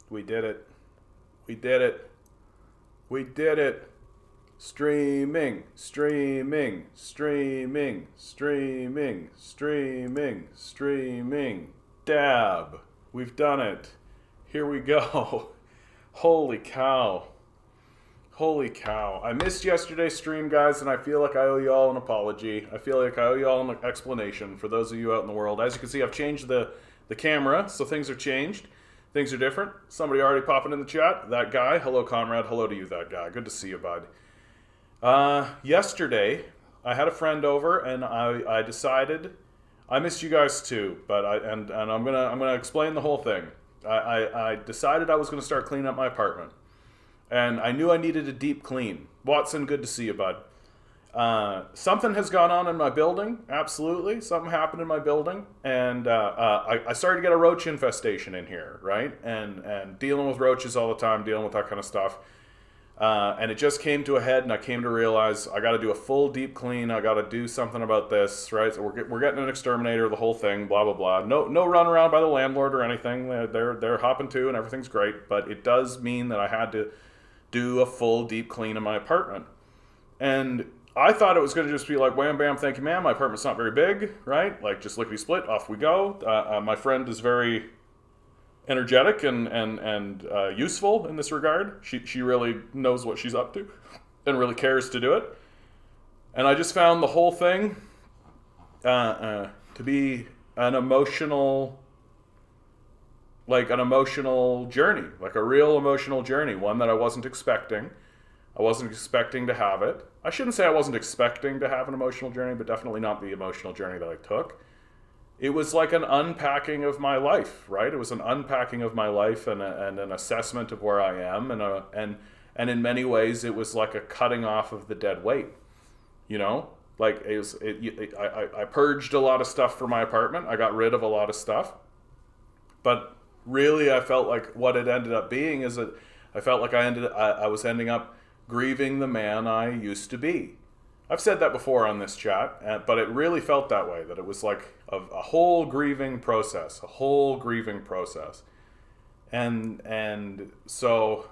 We did it. We did it. We did it. Streaming, streaming, streaming, streaming, streaming, streaming. Dab. We've done it. Here we go. Holy cow. Holy cow. I missed yesterday's stream, guys, and I feel like I owe you all an apology. I feel like I owe you all an explanation for those of you out in the world. As you can see, I've changed the camera, so things are changed. Things are different. Somebody already popping in the chat. That guy. Hello, comrade. Hello to you, that guy. Good to see you, bud. Yesterday, I had a friend over, and I decided I missed you guys too. But I'm gonna explain the whole thing. I decided I was gonna start cleaning up my apartment, and I knew I needed a deep clean. Watson, good to see you, bud. Something has gone on in my building. Absolutely, something happened in my building, and I started to get a roach infestation in here, right? And dealing with roaches all the time, dealing with that kind of stuff. And it just came to a head, and I came to realize I got to do a full deep clean. I got to do something about this, right? So we're getting an exterminator, the whole thing, blah blah blah. No run around by the landlord or anything. They're hopping to, and everything's great. But it does mean that I had to do a full deep clean in my apartment. And I thought it was going to just be like, wham bam, thank you ma'am. My apartment's not very big, right? Like just lickety split, off we go. My friend is very energetic and useful in this regard. She really knows what she's up to and really cares to do it. And I just found the whole thing to be an emotional journey, like a real emotional journey, one that I wasn't expecting. I wasn't expecting to have it. I shouldn't say I wasn't expecting to have an emotional journey, but definitely not the emotional journey that I took. It was like an unpacking of my life, right? It was an unpacking of my life and an assessment of where I am, and in many ways it was like a cutting off of the dead weight, you know? Like I purged a lot of stuff from my apartment. I got rid of a lot of stuff, but really I felt like what it ended up being is that I felt like I was ending up grieving the man I used to be. I've said that before on this chat, but it really felt that way, that it was like a whole grieving process, And so,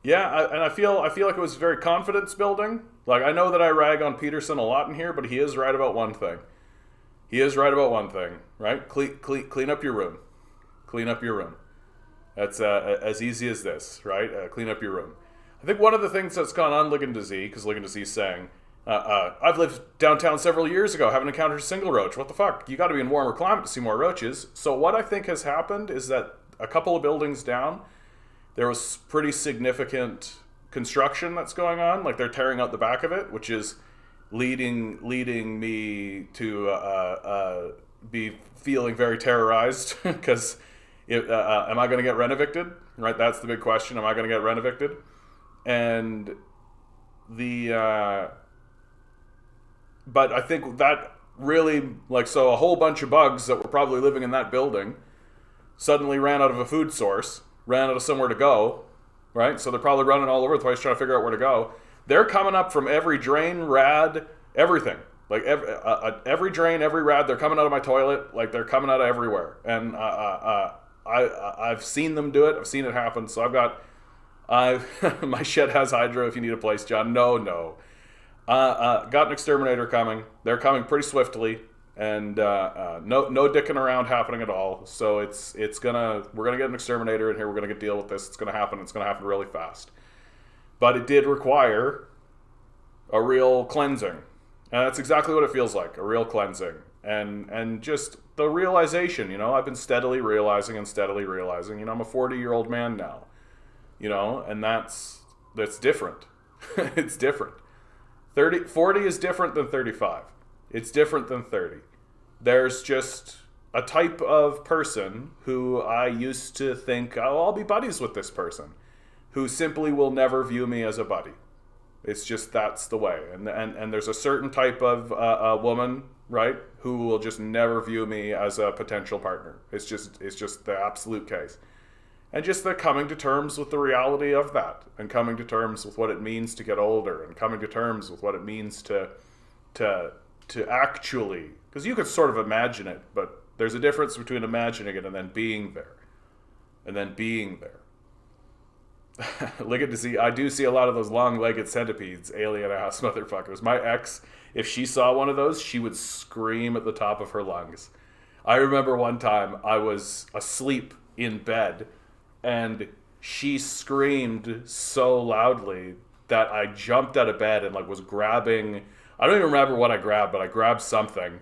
yeah, I feel like it was very confidence building. Like, I know that I rag on Peterson a lot in here, but he is right about one thing. Right? Clean up your room. Clean up your room. That's as easy as this, right? Clean up your room. I think one of the things that's gone on Ligon to Z, because Ligon to Z is saying, I've lived downtown several years ago, haven't encountered a single roach. What the fuck? You got to be in warmer climate to see more roaches. So what I think has happened is that a couple of buildings down, there was pretty significant construction that's going on. Like they're tearing out the back of it, which is leading me to be feeling very terrorized because am I going to get rent-evicted? Right, that's the big question. Am I going to get rent-evicted? And but I think that really, like, so a whole bunch of bugs that were probably living in that building suddenly ran out of a food source, ran out of somewhere to go, right? So they're probably running all over the place trying to figure out where to go. They're coming up from every drain, rad, everything. Like every drain, every rad, they're coming out of my toilet. Like they're coming out of everywhere. And I've seen them do it. I've seen it happen. So my shed has hydro if you need a place, John. No. Got an exterminator coming. They're coming pretty swiftly, and no dicking around happening at all. So we're gonna get an exterminator in here. We're gonna deal with this. It's gonna happen. It's gonna happen really fast. But it did require a real cleansing, and that's exactly what it feels like, a real cleansing, and just the realization. You know, I've been steadily realizing. You know, I'm a 40-year-old man now. You know, and that's different. It's different. 40 is different than 35. It's different than 30. There's just a type of person who I used to think, oh, I'll be buddies with this person, who simply will never view me as a buddy. It's just, that's the way. And there's a certain type of a woman, right, who will just never view me as a potential partner. It's just the absolute case. And just the coming to terms with the reality of that, and coming to terms with what it means to get older, and coming to terms with what it means to actually, because you could sort of imagine it, but there's a difference between imagining it and then being there. and then being there. I do see a lot of those long-legged centipedes, alien-ass motherfuckers. My ex, if she saw one of those, she would scream at the top of her lungs. I remember one time I was asleep in bed, and she screamed so loudly that I jumped out of bed and like was grabbing, I don't even remember what I grabbed, but I grabbed something.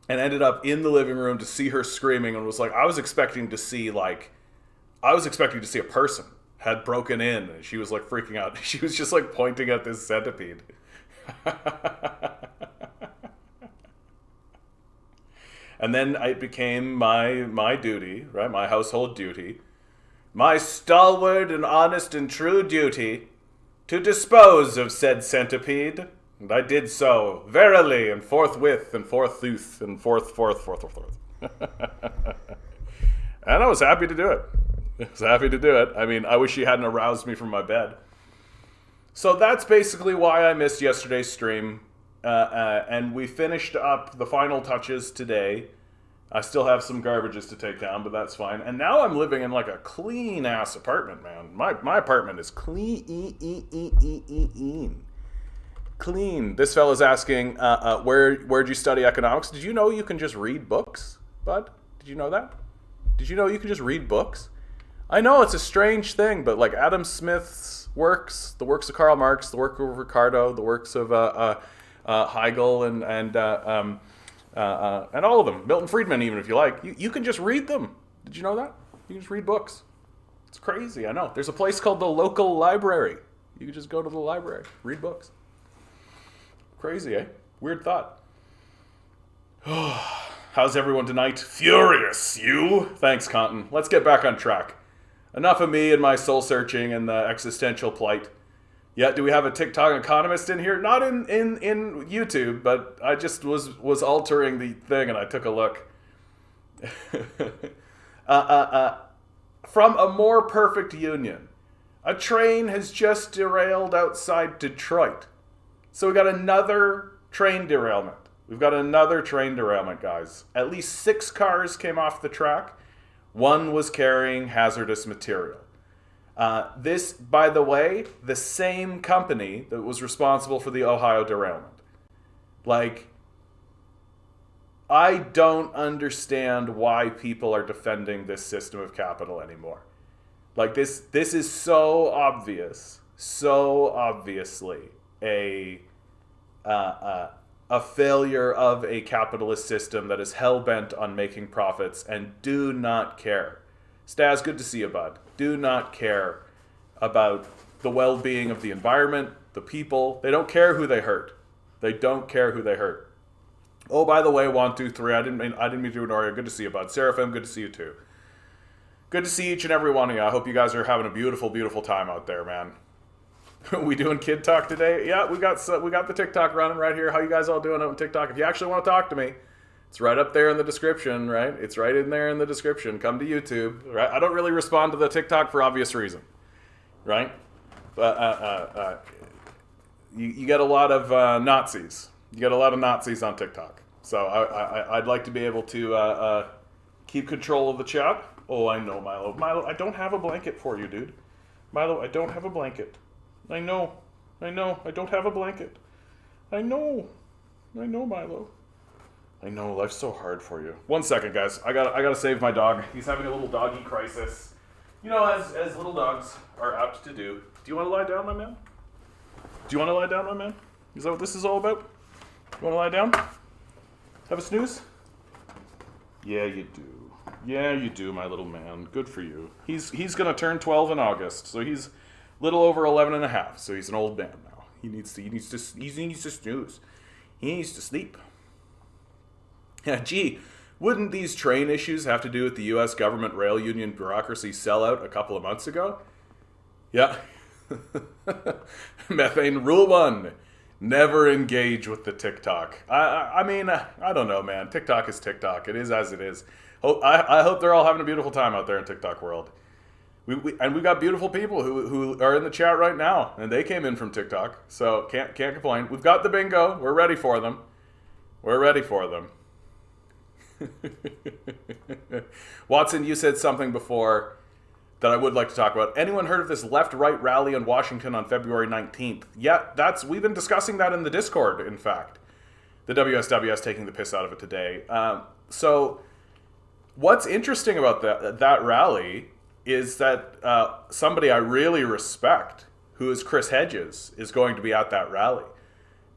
And ended up in the living room to see her screaming, and was like, I was expecting to see a person had broken in, and she was like freaking out. She was just like pointing at this centipede. And then it became my duty, right? My household duty, my stalwart and honest and true duty, to dispose of said centipede. And I did so, verily, and forthwith, and forth. And I was happy to do it. I mean, I wish she hadn't aroused me from my bed. So that's basically why I missed yesterday's stream. And we finished up the final touches today. I still have some garbages to take down, but that's fine. And now I'm living in like a clean ass apartment, man. My apartment is clean. Clean. This fella's asking, where'd you study economics? Did you know you can just read books, bud? Did you know that? Did you know you can just read books? I know it's a strange thing, but like Adam Smith's works, the works of Karl Marx, the work of Ricardo, the works of Hegel, and all of them, Milton Friedman, even if you like, you can just read them. Did you know that? You can just read books. It's crazy, I know. There's a place called the local library. You can just go to the library, read books. Crazy, eh? Weird thought. How's everyone tonight? Furious, you? Thanks, Conton. Let's get back on track. Enough of me and my soul searching and the existential plight. Yeah, do we have a TikTok economist in here? Not in YouTube, but I just was altering the thing and I took a look. From a more perfect union. A train has just derailed outside Detroit. So we got another train derailment. We've got another train derailment, guys. At least 6 cars came off the track. 1 was carrying hazardous material. This, by the way, the same company that was responsible for the Ohio derailment. Like, I don't understand why people are defending this system of capital anymore. Like, this is so obvious, so obviously a failure of a capitalist system that is hell-bent on making profits and do not care. Stas, good to see you, bud. Do not care about the well-being of the environment, the people. They don't care who they hurt. They don't care who they hurt. Oh, by the way, 123, I didn't mean to ignore you. Good to see you, bud. Seraphim, good to see you too. Good to see each and every one of you. I hope you guys are having a beautiful, beautiful time out there, man. We doing kid talk today? Yeah, we got the TikTok running right here. How you guys all doing on TikTok? If you actually want to talk to me, it's right up there in the description, right? It's right in there in the description. Come to YouTube, right? I don't really respond to the TikTok for obvious reason, right? But you get a lot of Nazis. You get a lot of Nazis on TikTok. So I'd like to be able to keep control of the chat. Oh, I know, Milo. Milo, I don't have a blanket for you, dude. Milo, I don't have a blanket. I know, I don't have a blanket. I know, Milo. I know, life's so hard for you. 1 second, guys. I gotta save my dog. He's having a little doggy crisis. You know, as little dogs are apt to do. Do you want to lie down, my man? Is that what this is all about? You want to lie down? Have a snooze? Yeah, you do, my little man. Good for you. He's gonna turn 12 in August, so he's little over 11 and a half, so he's an old man now. He needs to snooze. He needs to sleep. Yeah, gee, wouldn't these train issues have to do with the U.S. government rail union bureaucracy sellout a couple of months ago? Yeah. Methane rule 1. Never engage with the TikTok. I mean, I don't know, man. TikTok is TikTok. It is as it is. I hope they're all having a beautiful time out there in TikTok world. We got beautiful people who are in the chat right now, and they came in from TikTok, so can't complain. We've got the bingo. We're ready for them. Watson, you said something before that I would like to talk about. Anyone heard of this left-right rally in Washington on February 19th? Yeah, we've been discussing that in the Discord, in fact. The WSWS taking the piss out of it today. So what's interesting about that rally is that somebody I really respect, who is Chris Hedges, is going to be at that rally.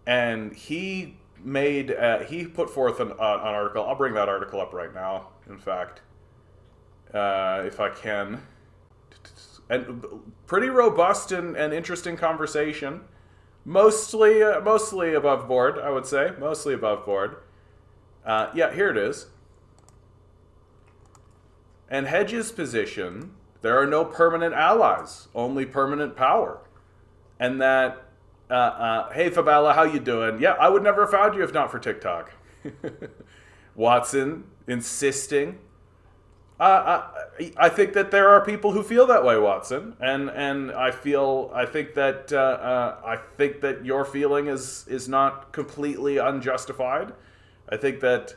And he put forth an article. I'll bring that article up right now, in fact, if I can. And pretty robust and interesting conversation. Mostly above board, I would say. Mostly above board. Yeah, here it is. And Hedges' position, there are no permanent allies, only permanent power. And that, hey Fabella, how you doing? Yeah, I would never have found you if not for TikTok. Watson insisting. I think that there are people who feel that way, Watson, and I think that your feeling is not completely unjustified. I think that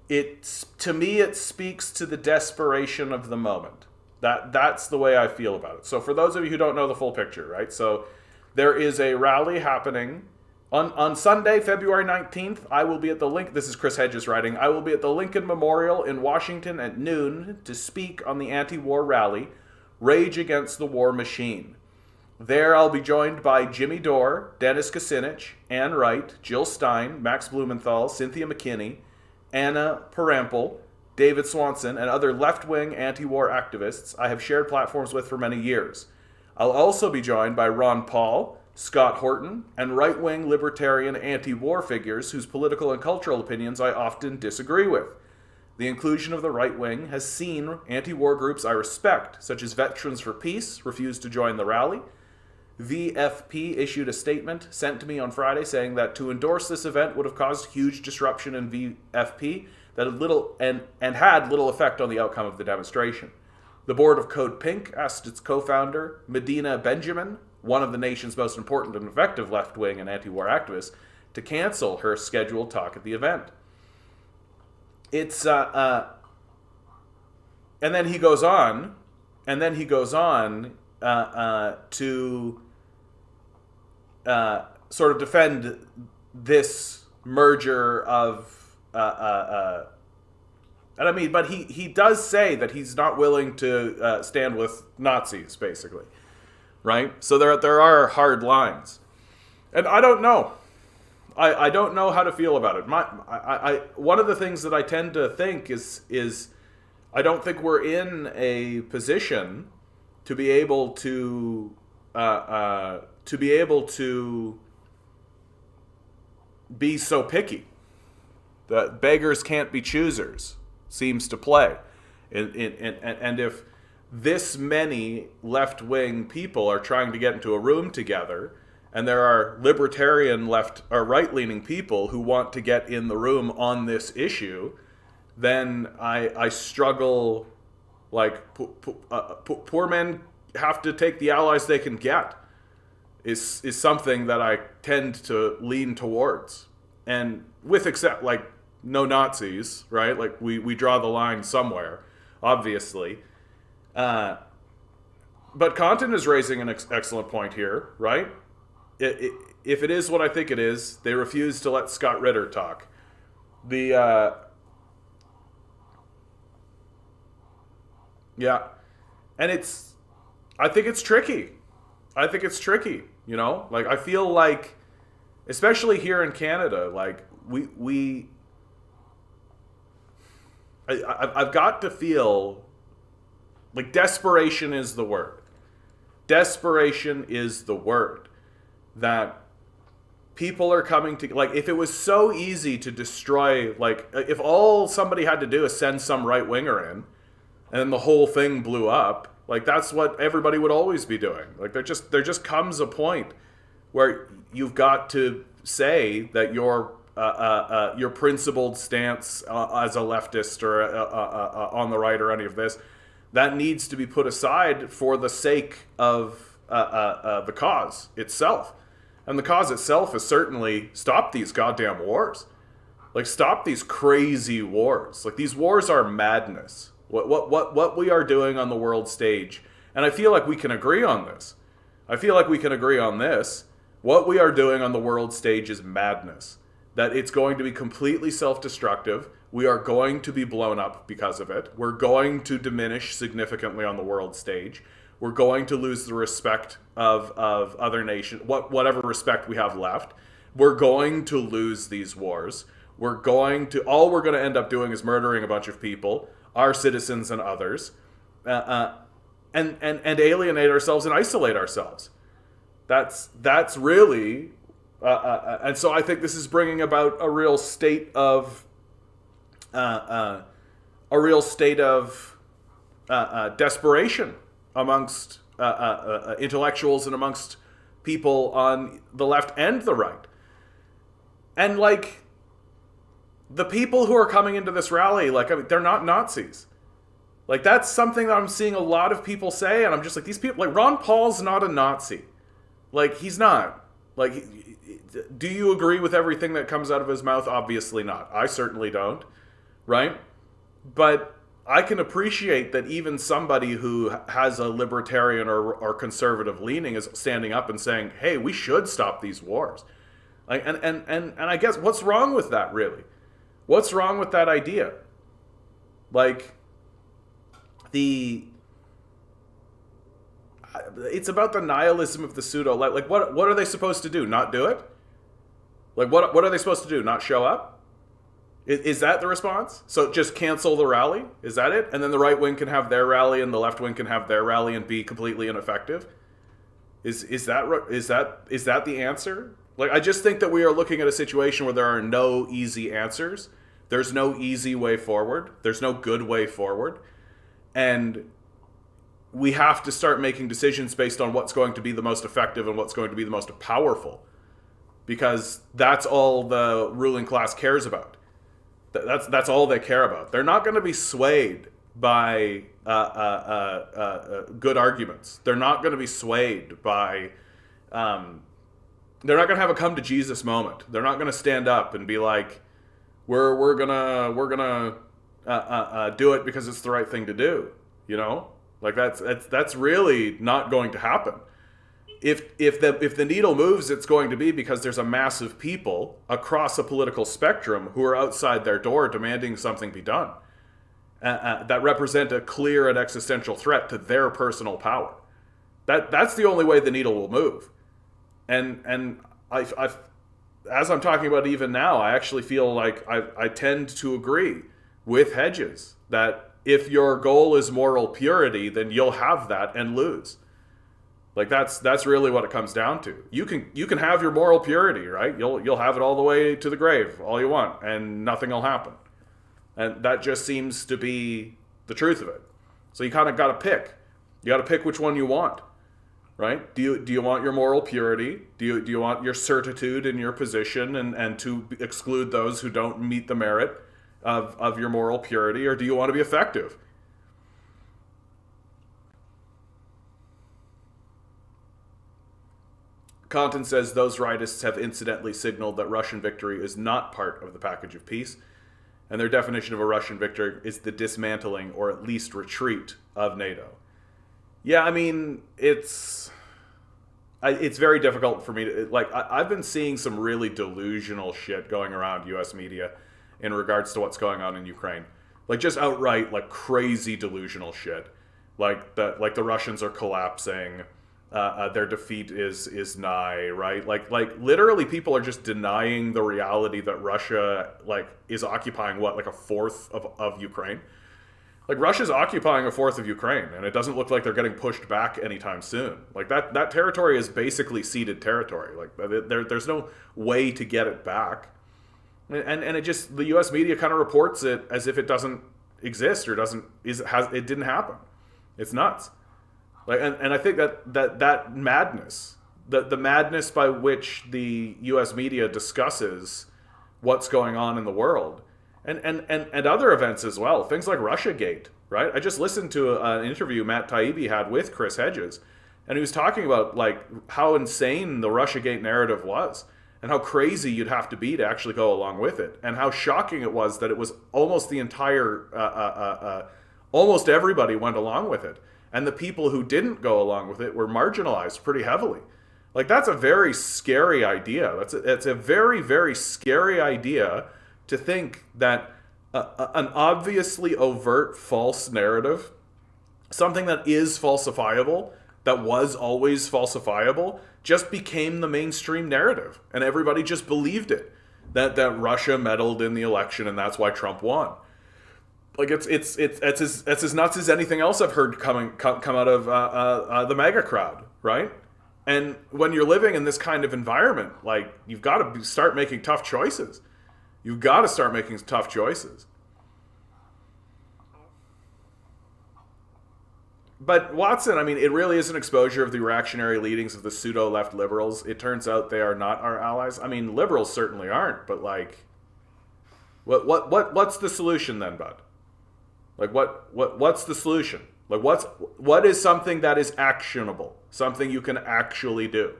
to me it speaks to the desperation of the moment. That's the way I feel about it. So for those of you who don't know the full picture, right? So there is a rally happening on Sunday, February 19th. I will be at the this is Chris Hedges writing, I will be at the Lincoln Memorial in Washington at noon to speak on the anti-war rally, Rage Against the War Machine. There I'll be joined by Jimmy Dore, Dennis Kucinich, Ann Wright, Jill Stein, Max Blumenthal, Cynthia McKinney, Anna Parampil, David Swanson, and other left-wing anti-war activists I have shared platforms with for many years. I'll also be joined by Ron Paul, Scott Horton, and right-wing libertarian anti-war figures whose political and cultural opinions I often disagree with. The inclusion of the right wing has seen anti-war groups I respect, such as Veterans for Peace, refuse to join the rally. VFP issued a statement sent to me on Friday saying that to endorse this event would have caused huge disruption in VFP that had little effect on the outcome of the demonstration. The board of Code Pink asked its co-founder, Medina Benjamin, one of the nation's most important and effective left-wing and anti-war activists, to cancel her scheduled talk at the event. It's and then he goes on to sort of defend this merger of and I mean, but he does say that he's not willing to stand with Nazis, basically. Right? So there are hard lines. And I don't know. I don't know how to feel about it. One of the things that I tend to think is I don't think we're in a position to be able to be so picky. That beggars can't be choosers seems to play. And if this many left-wing people are trying to get into a room together, and there are libertarian left or right-leaning people who want to get in the room on this issue, then I struggle. Like poor men have to take the allies they can get. Is something that I tend to lean towards, and with except like no Nazis, right? Like we draw the line somewhere, obviously. But Compton is raising an excellent point here, right? If it is what I think it is, they refuse to let Scott Ritter talk. Yeah. And I think it's tricky. You know? Like, I feel like, especially here in Canada, like, I've got to feel like desperation is the word. Desperation is the word. That people are coming to, like, if it was so easy to destroy, like, if all somebody had to do is send some right-winger in, and then the whole thing blew up, like, that's what everybody would always be doing. Like, there just comes a point where you've got to say that your principled stance as a leftist or on the right or any of this, that needs to be put aside for the sake of the cause itself. And the cause itself has certainly stopped these goddamn wars. Like, stop these crazy wars. Like, these wars are madness. What we are doing on the world stage, and I feel like we can agree on this. What we are doing on the world stage is madness. That it's going to be completely self-destructive. We are going to be blown up because of it. We're going to diminish significantly on the world stage. We're going to lose the respect of other nations, whatever respect we have left. We're going to lose these wars. All we're going to end up doing is murdering a bunch of people, our citizens and others, and alienate ourselves and isolate ourselves. That's really, and so I think this is bringing about a real state of desperation amongst intellectuals and amongst people on the left and the right. And like, the people who are coming into this rally, like, I mean, they're not Nazis. Like, that's something that I'm seeing a lot of people say, and I'm just like, these people, like, Ron Paul's not a Nazi. Like, he's not. Like, do you agree with everything that comes out of his mouth? Obviously not. I certainly don't. Right? But I can appreciate that even somebody who has a libertarian or conservative leaning is standing up and saying, hey, we should stop these wars. Like, and I guess, what's wrong with that, really? What's wrong with that idea? Like, it's about the nihilism of the pseudo. Like what are they supposed to do? Not do it? Like, what are they supposed to do? Not show up? Is that the response? So just cancel the rally? Is that it? And then the right wing can have their rally and the left wing can have their rally and be completely ineffective? Is that the answer? Like, I just think that we are looking at a situation where there are no easy answers. There's no easy way forward. There's no good way forward. And we have to start making decisions based on what's going to be the most effective and what's going to be the most powerful. Because that's all the ruling class cares about. That's all they care about. They're not going to be swayed by good arguments. They're not going to be swayed by... they're not going to have a come to Jesus moment. They're not going to stand up and be like, we're gonna do it because it's the right thing to do. You know, like that's really not going to happen. If the needle moves, it's going to be because there's a mass of people across a political spectrum who are outside their door demanding something be done that represent a clear and existential threat to their personal power. That's the only way the needle will move. And I've as I'm talking about even now, I actually feel like I tend to agree with Hedges that if your goal is moral purity, then you'll have that and lose. Like, that's really what it comes down to. You can have your moral purity, right? You'll have it all the way to the grave, all you want, and nothing will happen. And that just seems to be the truth of it. So you kind of got to pick. You got to pick which one you want. Right? Do you want your moral purity? Do you want your certitude in your position and to exclude those who don't meet the merit of your moral purity? Or do you want to be effective? Compton says those rightists have incidentally signaled that Russian victory is not part of the package of peace, and their definition of a Russian victory is the dismantling or at least retreat of NATO. Yeah, I mean, it's very difficult for me to, like, I've been seeing some really delusional shit going around U.S. media in regards to what's going on in Ukraine. Like, just outright, like, crazy delusional shit. Like the Russians are collapsing, their defeat is nigh, right? Like literally people are just denying the reality that Russia, like, is occupying, like a fourth of Ukraine. Like, Russia's occupying a fourth of Ukraine, and it doesn't look like they're getting pushed back anytime soon. Like, that territory is basically ceded territory. Like, there's no way to get it back. And it just, the U.S. media kind of reports it as if it doesn't exist or it didn't happen. It's nuts. Like, and I think that madness, the madness by which the U.S. media discusses what's going on in the world, and other events as well, things like Russiagate, right? I just listened to an interview Matt Taibbi had with Chris Hedges, and he was talking about, like, how insane the Russiagate narrative was, and how crazy you'd have to be to actually go along with it, and how shocking it was that it was almost the entire, almost everybody went along with it, and the people who didn't go along with it were marginalized pretty heavily. Like, that's a very scary idea. It's a very, very scary idea to think that an obviously overt false narrative, something that is falsifiable, that was always falsifiable, just became the mainstream narrative, and everybody just believed it. That Russia meddled in the election, and that's why Trump won. Like, it's as nuts as anything else I've heard come out of the MAGA crowd, right? And when you're living in this kind of environment, like, you've got to start making tough choices. You've got to start making tough choices. But Watson, I mean, it really is an exposure of the reactionary leanings of the pseudo-left liberals. It turns out they are not our allies. I mean, liberals certainly aren't, but, like, what's the solution then, bud? Like, what's the solution? Like, what is something that is actionable? Something you can actually do?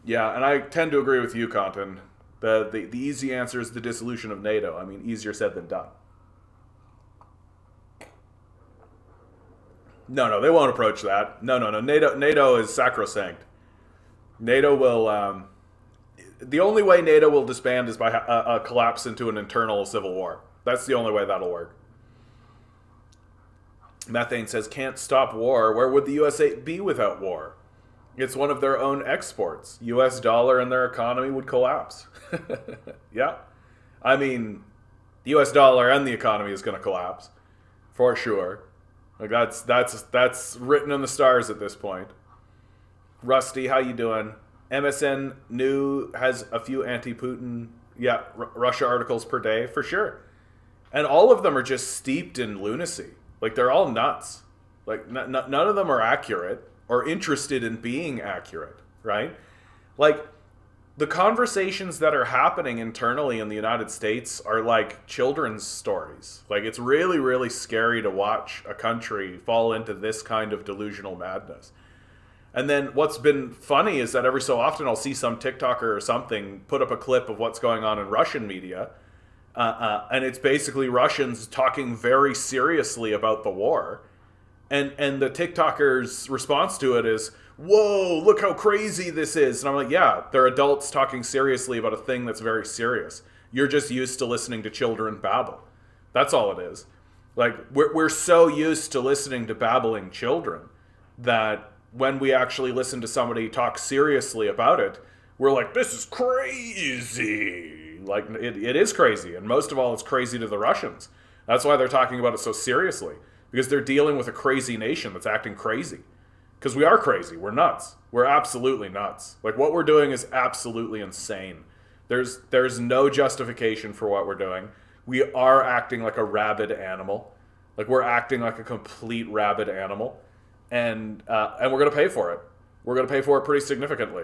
Yeah, and I tend to agree with you, Compton. The easy answer is the dissolution of NATO. I mean, easier said than done. No, they won't approach that. No. NATO is sacrosanct. NATO will... the only way NATO will disband is by a collapse into an internal civil war. That's the only way that'll work. Methane says, can't stop war. Where would the USA be without war? It's one of their own exports. US dollar and their economy would collapse. Yeah. I mean, the US dollar and the economy is going to collapse. For sure. Like, that's written in the stars at this point. Rusty, how you doing? MSN New has a few anti-Putin, Russia articles per day, for sure. And all of them are just steeped in lunacy. Like, they're all nuts. Like, none of them are accurate or interested in being accurate, right? Like, the conversations that are happening internally in the United States are like children's stories. Like, it's really, really scary to watch a country fall into this kind of delusional madness. And then what's been funny is that every so often I'll see some TikToker or something put up a clip of what's going on in Russian media. And it's basically Russians talking very seriously about the war. And the TikToker's response to it is, whoa, look how crazy this is. And I'm like, yeah, they're adults talking seriously about a thing that's very serious. You're just used to listening to children babble. That's all it is. Like, we're so used to listening to babbling children that when we actually listen to somebody talk seriously about it, we're like, this is crazy. Like, it is crazy. And most of all, it's crazy to the Russians. That's why they're talking about it so seriously. Because they're dealing with a crazy nation that's acting crazy. Because we are crazy. We're nuts. We're absolutely nuts. Like, what we're doing is absolutely insane. There's no justification for what we're doing. We are acting like a rabid animal. Like, we're acting like a complete rabid animal. And we're going to pay for it. We're going to pay for it pretty significantly.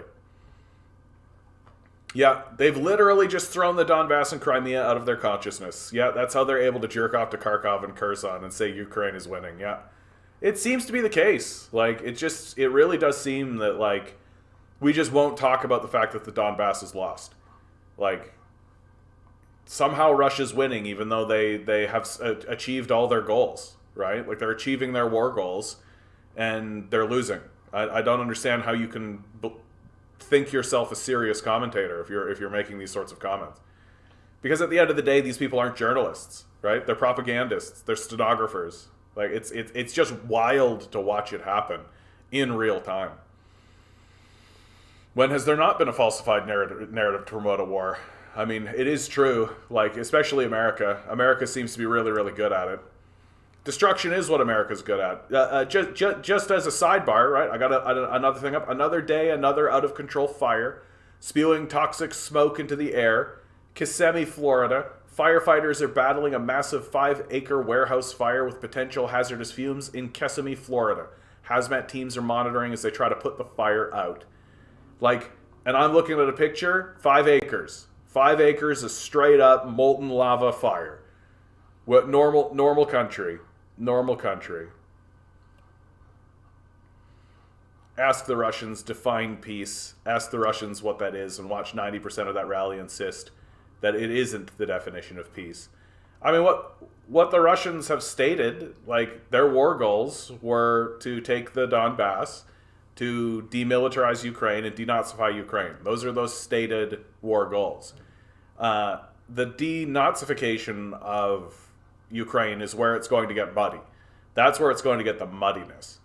Yeah, they've literally just thrown the Donbass and Crimea out of their consciousness. Yeah, that's how they're able to jerk off to Kharkov and Kherson and say Ukraine is winning. Yeah. It seems to be the case. Like, it really does seem that, like, we just won't talk about the fact that the Donbass is lost. Like, somehow Russia's winning even though they have achieved all their goals, right? Like, they're achieving their war goals and they're losing. I don't understand how you can think yourself a serious commentator if you're making these sorts of comments. Because at the end of the day, these people aren't journalists, right? They're propagandists. They're stenographers. Like, it's just wild to watch it happen in real time. When has there not been a falsified narrative to promote a war? I mean, it is true. Like, especially America. America seems to be really, really good at it. Destruction is what America's good at. Just as a sidebar, right? I got another thing up. Another day, another out-of-control fire, spewing toxic smoke into the air. Kissimmee, Florida. Firefighters are battling a massive 5-acre warehouse fire with potential hazardous fumes in Kissimmee, Florida. Hazmat teams are monitoring as they try to put the fire out. Like, and I'm looking at a picture, 5 acres. 5 acres of straight up molten lava fire. What normal country. Normal country. ask the Russians, define peace, ask the Russians what that is, and watch 90% of that rally insist that it isn't the definition of peace. I mean, what the Russians have stated, like, their war goals were to take the Donbass, to demilitarize Ukraine and denazify Ukraine. Those are those stated war goals. The denazification of Ukraine is where it's going to get muddy. That's where it's going to get the muddiness.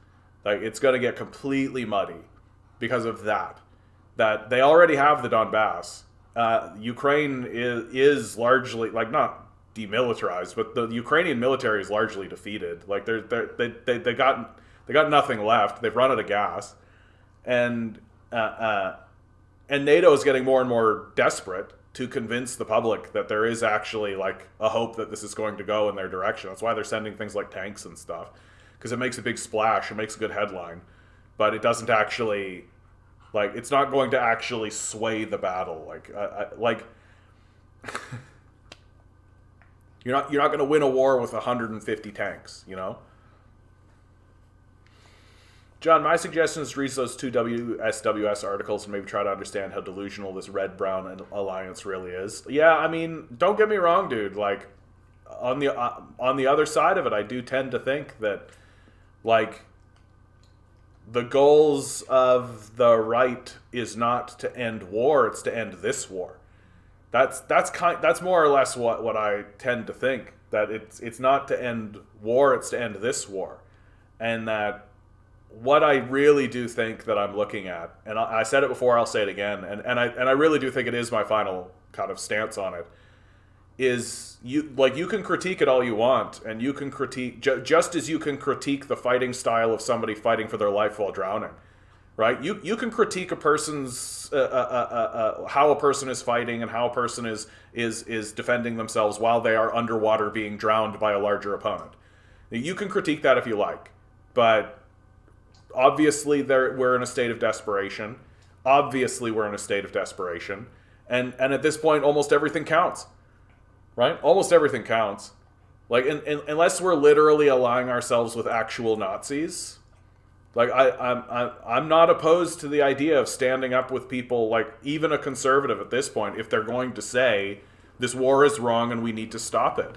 Like, it's going to get completely muddy because of that. That they already have the Donbass. Ukraine is largely, like, not demilitarized, but the Ukrainian military is largely defeated. Like, they got nothing left. They've run out of gas, and NATO is getting more and more desperate to convince the public that there is actually, like, a hope that this is going to go in their direction. That's why they're sending things like tanks and stuff, because it makes a big splash, it makes a good headline, but it doesn't actually, like, it's not going to actually sway the battle. Like, you're not going to win a war with 150 tanks, you know? John, my suggestion is to read those two WSWS articles and maybe try to understand how delusional this red-brown alliance really is. Yeah, I mean, don't get me wrong, dude. Like, on the other side of it, I do tend to think that, like, the goals of the right is not to end war; it's to end this war. That's more or less what I tend to think. That it's not to end war; it's to end this war, and that. What I really do think that I'm looking at, and I said it before, I'll say it again, and I really do think it is my final kind of stance on it, is you can critique it all you want, and you can critique, just as you can critique the fighting style of somebody fighting for their life while drowning, right? You can critique a person's, how a person is fighting and how a person is defending themselves while they are underwater being drowned by a larger opponent. You can critique that if you like, but obviously, we're in a state of desperation. And at this point, almost everything counts, right? Almost everything counts. Like, unless we're literally allying ourselves with actual Nazis, like, I'm not opposed to the idea of standing up with people, like, even a conservative at this point, if they're going to say this war is wrong and we need to stop it.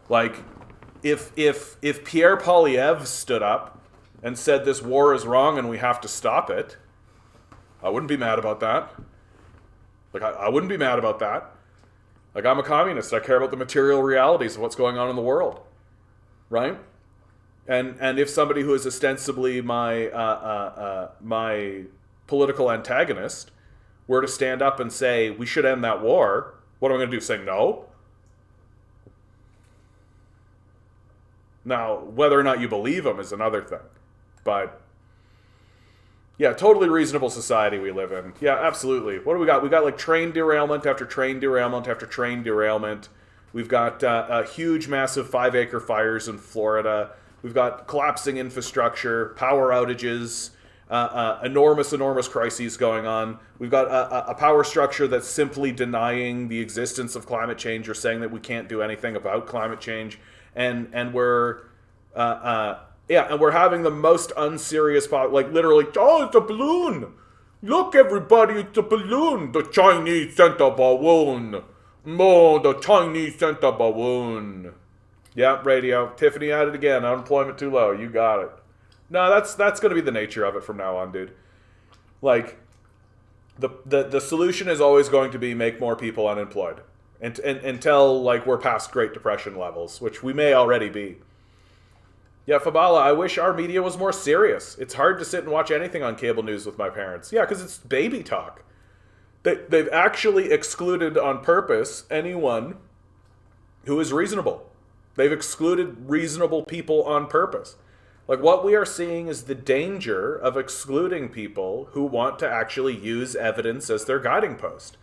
Like, if Pierre Poilievre stood up and said this war is wrong and we have to stop it, I wouldn't be mad about that. Like, I wouldn't be mad about that. Like, I'm a communist. I care about the material realities of what's going on in the world, right? And if somebody who is ostensibly my my political antagonist were to stand up and say we should end that war, what am I going to do? Say no? Now, whether or not you believe them is another thing. But, yeah, totally reasonable society we live in. Yeah, absolutely. What do we got? We got, like, train derailment after train derailment after train derailment. We've got huge, massive 5-acre fires in Florida. We've got collapsing infrastructure, power outages, enormous crises going on. We've got a power structure that's simply denying the existence of climate change or saying that we can't do anything about climate change. And we're... and we're having the most unserious, like, literally, oh, it's a balloon. Look, everybody, it's a balloon. The Chinese sent a balloon. Oh, the Chinese sent a balloon. Yeah, radio. Tiffany at it again. Unemployment too low. You got it. No, that's going to be the nature of it from now on, dude. Like, the solution is always going to be make more people unemployed. And until, like, we're past Great Depression levels, which we may already be. Yeah, Fabala, I wish our media was more serious. It's hard to sit and watch anything on cable news with my parents. Yeah, because it's baby talk. They've actually excluded on purpose anyone who is reasonable. They've excluded reasonable people on purpose. Like, what we are seeing is the danger of excluding people who want to actually use evidence as their guiding post.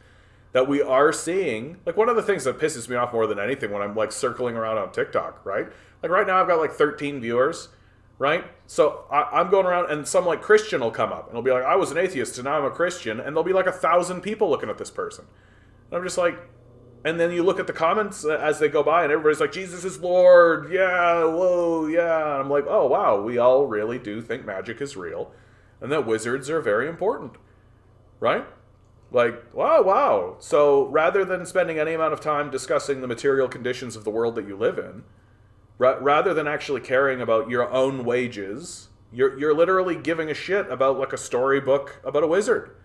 That we are seeing, like, one of the things that pisses me off more than anything when I'm, like, circling around on TikTok, right? Like, right now I've got, like, 13 viewers, right? So I'm going around and some, like, Christian will come up and he'll be like, I was an atheist and now I'm a Christian, and there'll be like 1,000 people looking at this person. And I'm just like, and then you look at the comments as they go by and everybody's like, Jesus is Lord, yeah, whoa, yeah. And I'm like, oh, wow, we all really do think magic is real. and that wizards are very important, right? Like, wow. So rather than spending any amount of time discussing the material conditions of the world that you live in, rather than actually caring about your own wages, you're literally giving a shit about like a storybook about a wizard.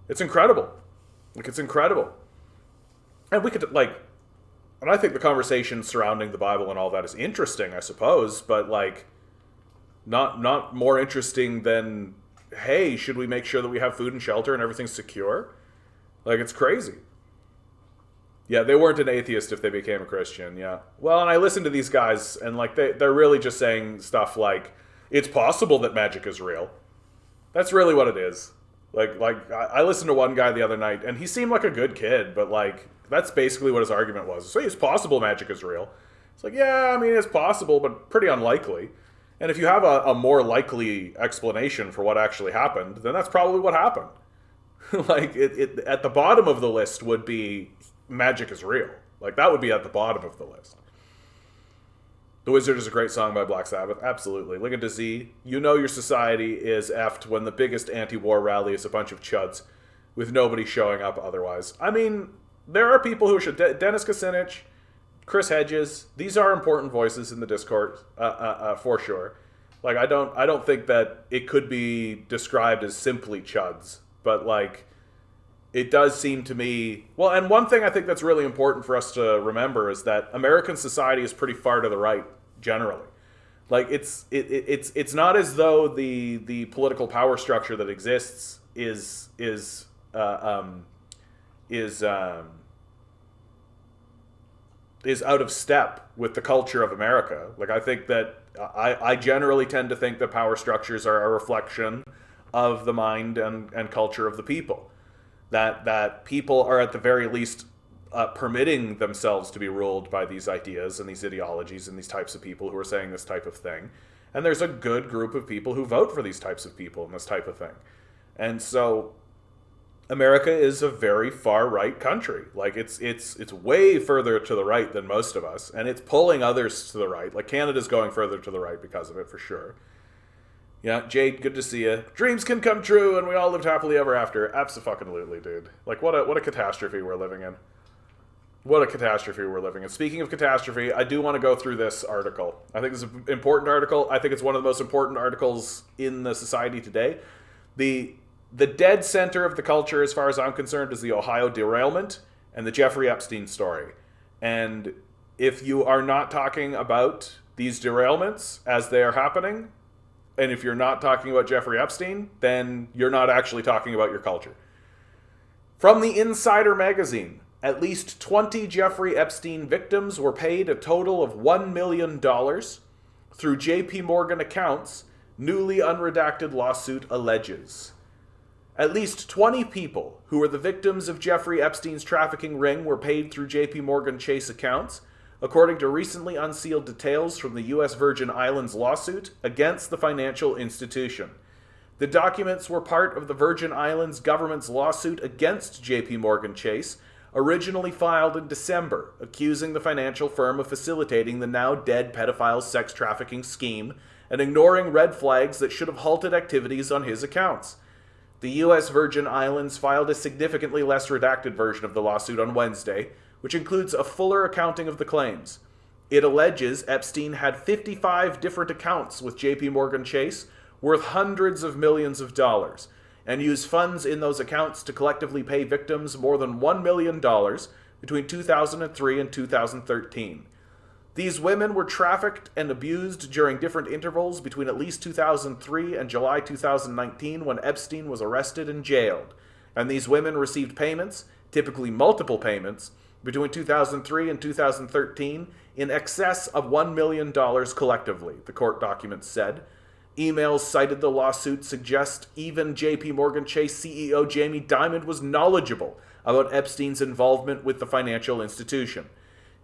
It's incredible. Like, it's incredible. And we could, like, and I think the conversation surrounding the Bible and all that is interesting, I suppose, but like, not more interesting than, hey, should we make sure that we have food and shelter and everything's secure? Like, it's crazy. Yeah, they weren't an atheist if they became a Christian, yeah. Well, and I listen to these guys, and like, they're really just saying stuff like, it's possible that magic is real. That's really what it is. Like I listened to one guy the other night, and he seemed like a good kid, but like, that's basically what his argument was. So it's possible magic is real. It's like, yeah, I mean, it's possible, but pretty unlikely. And if you have a more likely explanation for what actually happened, then that's probably what happened. Like, it at the bottom of the list would be magic is real. Like, that would be at the bottom of the list. The Wizard is a great song by Black Sabbath. Absolutely. Look at Z. You know your society is effed when the biggest anti-war rally is a bunch of chuds with nobody showing up otherwise. I mean, there are people who should... Dennis Kucinich, Chris Hedges, these are important voices in the Discord, for sure. Like, I don't think that it could be described as simply chuds, but like, it does seem to me... Well, and one thing I think that's really important for us to remember is that American society is pretty far to the right, generally. Like, it's not as though the political power structure that exists is out of step with the culture of America. Like, I think that I generally tend to think that power structures are a reflection of the mind and culture of the people. That people are at the very least permitting themselves to be ruled by these ideas and these ideologies and these types of people who are saying this type of thing. And there's a good group of people who vote for these types of people and this type of thing. And so America is a very far right country. Like, it's way further to the right than most of us, and it's pulling others to the right. Like, Canada's going further to the right because of it, for sure. Yeah, Jade, good to see you. Dreams can come true, and we all lived happily ever after. Abso-fucking-lutely, dude. Like, what a catastrophe we're living in. What a catastrophe we're living in. Speaking of catastrophe, I do want to go through this article. I think it's an important article. I think it's one of the most important articles in the society today. The dead center of the culture, as far as I'm concerned, is the Ohio derailment and the Jeffrey Epstein story. And if you are not talking about these derailments as they are happening, and if you're not talking about Jeffrey Epstein, then you're not actually talking about your culture. From the Insider magazine, at least 20 Jeffrey Epstein victims were paid a total of $1 million through JP Morgan accounts, newly unredacted lawsuit alleges. At least 20 people who were the victims of Jeffrey Epstein's trafficking ring were paid through JP Morgan Chase accounts, according to recently unsealed details from the U.S. Virgin Islands lawsuit against the financial institution. The documents were part of the Virgin Islands government's lawsuit against JP Morgan Chase, originally filed in December, accusing the financial firm of facilitating the now-dead pedophile sex trafficking scheme and ignoring red flags that should have halted activities on his accounts. The U.S. Virgin Islands filed a significantly less redacted version of the lawsuit on Wednesday, which includes a fuller accounting of the claims. It alleges Epstein had 55 different accounts with JP Morgan Chase, worth hundreds of millions of dollars, and used funds in those accounts to collectively pay victims more than $1 million between 2003 and 2013. These women were trafficked and abused during different intervals between at least 2003 and July 2019, when Epstein was arrested and jailed, and these women received payments, typically multiple payments, between 2003 and 2013 in excess of $1 million collectively, the court documents said. Emails cited the lawsuit suggest even JP Morgan Chase CEO Jamie Dimon was knowledgeable about Epstein's involvement with the financial institution.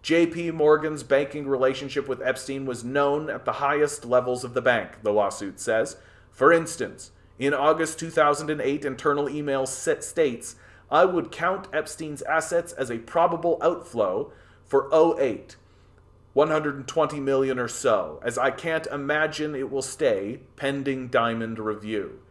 JP Morgan's banking relationship with Epstein was known at the highest levels of the bank, the lawsuit says. For instance, in August 2008, internal email states, "I would count Epstein's assets as a probable outflow for '08, 120 million or so, as I can't imagine it will stay pending Diamond review."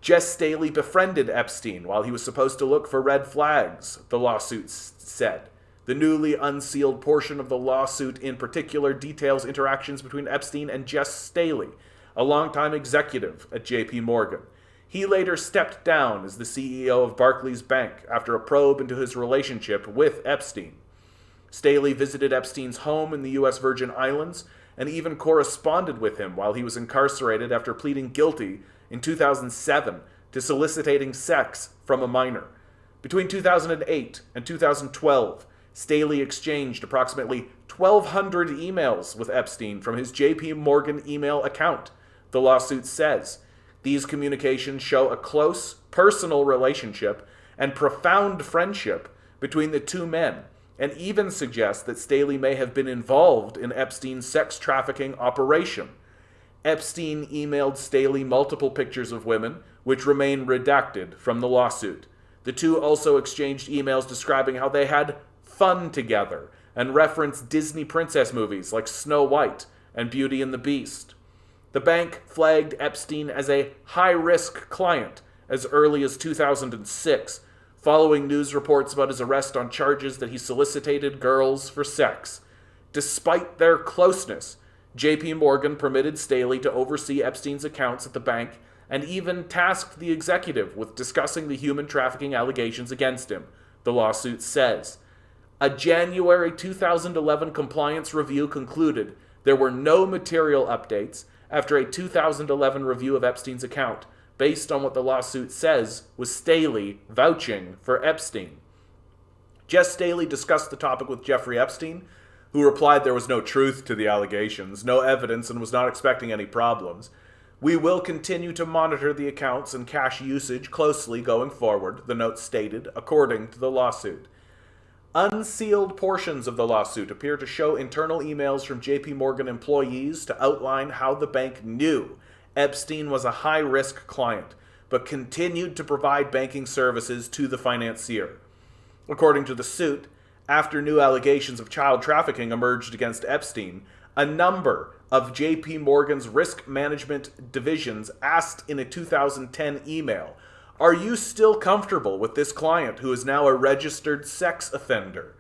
Jess Staley befriended Epstein while he was supposed to look for red flags, the lawsuit said. The newly unsealed portion of the lawsuit in particular details interactions between Epstein and Jess Staley, a longtime executive at J.P. Morgan. He later stepped down as the CEO of Barclays Bank after a probe into his relationship with Epstein. Staley visited Epstein's home in the U.S. Virgin Islands and even corresponded with him while he was incarcerated after pleading guilty in 2007 to soliciting sex from a minor. Between 2008 and 2012, Staley exchanged approximately 1,200 emails with Epstein from his J.P. Morgan email account, the lawsuit says. These communications show a close, personal relationship and profound friendship between the two men, and even suggest that Staley may have been involved in Epstein's sex trafficking operation. Epstein emailed Staley multiple pictures of women, which remain redacted from the lawsuit. The two also exchanged emails describing how they had fun together and referenced Disney princess movies like Snow White and Beauty and the Beast. The bank flagged Epstein as a high-risk client as early as 2006, following news reports about his arrest on charges that he solicited girls for sex. Despite their closeness, J.P. Morgan permitted Staley to oversee Epstein's accounts at the bank and even tasked the executive with discussing the human trafficking allegations against him, the lawsuit says. A January 2011 compliance review concluded there were no material updates after a 2011 review of Epstein's account, based on what the lawsuit says was Staley vouching for Epstein. Jess Staley discussed the topic with Jeffrey Epstein, who replied there was no truth to the allegations, no evidence, and was not expecting any problems. We will continue to monitor the accounts and cash usage closely going forward, the note stated, according to the lawsuit. Unsealed portions of the lawsuit appear to show internal emails from J.P. Morgan employees to outline how the bank knew Epstein was a high-risk client, but continued to provide banking services to the financier. According to the suit, after new allegations of child trafficking emerged against Epstein, a number of J.P. Morgan's risk management divisions asked in a 2010 email, "Are you still comfortable with this client who is now a registered sex offender?"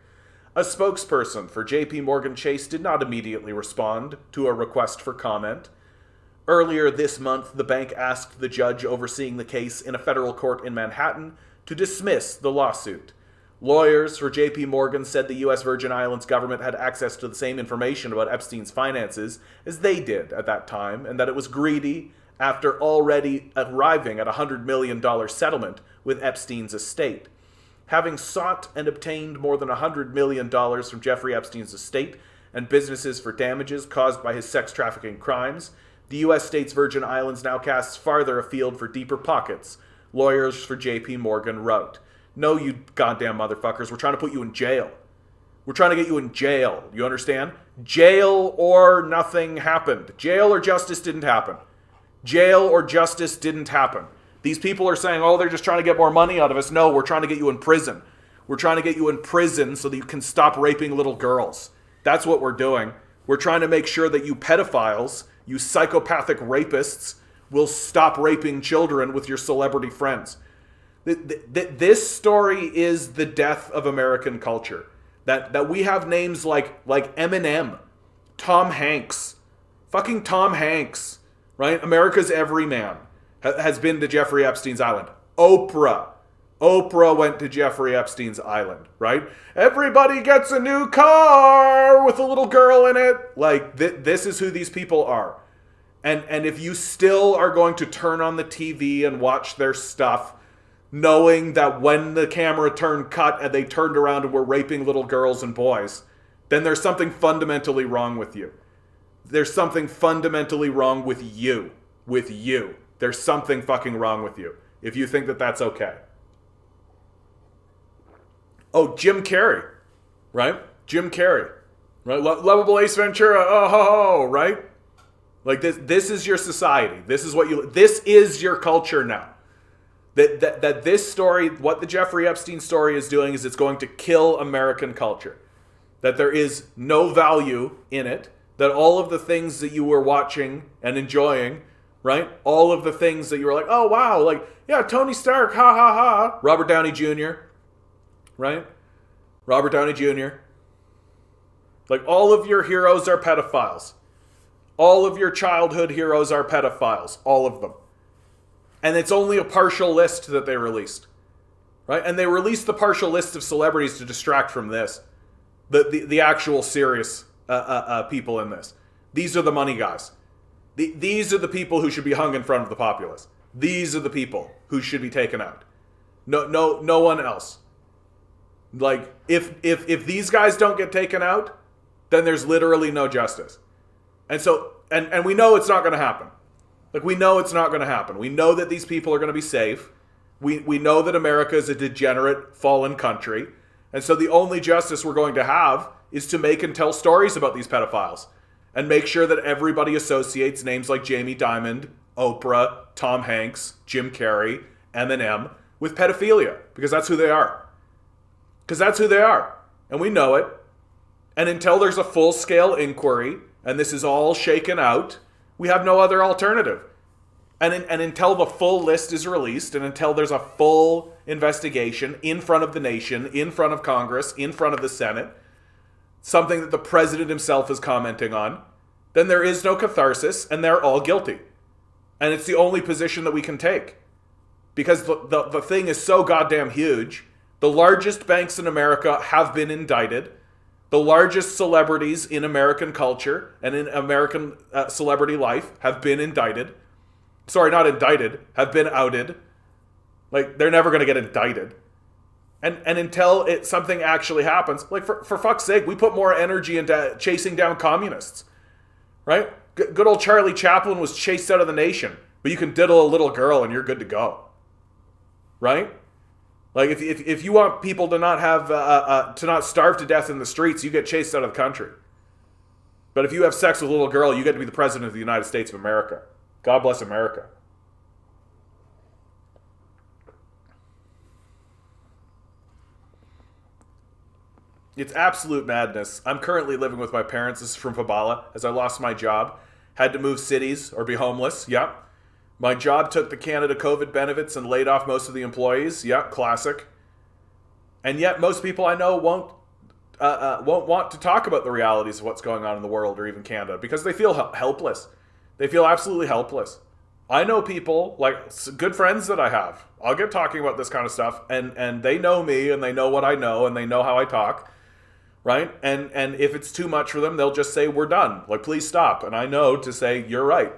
A spokesperson for J.P. Morgan Chase did not immediately respond to a request for comment. Earlier this month, the bank asked the judge overseeing the case in a federal court in Manhattan to dismiss the lawsuit. Lawyers for J.P. Morgan said the U.S. Virgin Islands government had access to the same information about Epstein's finances as they did at that time, and that it was greedy after already arriving at a $100 million settlement with Epstein's estate. Having sought and obtained more than $100 million from Jeffrey Epstein's estate and businesses for damages caused by his sex trafficking crimes, the U.S. state's Virgin Islands now casts farther afield for deeper pockets, lawyers for J.P. Morgan wrote. No, you goddamn motherfuckers, we're trying to put you in jail. We're trying to get you in jail, you understand? Jail or nothing happened. Jail or justice didn't happen. Jail or justice didn't happen. These people are saying, oh, they're just trying to get more money out of us. No, we're trying to get you in prison. We're trying to get you in prison so that you can stop raping little girls. That's what we're doing. We're trying to make sure that you pedophiles, you psychopathic rapists, will stop raping children with your celebrity friends. This story is the death of American culture. That we have names like Eminem, Tom Hanks, fucking Tom Hanks, right? America's everyman has been to Jeffrey Epstein's island. Oprah went to Jeffrey Epstein's island, right? Everybody gets a new car with a little girl in it. Like, this is who these people are. And if you still are going to turn on the TV and watch their stuff, knowing that when the camera cut and they turned around and were raping little girls and boys, then there's something fundamentally wrong with you. There's something fundamentally wrong with you. With you. There's something fucking wrong with you if you think that that's okay. Oh, Jim Carrey, right? Jim Carrey, right? Lovable Ace Ventura, oh ho ho, right? Like this is your society. This is your culture now. That this story, what the Jeffrey Epstein story is doing is it's going to kill American culture. That there is no value in it. That all of the things that you were watching and enjoying, right? All of the things that you were like, oh, wow, like, yeah, Tony Stark, ha, ha, ha. Robert Downey Jr., right? Robert Downey Jr. Like, all of your heroes are pedophiles. All of your childhood heroes are pedophiles. All of them. And it's only a partial list that they released. Right? And they released the partial list of celebrities to distract from this. The actual serious people in this. These are the money guys. These are the people who should be hung in front of the populace. These are the people who should be taken out. No one else. Like, if these guys don't get taken out, then there's literally no justice. And so, and we know it's not going to happen. Like, we know it's not going to happen. We know that these people are going to be safe. We know that America is a degenerate, fallen country. And so the only justice we're going to have is to make and tell stories about these pedophiles. And make sure that everybody associates names like Jamie Dimon, Oprah, Tom Hanks, Jim Carrey, Eminem with pedophilia. Because that's who they are. Because that's who they are. And we know it. And until there's a full-scale inquiry, and this is all shaken out, we have no other alternative. And until the full list is released, and until there's a full investigation in front of the nation, in front of Congress, in front of the Senate, something that the president himself is commenting on, then there is no catharsis, and they're all guilty. And it's the only position that we can take. Because the thing is so goddamn huge. The largest banks in America have been indicted. The largest celebrities in American culture and in American celebrity life have been indicted. Sorry, not indicted, have been outed. Like, they're never going to get indicted. And until something actually happens, like, for fuck's sake, we put more energy into chasing down communists. Right? Good old Charlie Chaplin was chased out of the nation, but you can diddle a little girl and you're good to go. Right? Like, if you want people to not have to not starve to death in the streets, you get chased out of the country. But if you have sex with a little girl, you get to be the president of the United States of America. God bless America. It's absolute madness. I'm currently living with my parents. This is from Fabala, as I lost my job. Had to move cities or be homeless. Yep. My job took the Canada COVID benefits and laid off most of the employees. Yep, classic. And yet most people I know won't want to talk about the realities of what's going on in the world or even Canada because they feel helpless. They feel absolutely helpless. I know people, like good friends that I have. I'll get talking about this kind of stuff, and they know me, and they know what I know, and they know how I talk, right? And if it's too much for them, they'll just say, we're done. Like, please stop. And I know to say, you're right.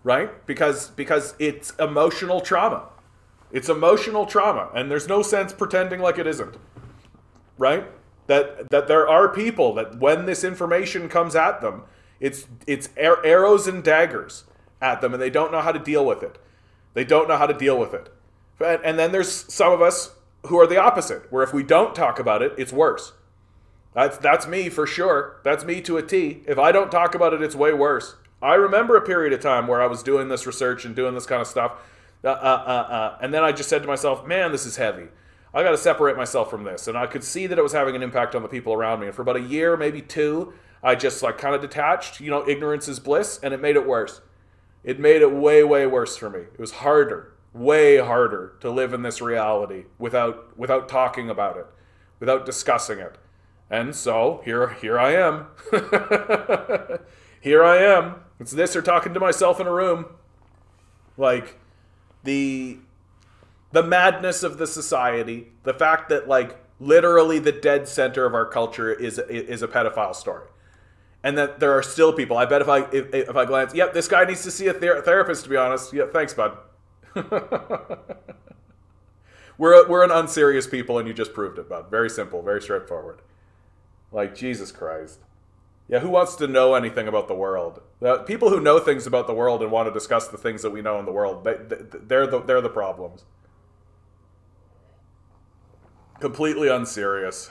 Right? Because it's emotional trauma. It's emotional trauma, and there's no sense pretending like it isn't. Right? That there are people that when this information comes at them, it's arrows and daggers at them, and they don't know how to deal with it. They don't know how to deal with it. And then there's some of us who are the opposite, where if we don't talk about it, it's worse. That's me for sure. That's me to a T. If I don't talk about it, it's way worse. I remember a period of time where I was doing this research and doing this kind of stuff, and then I just said to myself, man, this is heavy. I got to separate myself from this. And I could see that it was having an impact on the people around me. And for about a year, maybe two, I just like kind of detached. Ignorance is bliss, and it made it worse. It made it way, way worse for me. It was harder, way harder to live in this reality without talking about it, without discussing it. And so here I am. Here I am. It's this or talking to myself in a room. Like, the madness of the society, the fact that, like, literally the dead center of our culture is a pedophile story. And that there are still people, I bet if I glance, yep, this guy needs to see a therapist, to be honest. Yep, thanks, bud. We're an unserious people, and you just proved it, bud. Very simple, very straightforward. Like, Jesus Christ. Yeah, who wants to know anything about the world? People who know things about the world and want to discuss the things that we know in the world, they're the problems. Completely unserious.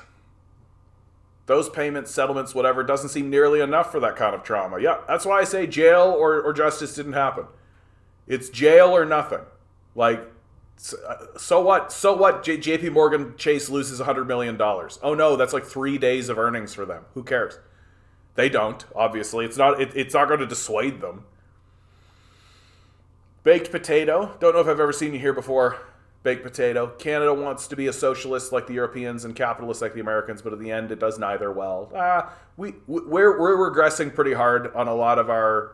Those payments, settlements, whatever, doesn't seem nearly enough for that kind of trauma. Yeah, that's why I say jail or justice didn't happen. It's jail or nothing. Like, so what? JP Morgan Chase loses $100 million. Oh no, that's like 3 days of earnings for them. Who cares? . They don't, obviously. It's not going to dissuade them. Baked potato. Don't know if I've ever seen you here before. Baked potato. Canada wants to be a socialist like the Europeans and capitalist like the Americans, but in the end, it does neither well. We're regressing pretty hard on a lot of our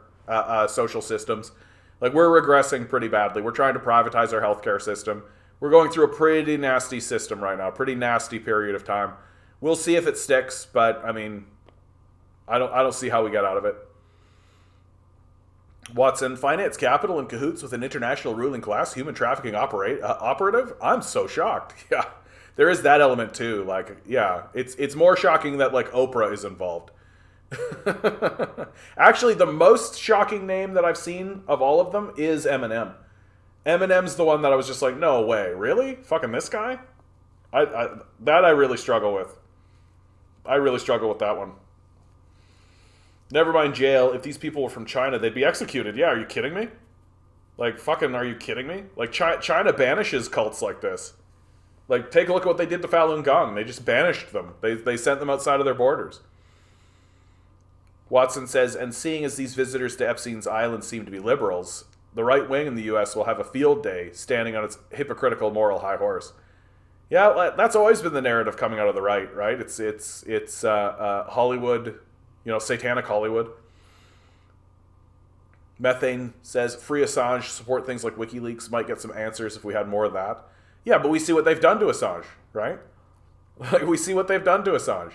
social systems. Like, we're regressing pretty badly. We're trying to privatize our healthcare system. We're going through a pretty nasty system right now. Pretty nasty period of time. We'll see if it sticks, but I mean, I don't see how we get out of it. Watson, finance capital in cahoots with an international ruling class, human trafficking operative? I'm so shocked. Yeah, there is that element too. Like, yeah, it's more shocking that like Oprah is involved. Actually, the most shocking name that I've seen of all of them is Eminem. Eminem's the one that I was just like, no way, really? Fucking this guy? I really struggle with. I really struggle with that one. Never mind jail. If these people were from China, they'd be executed. Yeah, are you kidding me? Like, fucking, are you kidding me? Like, China banishes cults like this. Like, take a look at what they did to Falun Gong. They just banished them. They sent them outside of their borders. Watson says, and seeing as these visitors to Epstein's island seem to be liberals, the right wing in the U.S. will have a field day standing on its hypocritical moral high horse. Yeah, that's always been the narrative coming out of the right, right? It's Hollywood... satanic Hollywood. Methane says, free Assange, support things like WikiLeaks, might get some answers if we had more of that. Yeah, but we see what they've done to Assange, right? Like, we see what they've done to Assange.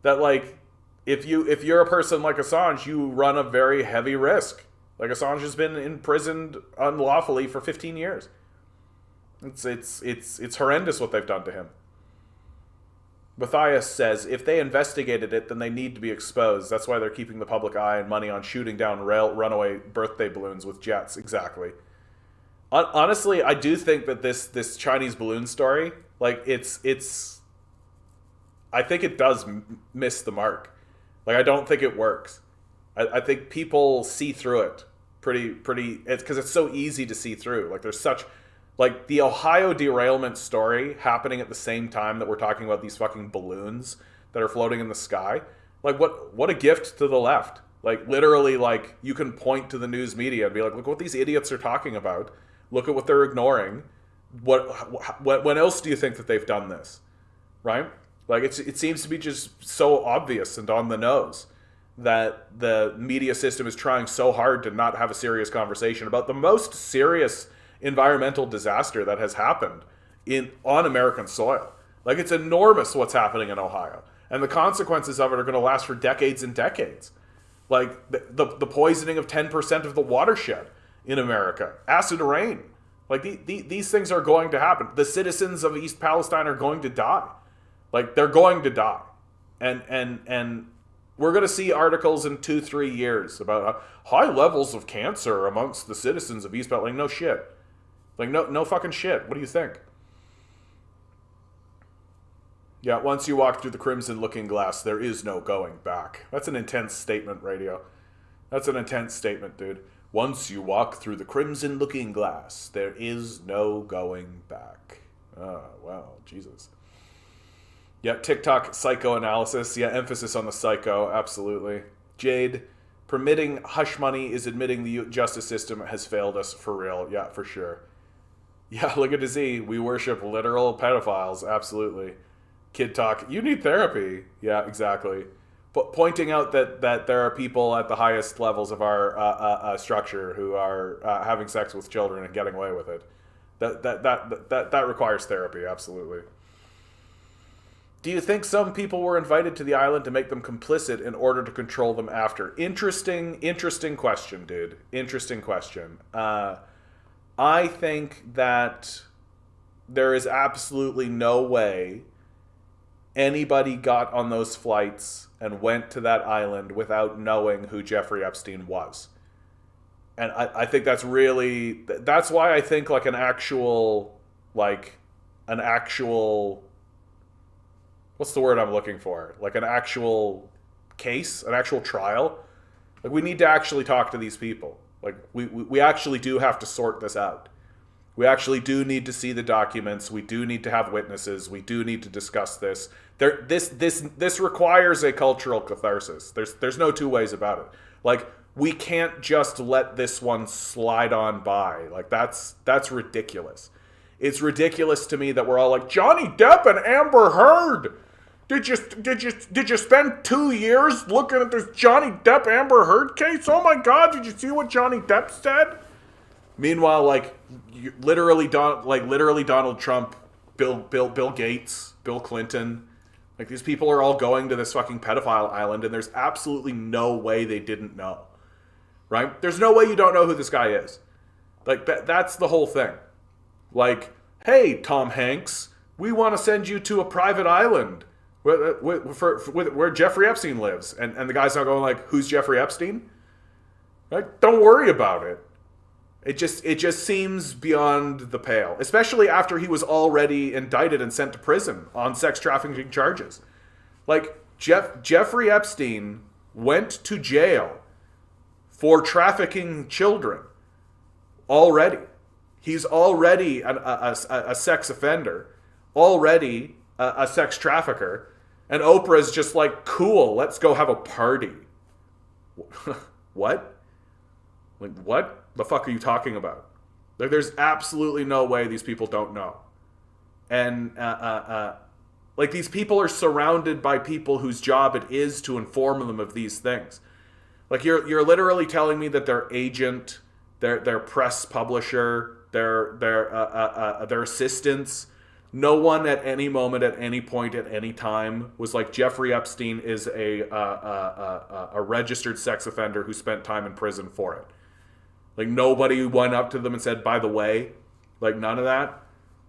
That, like, if you're a person like Assange, you run a very heavy risk. Like, Assange has been imprisoned unlawfully for 15 years. It's horrendous what they've done to him. Matthias says, if they investigated it, then they need to be exposed. That's why they're keeping the public eye and money on shooting down runaway birthday balloons with jets. Exactly. Honestly, I do think that this Chinese balloon story, like, it's I think it does miss the mark. Like, I don't think it works. I think people see through it pretty, it's because it's so easy to see through. Like, there's such... Like, the Ohio derailment story happening at the same time that we're talking about these fucking balloons that are floating in the sky. Like, what a gift to the left. Like, literally, like, you can point to the news media and be like, look what these idiots are talking about. Look at what they're ignoring. When else do you think that they've done this? Right? Like, it seems to be just so obvious and on the nose that the media system is trying so hard to not have a serious conversation about the most serious environmental disaster that has happened on American soil. Like, it's enormous what's happening in Ohio, and the consequences of it are going to last for decades and decades. Like, the poisoning of 10% of the watershed in America, acid rain. Like, these things are going to happen. The citizens of East Palestine are going to die. Like, they're going to die, and we're going to see articles in 2-3 years about high levels of cancer amongst the citizens of East Palestine. Like, no shit. Like, no fucking shit. What do you think? Yeah, once you walk through the crimson looking glass, there is no going back. That's an intense statement, radio. That's an intense statement, dude. Once you walk through the crimson looking glass, there is no going back. Oh, wow, Jesus. Yeah, TikTok psychoanalysis. Yeah, emphasis on the psycho, absolutely. Jade, permitting hush money is admitting the justice system has failed us for real. Yeah, for sure. Yeah, look at the Z. We worship literal pedophiles. Absolutely. Kid talk. You need therapy. Yeah, exactly. But pointing out that there are people at the highest levels of our structure who are having sex with children and getting away with it. That requires therapy. Absolutely. Do you think some people were invited to the island to make them complicit in order to control them after? Interesting question, dude. Interesting question. I think that there is absolutely no way anybody got on those flights and went to that island without knowing who Jeffrey Epstein was. And I think that's why I think like an actual, what's the word I'm looking for? Like an actual case, an actual trial. Like, we need to actually talk to these people. Like, we actually do have to sort this out. We actually do need to see the documents. We do need to have witnesses. We do need to discuss this. This requires a cultural catharsis. There's no two ways about it. Like, we can't just let this one slide on by. Like, that's ridiculous. It's ridiculous to me that we're all like, Johnny Depp and Amber Heard. Did you spend 2 years looking at this Johnny Depp Amber Heard case? Oh my God! Did you see what Johnny Depp said? Meanwhile, literally Donald Trump, Bill Gates, Bill Clinton, like, these people are all going to this fucking pedophile island, and there's absolutely no way they didn't know, right? There's no way you don't know who this guy is. Like, that's the whole thing. Like, hey, Tom Hanks, we want to send you to a private island where Jeffrey Epstein lives. And the guy's not going like, who's Jeffrey Epstein? Like, don't worry about it. It just seems beyond the pale, especially after he was already indicted and sent to prison on sex trafficking charges. Like, Jeffrey Epstein went to jail for trafficking children already. He's already a sex offender, already a sex trafficker, and Oprah's just like, cool, let's go have a party. What? Like, what the fuck are you talking about? Like, there's absolutely no way these people don't know. And, like, these people are surrounded by people whose job it is to inform them of these things. Like, you're literally telling me that their agent, their press publisher, their assistants, no one at any moment, at any point, at any time was like, Jeffrey Epstein is a registered sex offender who spent time in prison for it. Like, nobody went up to them and said, by the way, like, none of that.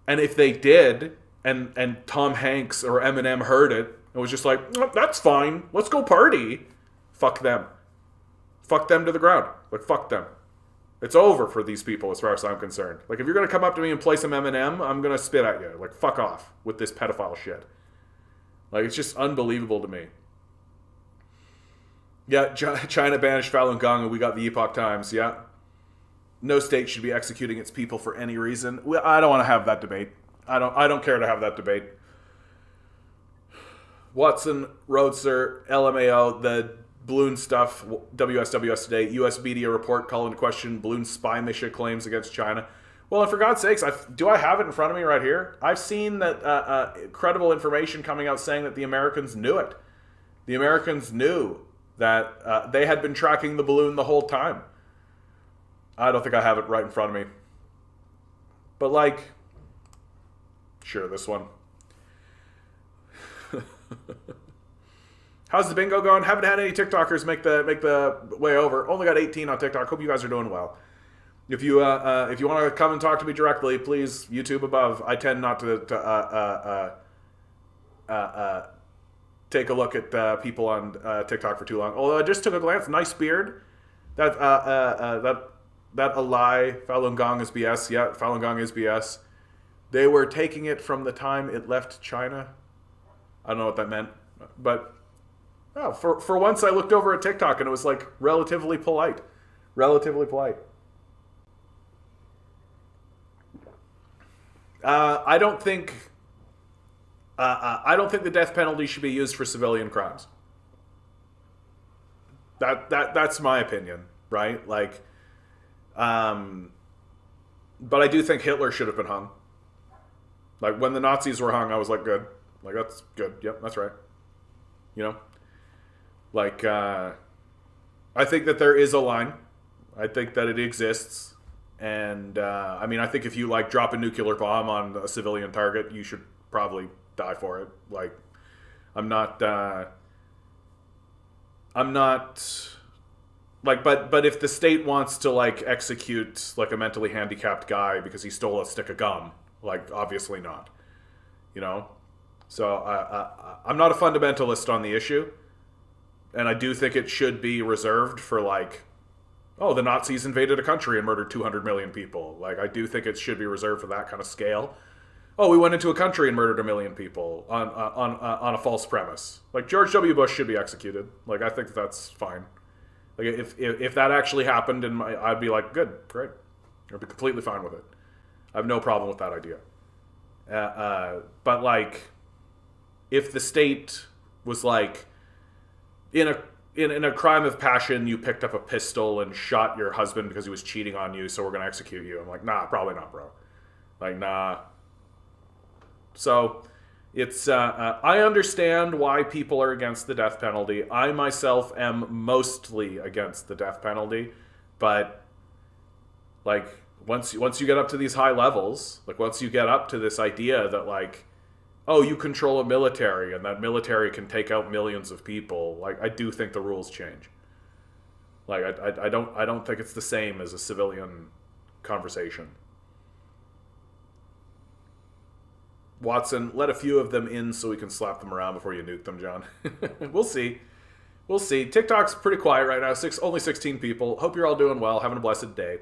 And if they did, and Tom Hanks or Eminem heard it, and was just like, oh, that's fine, let's go party. Fuck them. Fuck them to the ground. Like, fuck them. It's over for these people as far as I'm concerned. Like, if you're going to come up to me and play some Eminem, I'm going to spit at you. Like, fuck off with this pedophile shit. Like, it's just unbelievable to me. Yeah, China banished Falun Gong and we got the Epoch Times. Yeah. No state should be executing its people for any reason. I don't want to have that debate. I don't care to have that debate. Watson, Roadster, LMAO, the balloon stuff, WSWS today, U.S. media report calling into question balloon spy mission claims against China. Well, and for God's sakes, do I have it in front of me right here? I've seen that credible information coming out saying that the Americans knew it. The Americans knew that they had been tracking the balloon the whole time. I don't think I have it right in front of me. But, like, sure, this one. How's the bingo going? Haven't had any TikTokers make the way over. Only got 18 on TikTok. Hope you guys are doing well. If you want to come and talk to me directly, please, YouTube above. I tend not to take a look at people on TikTok for too long. Although I just took a glance. Nice beard. That a lie. Falun Gong is BS. Yeah, Falun Gong is BS. They were taking it from the time it left China. I don't know what that meant, but oh, for once I looked over at TikTok and it was like relatively polite. Relatively polite. I don't think the death penalty should be used for civilian crimes. That's my opinion, right? Like, but I do think Hitler should have been hung. Like, when the Nazis were hung, I was like, good. Like, that's good. Yep, that's right. You know? Like, I think that there is a line. I think that it exists. And, I mean, I think if you, like, drop a nuclear bomb on a civilian target, you should probably die for it. Like, I'm not, like, but if the state wants to, like, execute, like, a mentally handicapped guy because he stole a stick of gum, like, obviously not. You know? So, I'm not a fundamentalist on the issue. And I do think it should be reserved for, like, oh, the Nazis invaded a country and murdered 200 million people. Like, I do think it should be reserved for that kind of scale. Oh, we went into a country and murdered 1 million people on a false premise. Like, George W. Bush should be executed. Like, I think that's fine. Like, if that actually happened, I'd be like, good, great. I'd be completely fine with it. I have no problem with that idea. But like, if the state was like, in a crime of passion, you picked up a pistol and shot your husband because he was cheating on you, so we're gonna execute you. I'm like, nah, probably not, bro. Like, nah. So, it's I understand why people are against the death penalty. I myself am mostly against the death penalty, but like once you get up to these high levels, like once you get up to this idea that like, oh, you control a military and that military can take out millions of people, like I do think the rules change. Like I don't think it's the same as a civilian conversation. Watson, let a few of them in so we can slap them around before you nuke them, John. We'll see. We'll see. TikTok's pretty quiet right now. Only 16 people. Hope you're all doing well, having a blessed day.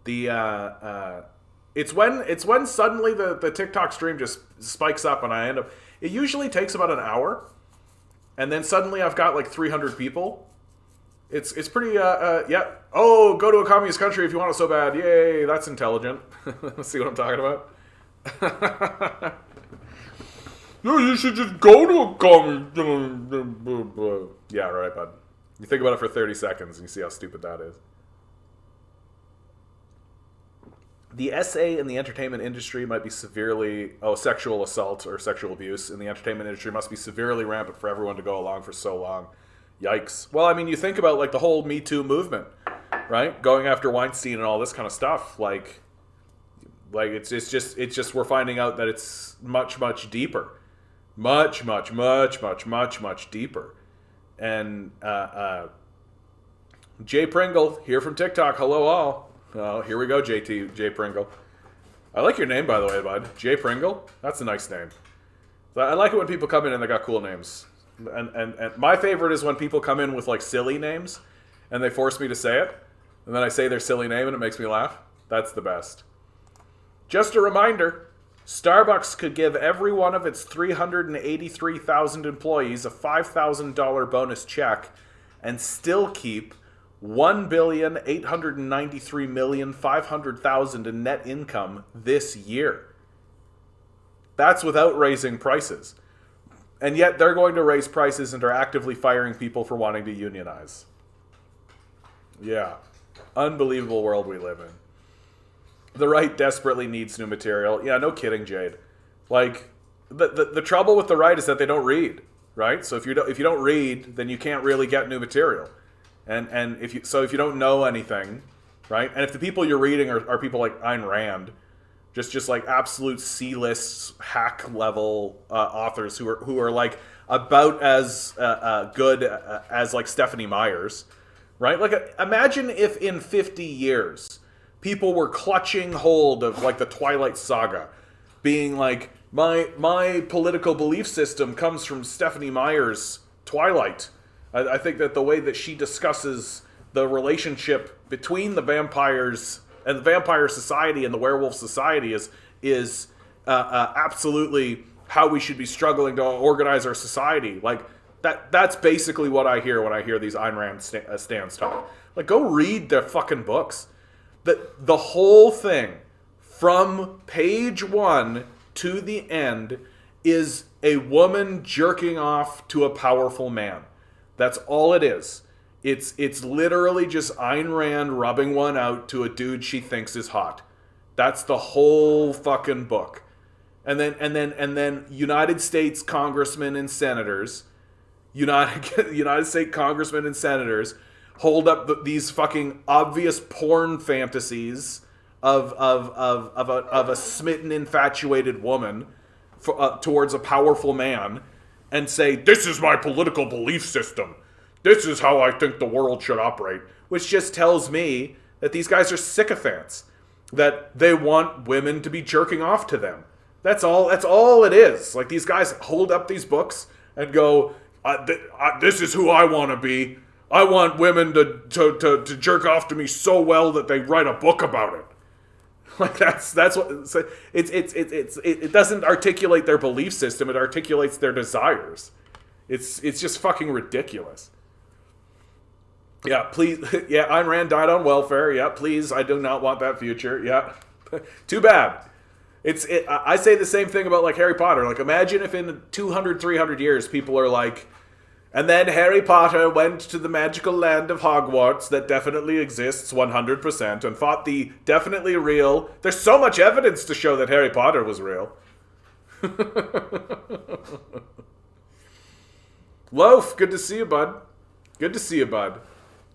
It's when suddenly the TikTok stream just spikes up and I end up. It usually takes about an hour, and then suddenly I've got like 300 people. It's pretty yeah. Oh, go to a communist country if you want it so bad. Yay, that's intelligent. See what I'm talking about? No, you should just go to a communist. Yeah, right, bud. You think about it for 30 seconds and you see how stupid that is. The SA in the entertainment industry might be severely... sexual assault or sexual abuse in the entertainment industry must be severely rampant for everyone to go along for so long. Yikes. Well, I mean, you think about like the whole Me Too movement, right? Going after Weinstein and all this kind of stuff. Like it's just we're finding out that it's much, much deeper. Much deeper. And Jay Pringle, here from TikTok. Hello, all. Oh, here we go, Jay Pringle. I like your name, by the way, bud. Jay Pringle? That's a nice name. I like it when people come in and they got cool names. And my favorite is when people come in with, like, silly names, and they force me to say it, and then I say their silly name and it makes me laugh. That's the best. Just a reminder, Starbucks could give every one of its 383,000 employees a $5,000 bonus check and still keep $1,893,500,000 in net income this year. That's without raising prices. And yet they're going to raise prices and are actively firing people for wanting to unionize. Yeah. Unbelievable world we live in. The right desperately needs new material. Yeah, no kidding, Jade. Like, the trouble with the right is that they don't read, right? So if you don't read, then you can't really get new material. And if you don't know anything, right? And if the people you're reading are people like Ayn Rand, just like absolute C-list hack level authors who are like about as good as like Stephanie Meyers, right? Like imagine if in 50 years people were clutching hold of like the Twilight Saga, being like, my political belief system comes from Stephanie Meyers' Twilight. I think that the way that she discusses the relationship between the vampires and the vampire society and the werewolf society is absolutely how we should be struggling to organize our society. Like that's basically what I hear when I hear these Ayn Rand stands talk. Like, go read their fucking books. The whole thing, from page 1 to the end, is a woman jerking off to a powerful man. That's all it is. It's literally just Ayn Rand rubbing one out to a dude she thinks is hot. That's the whole fucking book. And then United States congressmen and senators, United States congressmen and senators hold up these fucking obvious porn fantasies of a smitten, infatuated woman towards a powerful man, and say, this is my political belief system. This is how I think the world should operate. Which just tells me that these guys are sycophants. That they want women to be jerking off to them. That's all it is. Like, these guys hold up these books and go, this is who I want to be. I want women to jerk off to me so well that they write a book about it. Like, that's what it doesn't articulate their belief system. It articulates their desires. It's just fucking ridiculous. Yeah, please. Yeah, Ayn Rand died on welfare. Yeah, please. I do not want that future. Yeah, Too bad. I say the same thing about like Harry Potter. Like imagine if in 200, 300 years people are like, and then Harry Potter went to the magical land of Hogwarts that definitely exists 100% and fought the definitely real. There's so much evidence to show that Harry Potter was real. Loaf, good to see you, bud. Good to see you, bud.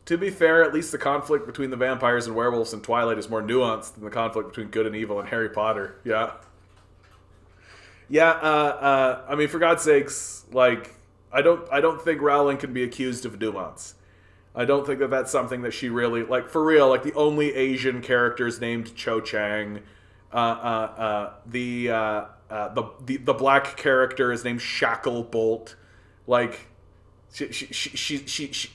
To be fair, at least the conflict between the vampires and werewolves in Twilight is more nuanced than the conflict between good and evil in Harry Potter. Yeah. Yeah, I mean, for God's sakes, like, I don't think Rowling can be accused of nuance. I don't think that that's something that she really, like, for real, like, the only Asian character is named Cho Chang. The black character is named Shacklebolt. Like,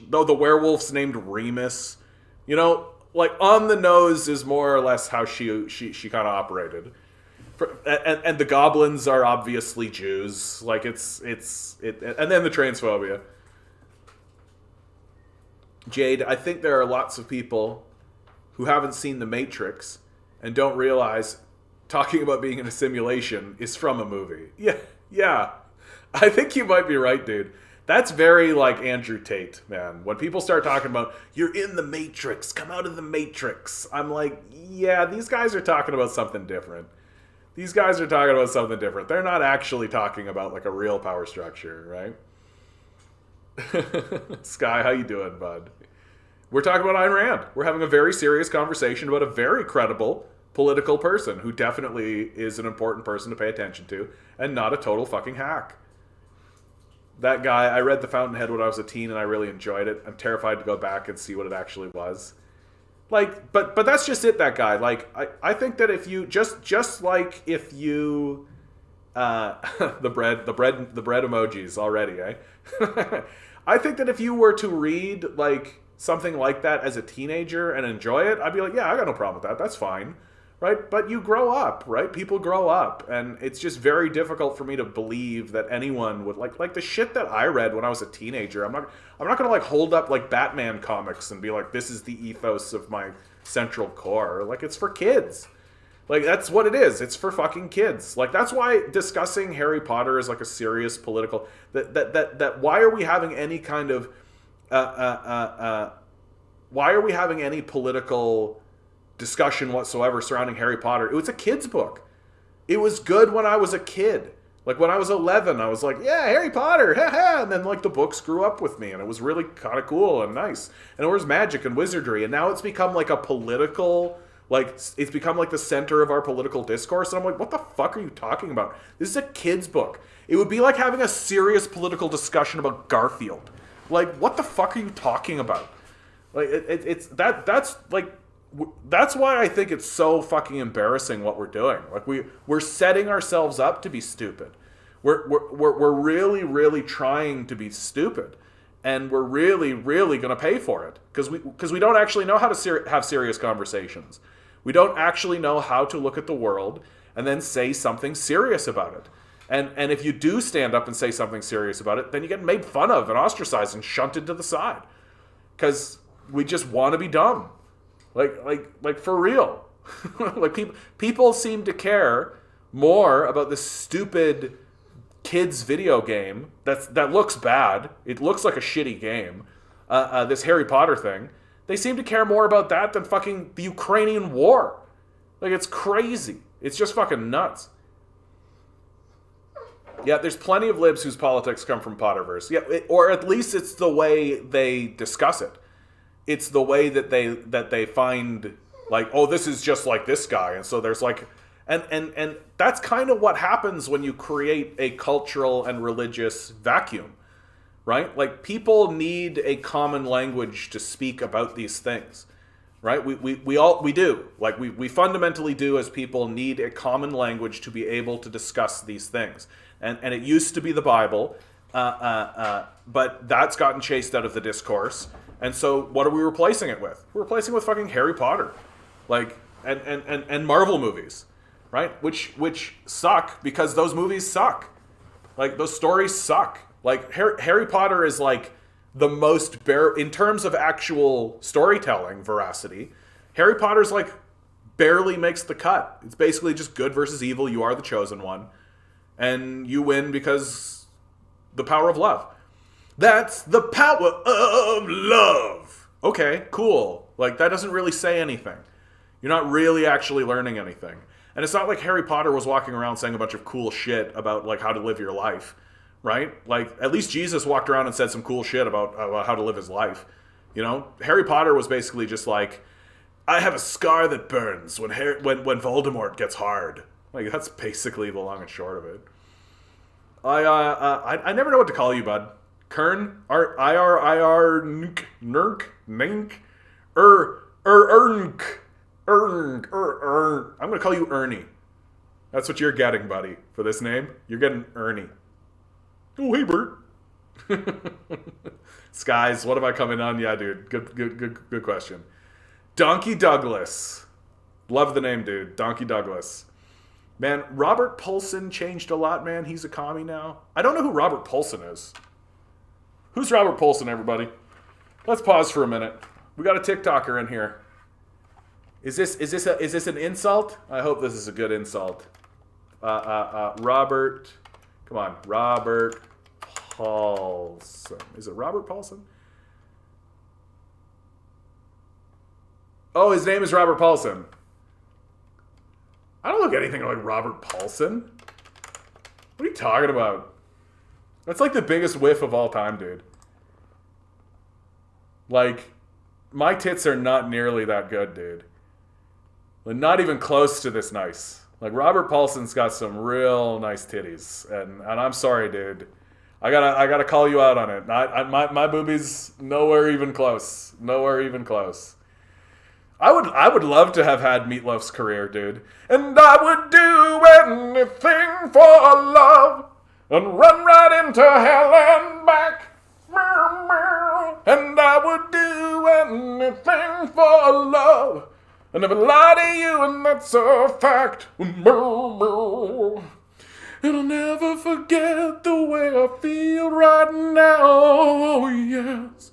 though the werewolf's named Remus. You know, like, on the nose is more or less how she kind of operated. And the goblins are obviously Jews. Like, and then the transphobia. Jade, I think there are lots of people who haven't seen The Matrix and don't realize talking about being in a simulation is from a movie. Yeah. I think you might be right, dude. That's very like Andrew Tate, man. When people start talking about, you're in the Matrix, come out of the Matrix, I'm like, yeah, these guys are talking about something different. They're not actually talking about like a real power structure, right? Sky, how you doing, bud? We're talking about Ayn Rand. We're having a very serious conversation about a very credible political person who definitely is an important person to pay attention to and not a total fucking hack. That guy, I read The Fountainhead when I was a teen and I really enjoyed it. I'm terrified to go back and see what it actually was. Like, but that's just it, that guy. Like, I think that if you, just like if you, the bread emojis already, eh? I think that if you were to read, like, something like that as a teenager and enjoy it, I'd be like, yeah, I got no problem with that. That's fine. Right? But you grow up, right? People grow up. And it's just very difficult for me to believe that anyone would like the shit that I read when I was a teenager. I'm not going to like hold up like Batman comics and be like, this is the ethos of my central core. Like, it's for kids. Like, that's what it is. It's for fucking kids. Like, that's why discussing Harry Potter is like a serious political, that why are we having any kind of, why are we having any political discussion whatsoever surrounding Harry Potter? It was a kid's book. It was good when I was a kid. Like, when I was 11, I was like, yeah, Harry Potter, ha. And then, like, the books grew up with me, and it was really kind of cool and nice. And there was magic and wizardry, and now it's become, like, a political, like, it's become, like, the center of our political discourse, and I'm like, what the fuck are you talking about? This is a kid's book. It would be like having a serious political discussion about Garfield. Like, what the fuck are you talking about? Like, that's why I think it's so fucking embarrassing what we're doing. Like, we're setting ourselves up to be stupid. We're really, really trying to be stupid, and we're really, really going to pay for it because we don't actually know how to have serious conversations. We don't actually know how to look at the world and then say something serious about it. And if you do stand up and say something serious about it, then you get made fun of and ostracized and shunted to the side because we just want to be dumb. Like for real. Like, people seem to care more about this stupid kids video game that looks bad. It looks like a shitty game. This Harry Potter thing. They seem to care more about that than fucking the Ukrainian war. Like, it's crazy. It's just fucking nuts. Yeah, there's plenty of libs whose politics come from Potterverse. Yeah, or at least it's the way they discuss it. It's the way that they find, like, oh, this is just like this guy. And so there's like, and that's kind of what happens when you create a cultural and religious vacuum, right? Like, people need a common language to speak about these things, right? We do. Like, we fundamentally do as people need a common language to be able to discuss these things. And it used to be the Bible, but that's gotten chased out of the discourse. And so what are we replacing it with? We're replacing it with fucking Harry Potter. Like, and Marvel movies, right? Which suck because those movies suck. Like, those stories suck. Like, Harry Potter is like the most in terms of actual storytelling veracity, Harry Potter's like barely makes the cut. It's basically just good versus evil. You are the chosen one. And you win because the power of love. That's the power of love. Okay, cool. Like, that doesn't really say anything. You're not really actually learning anything. And it's not like Harry Potter was walking around saying a bunch of cool shit about, like, how to live your life, right? Like, at least Jesus walked around and said some cool shit about how to live his life. You know? Harry Potter was basically just like, I have a scar that burns when Voldemort gets hard. Like, that's basically the long and short of it. I never know what to call you, bud. Kern? IR, Nurk, Nink, Ernk. I'm gonna call you Ernie. That's what you're getting, buddy, for this name. You're getting Ernie. Oh, hey, Bert. Skies, what have I coming on? Yeah, dude. Good question. Donkey Douglas. Love the name, dude. Donkey Douglas. Man, Robert Paulson changed a lot, man. He's a commie now. I don't know who Robert Paulson is. Who's Robert Paulson, everybody? Let's pause for a minute. We got a TikToker in here. Is this an insult? I hope this is a good insult. Robert, come on, Robert Paulson. Is it Robert Paulson? Oh, his name is Robert Paulson. I don't look anything like Robert Paulson. What are you talking about? That's like the biggest whiff of all time, dude. Like, my tits are not nearly that good, dude. Like, not even close to this nice. Like, Robert Paulson's got some real nice titties, and I'm sorry, dude. I gotta call you out on it. My boobies nowhere even close. Nowhere even close. I would love to have had Meatloaf's career, dude. And I would do anything for love and run right into hell and back. And I would do anything for love and never lie to you, and that's a fact. And I'll never forget the way I feel right now. Oh, yes.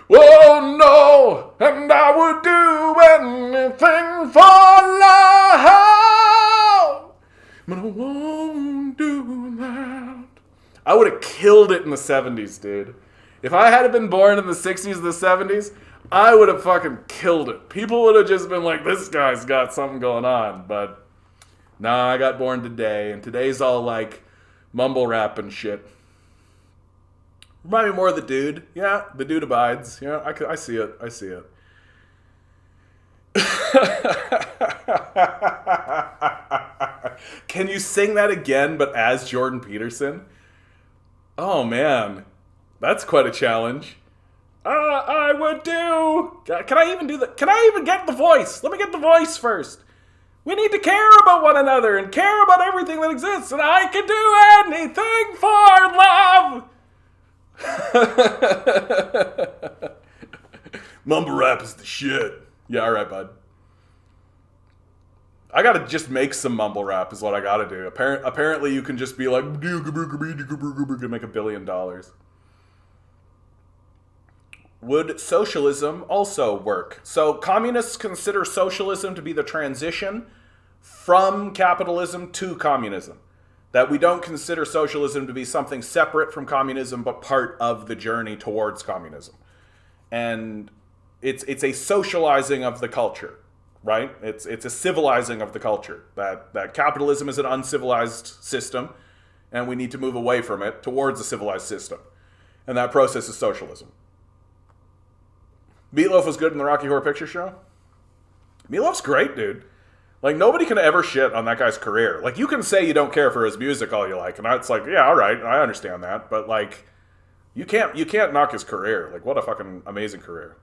Oh, no. And I would do anything for love, but I won't do that. I would have killed it in the 70s, dude. If I had been born in the 60s or the 70s, I would have fucking killed it. People would have just been like, this guy's got something going on. But, nah, I got born today, and today's all like mumble rap and shit. Remind me more of the dude. Yeah, the dude abides. Yeah, I see it. I see it. Can you sing that again, but as Jordan Peterson? Oh, man. That's quite a challenge. I would do... Can I even do that? Can I even get the voice? Let me get the voice first. We need to care about one another and care about everything that exists, and I can do anything for love. Mumble rap is the shit. Yeah, all right, bud. I gotta just make some mumble rap is what I gotta do. Apparently you can just be like, make $1 billion. Would socialism also work? So communists consider socialism to be the transition from capitalism to communism. That we don't consider socialism to be something separate from communism, but part of the journey towards communism. And it's a socializing of the culture, right? It's a civilizing of the culture. That capitalism is an uncivilized system, and we need to move away from it towards a civilized system. And that process is socialism. Meatloaf was good in the Rocky Horror Picture Show. Meatloaf's great, dude. Like, nobody can ever shit on that guy's career. Like, you can say you don't care for his music all you like, and it's like, yeah, all right, I understand that, but like, you can't knock his career. Like, what a fucking amazing career.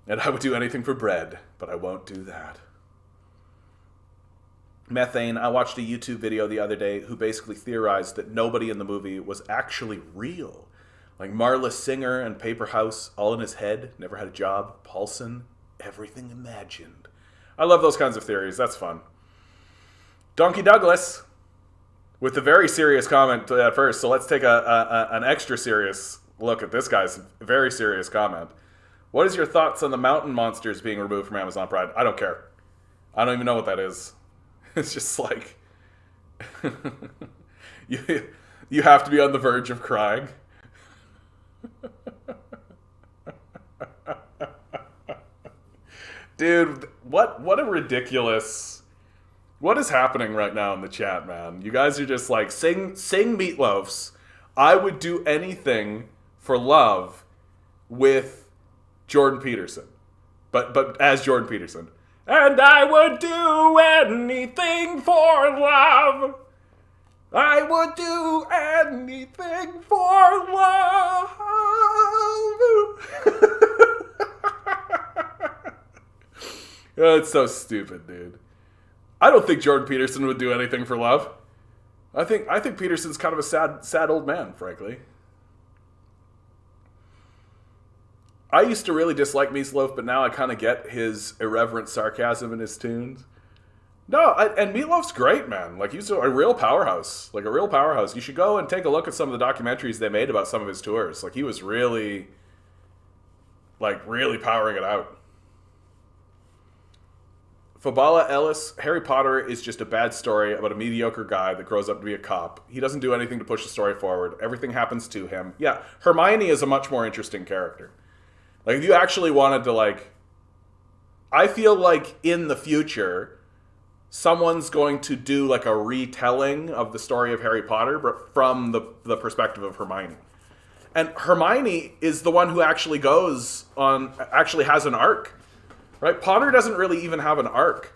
And I would do anything for bread, but I won't do that. Methane, I watched a YouTube video the other day who basically theorized that nobody in the movie was actually real. Like Marla Singer and Paper House, all in his head, never had a job. Paulson, everything imagined. I love those kinds of theories. That's fun. Donkey Douglas, with a very serious comment at first. So let's take an extra serious look at this guy's very serious comment. What is your thoughts on the mountain monsters being removed from Amazon Prime? I don't care. I don't even know what that is. It's just like you have to be on the verge of crying. Dude, what a ridiculous... What is happening right now in the chat, man? You guys are just like, sing Meatloaf's I Would Do Anything for Love with Jordan Peterson. But as Jordan Peterson. And I would do anything for love. I would do anything for love. Oh, it's so stupid, dude. I don't think Jordan Peterson would do anything for love. I think Peterson's kind of a sad old man, frankly. I used to really dislike Meatloaf, but now I kind of get his irreverent sarcasm in his tunes. And Meatloaf's great, man. Like, he's a real powerhouse. Like, a real powerhouse. You should go and take a look at some of the documentaries they made about some of his tours. Like, he was really powering it out. Fabala Ellis, Harry Potter is just a bad story about a mediocre guy that grows up to be a cop. He doesn't do anything to push the story forward. Everything happens to him. Yeah, Hermione is a much more interesting character. Like, if you actually wanted to, like... I feel like in the future, someone's going to do, like, a retelling of the story of Harry Potter, but from the perspective of Hermione. And Hermione is the one who actually actually has an arc. Right? Potter doesn't really even have an arc,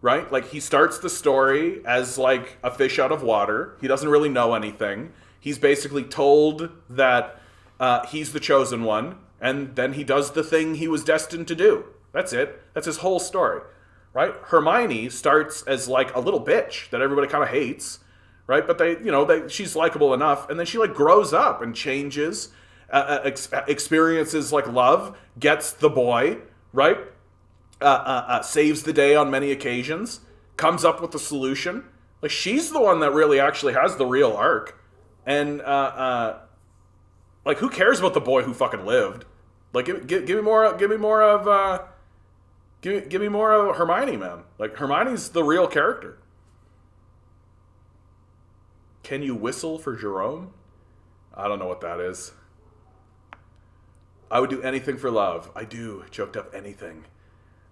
right? Like, he starts the story as, like, a fish out of water. He doesn't really know anything. He's basically told that he's the chosen one, and then he does the thing he was destined to do. That's it. That's his whole story, right? Hermione starts as, like, a little bitch that everybody kind of hates, right? But she's likable enough, and then she, like, grows up and changes, experiences, like, love, gets the boy, right? Saves the day on many occasions, comes up with the solution. Like, she's the one that really actually has the real arc. And, like, who cares about the boy who fucking lived? Like, give me more of Hermione, man. Like, Hermione's the real character. Can you whistle for Jerome? I don't know what that is. I would do anything for love. I do. Choked up anything.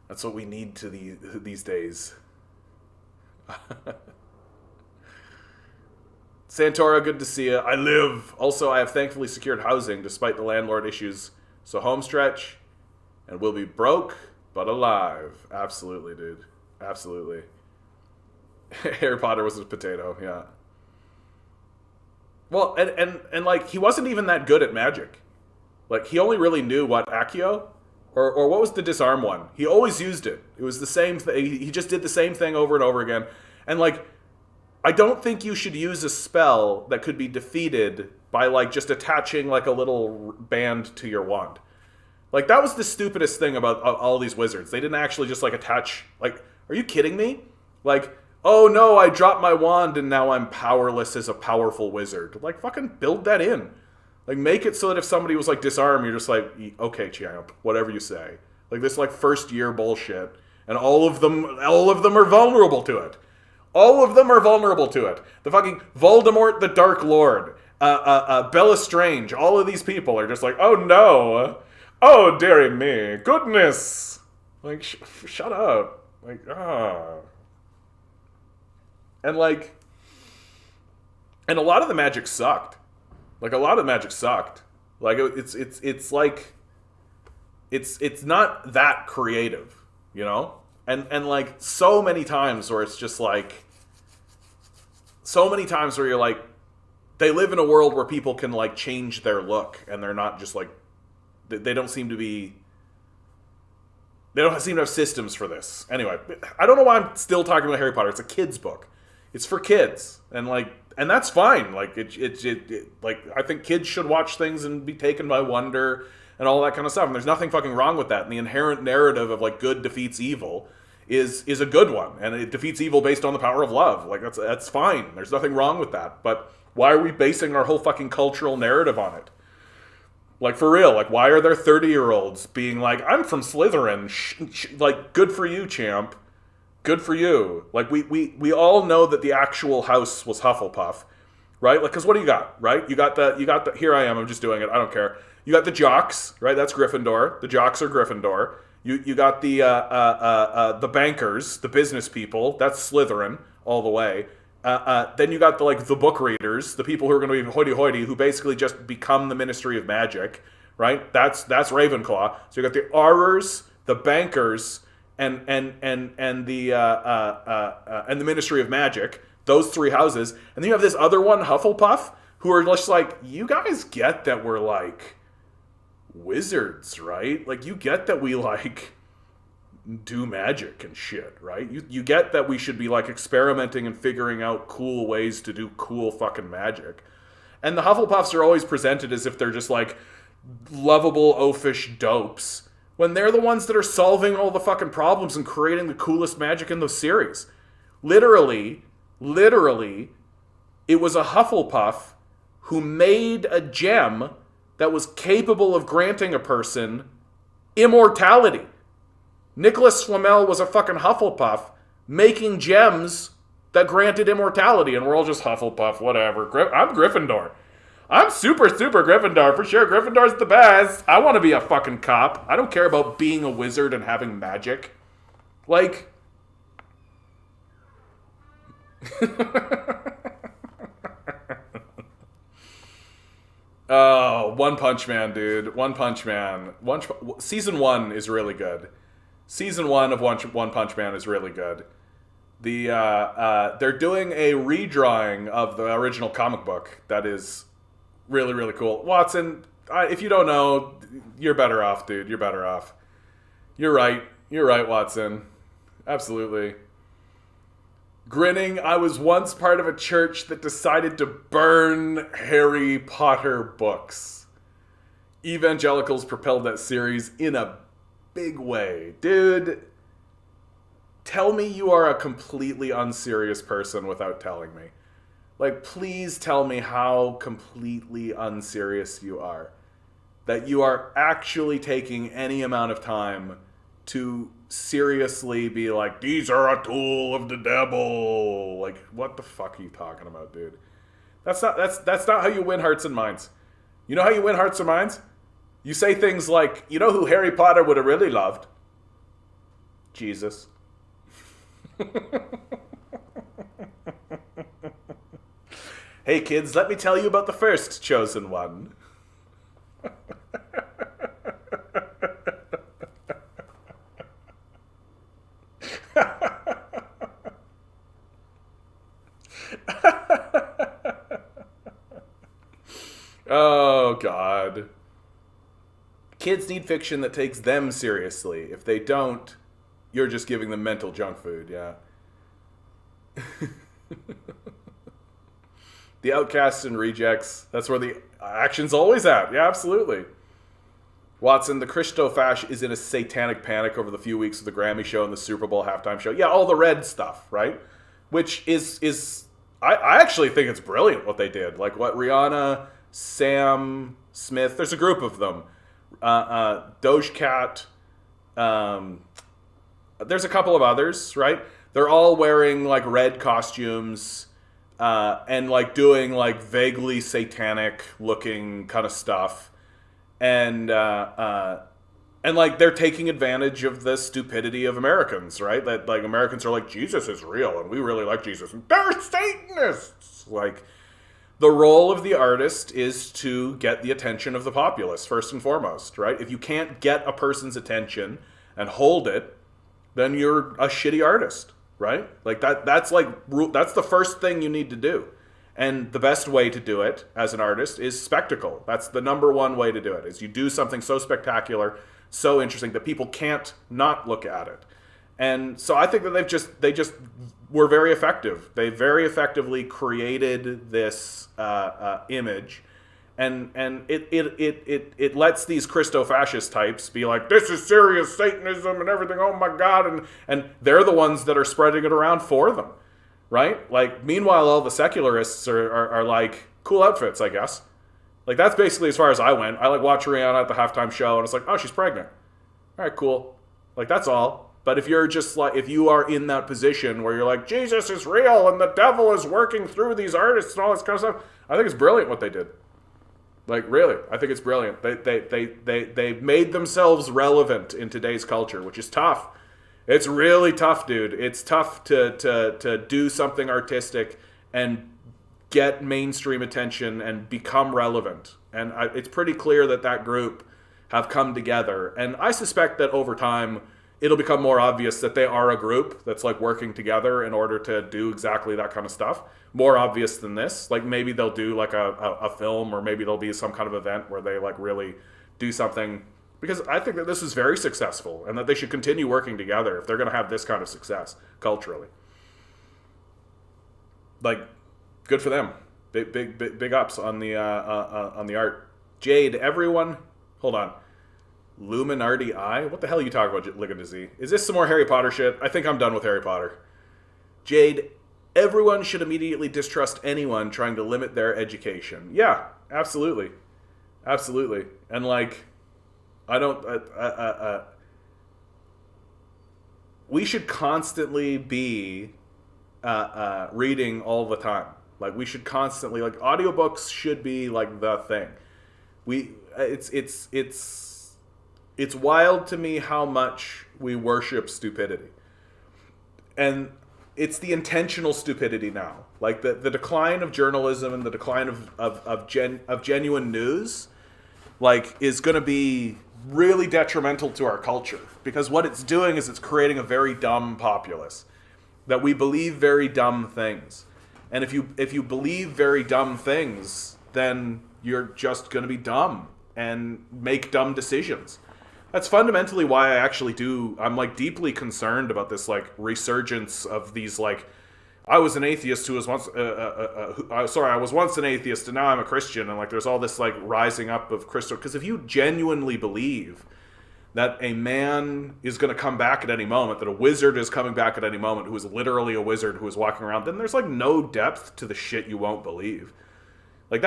That's what we need these days. Santora, good to see you. I live. Also, I have thankfully secured housing despite the landlord issues. So homestretch, and we'll be broke, but alive. Absolutely, dude. Absolutely. Harry Potter was a potato, yeah. Well, and like, he wasn't even that good at magic. Like, he only really knew what, Accio? Or what was the disarm one? He always used it. It was the same thing. He just did the same thing over and over again. And, like, I don't think you should use a spell that could be defeated by, like, just attaching, like, a little band to your wand. Like, that was the stupidest thing about all these wizards. They didn't actually just, like, attach... Like, are you kidding me? Like, oh, no, I dropped my wand and now I'm powerless as a powerful wizard. Like, fucking build that in. Like, make it so that if somebody was, like, disarmed, you're just like, okay, champ, whatever you say. Like, this, like, first-year bullshit. And all of them are vulnerable to it. All of them are vulnerable to it. The fucking Voldemort, the Dark Lord, Bella Strange, all of these people are just like, oh, no. Oh, dearie me. Goodness. Like, shut up. Like, And, like... And a lot of the magic sucked. Like, a lot of magic sucked. Like, it's like... It's not that creative, you know? And like, so many times where it's just like... So many times where you're like... They live in a world where people can, like, change their look. And they're not just, like... They don't seem to be... They don't seem to have systems for this. Anyway, I don't know why I'm still talking about Harry Potter. It's a kid's book. It's for kids. And, like... And that's fine. Like, like, I think kids should watch things and be taken by wonder and all that kind of stuff. And there's nothing fucking wrong with that. And the inherent narrative of, like, good defeats evil is a good one. And it defeats evil based on the power of love. Like, that's fine. There's nothing wrong with that. But why are we basing our whole fucking cultural narrative on it? Like, for real. Like, why are there 30-year-olds being like, I'm from Slytherin. Like, good for you, champ. Good for you. Like, we all know that the actual house was Hufflepuff, right? Like, because what do you got, right? You got the, here I am, I'm just doing it, I don't care. You got the jocks, right? That's Gryffindor. The jocks are Gryffindor. You got the bankers, the business people. That's Slytherin all the way. Then you got the book readers, the people who are going to be hoity-hoity, who basically just become the Ministry of Magic, right? That's Ravenclaw. So you got the Aurors, the bankers, and the Ministry of Magic. Those three houses, and then you have this other one, Hufflepuff, who are just like, you guys get that we're like wizards, right? Like, you get that we like do magic and shit, right? You get that we should be like experimenting and figuring out cool ways to do cool fucking magic. And the Hufflepuffs are always presented as if they're just like lovable oafish dopes, when they're the ones that are solving all the fucking problems and creating the coolest magic in the series. Literally, it was a Hufflepuff who made a gem that was capable of granting a person immortality. Nicholas Flamel was a fucking Hufflepuff making gems that granted immortality, and we're all just Hufflepuff, whatever. I'm Gryffindor. I'm super Gryffindor, for sure. Gryffindor's the best. I want to be a fucking cop. I don't care about being a wizard and having magic. Like... Oh, One Punch Man, dude. One Punch Man. Season 1 is really good. Season 1 of One Punch Man is really good. They're doing a redrawing of the original comic book that is really, really cool. Watson, if you don't know, you're better off, dude. You're better off. You're right, Watson. Absolutely. Grinning, I was once part of a church that decided to burn Harry Potter books. Evangelicals propelled that series in a big way. Dude, tell me you are a completely unserious person without telling me. Like, please tell me how completely unserious you are. That you are actually taking any amount of time to seriously be like, these are a tool of the devil. Like, what the fuck are you talking about, dude? That's not how you win hearts and minds. You know how you win hearts and minds? You say things like, you know who Harry Potter would have really loved? Jesus. Hey kids, let me tell you about the first chosen one. Oh, God. Kids need fiction that takes them seriously. If they don't, you're just giving them mental junk food, yeah. The outcasts and rejects, that's where the action's always at. Yeah, absolutely. Watson, the Christofash is in a satanic panic over the few weeks of the Grammy show and the Super Bowl halftime show. Yeah, all the red stuff, right? Which is I actually think it's brilliant what they did. Like what Rihanna, Sam Smith, there's a group of them. Doja Cat, there's a couple of others, right? They're all wearing like red costumes and like doing like vaguely satanic looking kind of stuff. And like they're taking advantage of the stupidity of Americans, right? That like Americans are like, Jesus is real and we really like Jesus. And they're Satanists! Like, the role of the artist is to get the attention of the populace, first and foremost, right? If you can't get a person's attention and hold it, then you're a shitty artist, right? Like that's the first thing you need to do. And the best way to do it as an artist is spectacle. That's the number one way to do it, is you do something so spectacular, so interesting that people can't not look at it. And so I think that they just were very effective. They very effectively created this image, and it lets these Christo-fascist types be like, this is serious Satanism and everything, oh my God, and they're the ones that are spreading it around for them, right? Like, meanwhile, all the secularists are like, cool outfits, I guess. Like, that's basically as far as I went. I like watched Rihanna at the halftime show, and it's like, oh, she's pregnant. All right, cool. Like, that's all. But if you're just like, if you are in that position where you're like, Jesus is real and the devil is working through these artists and all this kind of stuff, I think it's brilliant what they did. Like, really, I think it's brilliant. They made themselves relevant in today's culture, which is tough. It's really tough, dude. It's tough to do something artistic and get mainstream attention and become relevant. And it's pretty clear that that group have come together. And I suspect that over time, it'll become more obvious that they are a group that's like working together in order to do exactly that kind of stuff. More obvious than this. Like maybe they'll do like a film, or maybe there'll be some kind of event where they like really do something. Because I think that this is very successful and that they should continue working together if they're going to have this kind of success culturally. Like, good for them. Big ups on the art. Jade, everyone, hold on. Luminardi Eye? What the hell are you talking about, Ligand Z? Is this some more Harry Potter shit? I think I'm done with Harry Potter. Jade, everyone should immediately distrust anyone trying to limit their education. Yeah, absolutely. Absolutely. And like, I don't... we should constantly be reading all the time. Like, we should constantly... Like, audiobooks should be, like, the thing. It's wild to me how much we worship stupidity. And it's the intentional stupidity now. Like the decline of journalism and the decline of genuine news, like, is going to be really detrimental to our culture. Because what it's doing is it's creating a very dumb populace. That we believe very dumb things. And if you believe very dumb things, then you're just going to be dumb and make dumb decisions. That's fundamentally why I'm like deeply concerned about this like resurgence of these like, I was an atheist who was once, I was once an atheist and now I'm a Christian, and like there's all this like rising up of Christian, because if you genuinely believe that a man is going to come back at any moment, that a wizard is coming back at any moment, who is literally a wizard who is walking around, then there's like no depth to the shit you won't believe. Like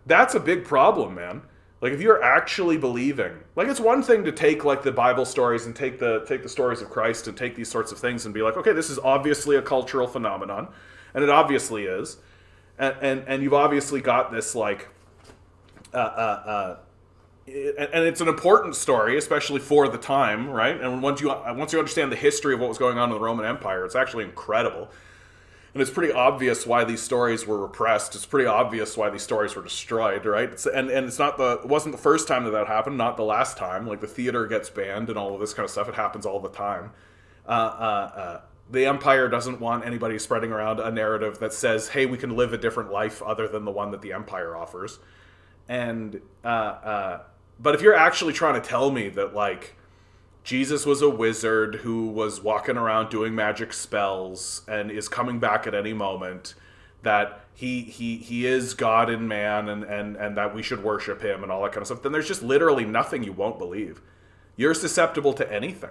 that's a big problem, man. Like, if you're actually believing, like, it's one thing to take, like, the Bible stories and take the stories of Christ and take these sorts of things and be like, okay, this is obviously a cultural phenomenon, and it obviously is, and you've obviously got this, like, and it's an important story, especially for the time, right? And once you understand the history of what was going on in the Roman Empire, it's actually incredible. And it's pretty obvious why these stories were repressed. It's pretty obvious why these stories were destroyed, right? It wasn't the first time that happened, not the last time. Like, the theater gets banned and all of this kind of stuff. It happens all the time. The Empire doesn't want anybody spreading around a narrative that says, hey, we can live a different life other than the one that the Empire offers. And, but if you're actually trying to tell me that, like, Jesus was a wizard who was walking around doing magic spells and is coming back at any moment, that he is God in man, and that we should worship him and all that kind of stuff, then there's just literally nothing you won't believe. You're susceptible to anything.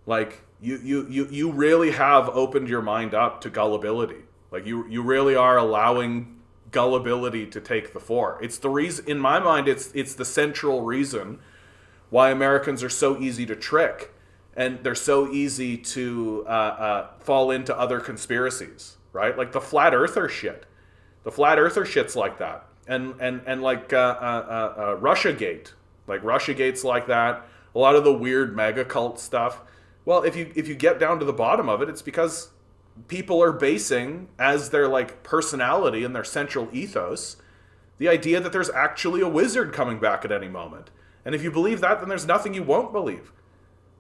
Like, you really have opened your mind up to gullibility. Like, you really are allowing gullibility to take the fore. It's the reason, in my mind, it's the central reason why Americans are so easy to trick, and they're so easy to fall into other conspiracies, right? Like the flat earther shit. The flat earther shit's like that. And like Russiagate. Like Russiagate's like that. A lot of the weird mega cult stuff. Well, if you get down to the bottom of it, it's because people are basing as their like personality and their central ethos the idea that there's actually a wizard coming back at any moment. And if you believe that, then there's nothing you won't believe,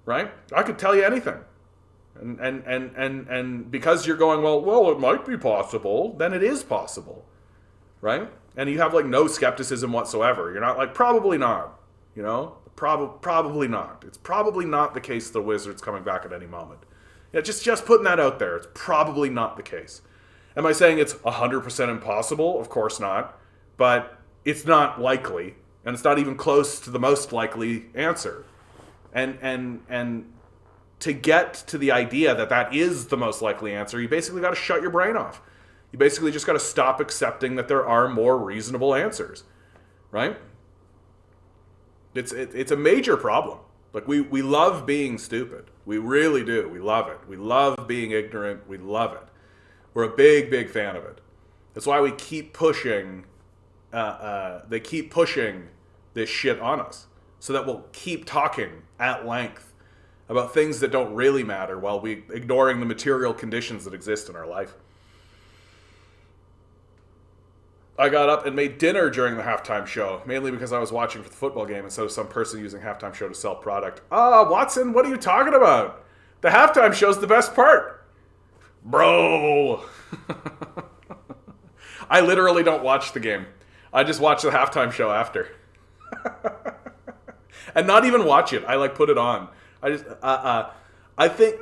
right? I could tell you anything. And because you're going, well, it might be possible, then it is possible, right? And you have like no skepticism whatsoever. You're not like, probably not, you know? Probably not. It's probably not the case the wizard's coming back at any moment. Yeah, just putting that out there. It's probably not the case. Am I saying it's 100% impossible? Of course not. But it's not likely. And it's not even close to the most likely answer. And to get to the idea that that is the most likely answer, you basically got to shut your brain off. You basically just got to stop accepting that there are more reasonable answers, right? It's a major problem. Like, we love being stupid. We really do. We love it. We love being ignorant. We love it. We're a big, big fan of it. That's why we keep pushing, they keep pushing this shit on us. So that we'll keep talking at length about things that don't really matter while we ignoring the material conditions that exist in our life. I got up and made dinner during the halftime show, mainly because I was watching for the football game instead of some person using halftime show to sell product. Watson, what are you talking about? The halftime show's the best part. Bro. I literally don't watch the game. I just watch the halftime show after. And not even watch it. I like put it on. I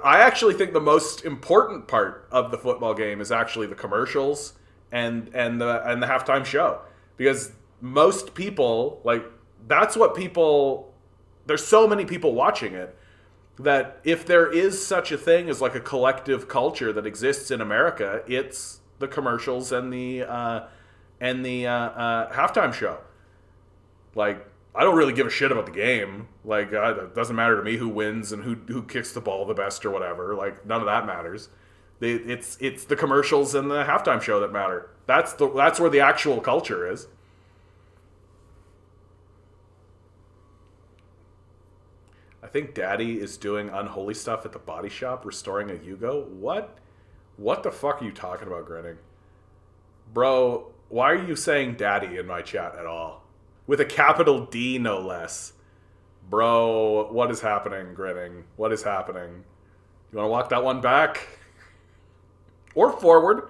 actually think the most important part of the football game is actually the commercials and the halftime show, because most people, like, that's what people, there's so many people watching it that if there is such a thing as like a collective culture that exists in America, it's the commercials and the halftime show. Like, I don't really give a shit about the game. Like, it doesn't matter to me who wins and who kicks the ball the best or whatever. Like, none of that matters. It's the commercials and the halftime show that matter. That's where the actual culture is. I think Daddy is doing unholy stuff at the body shop, restoring a Yugo. What the fuck are you talking about, Grinning? Bro, why are you saying Daddy in my chat at all? With a capital D, no less. Bro, what is happening, Grinning? What is happening? You want to walk that one back? Or forward.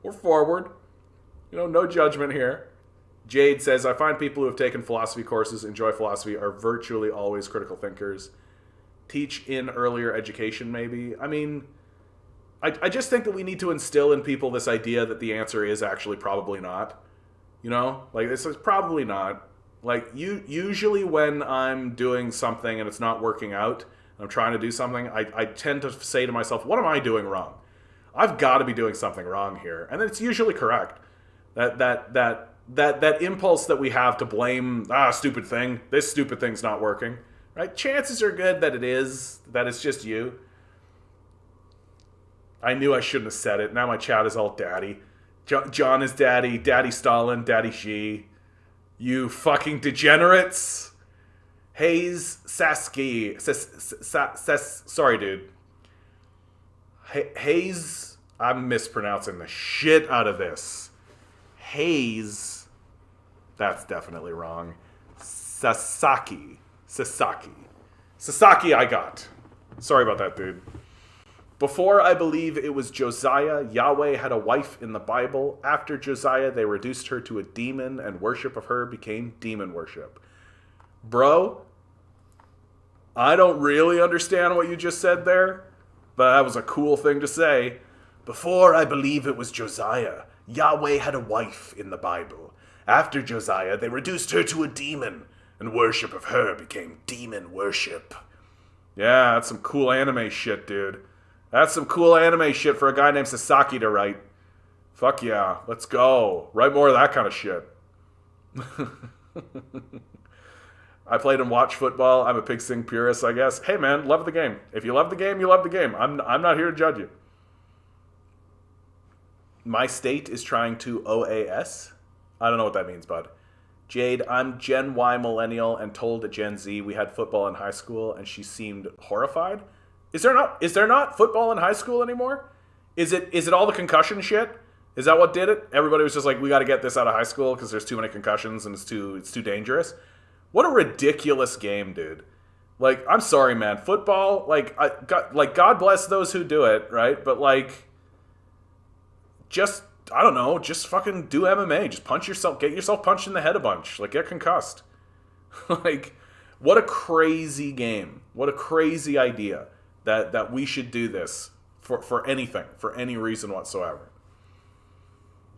You know, no judgment here. Jade says, I find people who have taken philosophy courses, enjoy philosophy, are virtually always critical thinkers. Teach in earlier education, maybe. I mean, I just think that we need to instill in people this idea that the answer is actually probably not. You know? Like, it's probably not. Like, usually when I'm doing something and it's not working out, I'm trying to do something, I tend to say to myself, what am I doing wrong? I've got to be doing something wrong here. And then it's usually correct. That impulse that we have to blame, stupid thing, this stupid thing's not working, right? Chances are good that it's just you. I knew I shouldn't have said it. Now my chat is all Daddy. John is Daddy, Daddy Stalin, Daddy Xi. You fucking degenerates. Hayes Saski. Sorry, dude. Hayes, I'm mispronouncing the shit out of this. Hayes, that's definitely wrong. Sasaki, I got. Sorry about that, dude. Before I believe it was Josiah, Yahweh had a wife in the Bible. After Josiah, they reduced her to a demon, and worship of her became demon worship. Bro, I don't really understand what you just said there, but that was a cool thing to say. Before I believe it was Josiah, Yahweh had a wife in the Bible. After Josiah, they reduced her to a demon, and worship of her became demon worship. Yeah, that's some cool anime shit, dude. That's some cool anime shit for a guy named Sasaki to write. Fuck yeah, let's go. Write more of that kind of shit. I played and watched football. I'm a Pig Sing purist, I guess. Hey man, love the game. If you love the game, you love the game. I'm not here to judge you. My state is trying to OAS. I don't know what that means, bud. Jade, I'm Gen Y millennial and told at Gen Z we had football in high school and she seemed horrified. Is there not football in high school anymore? Is it all the concussion shit? Is that what did it? Everybody was just like, we got to get this out of high school because there's too many concussions and it's too dangerous. What a ridiculous game, dude. Like, I'm sorry, man. Football, God bless those who do it, right? But like, just, I don't know, just fucking do MMA. Just punch yourself, get yourself punched in the head a bunch. Like, get concussed. Like, what a crazy game. What a crazy idea that we should do this for anything, for any reason whatsoever.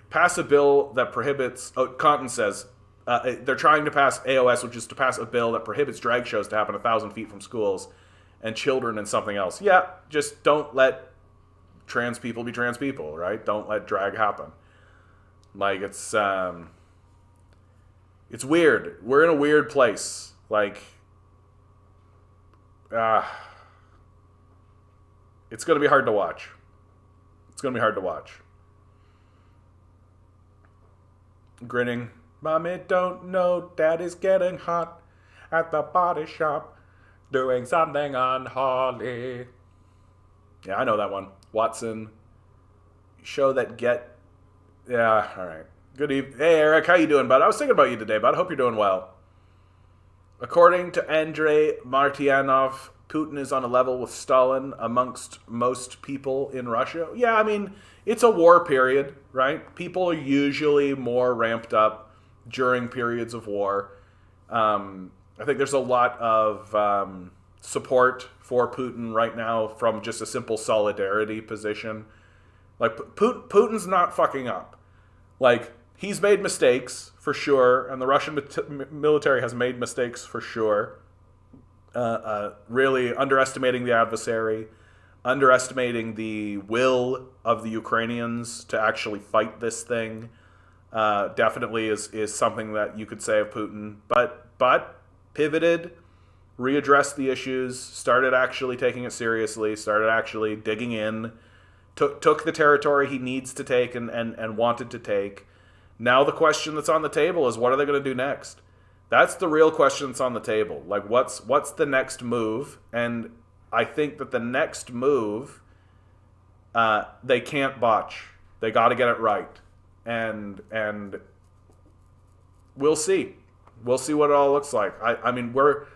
Pass a bill that prohibits, Compton says, they're trying to pass AOS, which is to pass a bill that prohibits drag shows to happen 1,000 feet from schools and children and something else. Yeah, just don't let trans people be trans people, right? Don't let drag happen. Like, it's weird. We're in a weird place. Like, it's going to be hard to watch. It's going to be hard to watch. Grinning, Mommy don't know Daddy's getting hot at the body shop, doing something unholy. Yeah, I know that one. Watson, show that get... Yeah, all right. Good evening. Hey, Eric, how you doing, bud? I was thinking about you today, bud. I hope you're doing well. According to Andrei Martyanov, Putin is on a level with Stalin amongst most people in Russia. Yeah, I mean, it's a war period, right? People are usually more ramped up during periods of war. I think there's a lot of support for Putin right now from just a simple solidarity position. Like, Putin's not fucking up. Like, he's made mistakes, for sure, and the Russian military has made mistakes, for sure. Really underestimating the adversary, underestimating the will of the Ukrainians to actually fight this thing, definitely is something that you could say of Putin. But pivoted, readdressed the issues, started actually taking it seriously, started actually digging in, took the territory he needs to take and wanted to take. Now the question that's on the table is, what are they going to do next? That's the real question that's on the table. Like, what's the next move? And I think that the next move, they can't botch. They got to get it right. And we'll see. We'll see what it all looks like. I mean, we're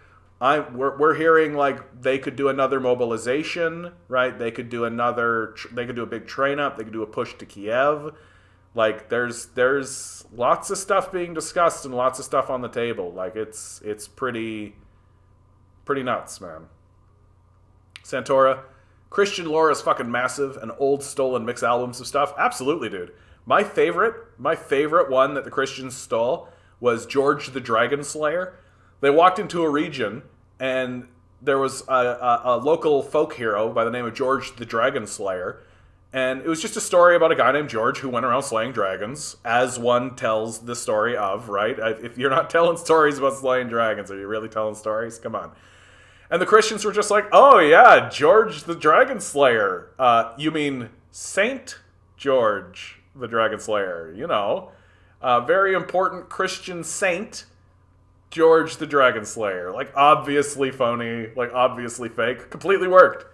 hearing like they could do another mobilization, right? They could do a big train up. They could do a push to Kiev. Like, there's lots of stuff being discussed and lots of stuff on the table. Like, it's pretty nuts, man. Santora, Christian lore is fucking massive, and old stolen mix albums of stuff. Absolutely, dude. My favorite one that the Christians stole was George the Dragon Slayer. They walked into a region, and there was a local folk hero by the name of George the Dragon Slayer. And it was just a story about a guy named George who went around slaying dragons, as one tells the story of, right? If you're not telling stories about slaying dragons, are you really telling stories? Come on. And the Christians were just like, oh yeah, George the Dragon Slayer. You mean Saint George the Dragon Slayer, you know. Very important Christian saint, George the Dragon Slayer. Like, obviously phony, like, obviously fake. Completely worked.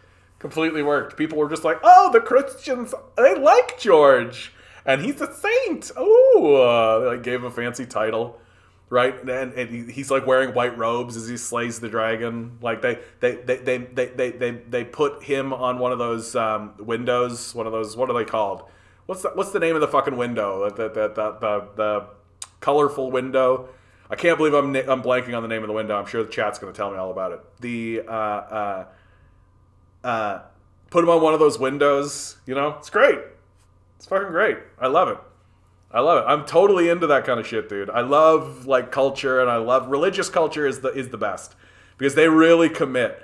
People were just like, oh, the Christians, they like George, and he's a saint. Oh, they like gave him a fancy title, right? And he's like wearing white robes as he slays the dragon. Like they put him on one of those windows. One of those, what are they called? What's the name of the fucking window? The colorful window. I can't believe I'm blanking on the name of the window. I'm sure the chat's going to tell me all about it. Put him on one of those windows, you know? It's great. It's fucking great. I love it. I'm totally into that kind of shit, dude. I love, like, culture, and I love... Religious culture is the best. Because they really commit.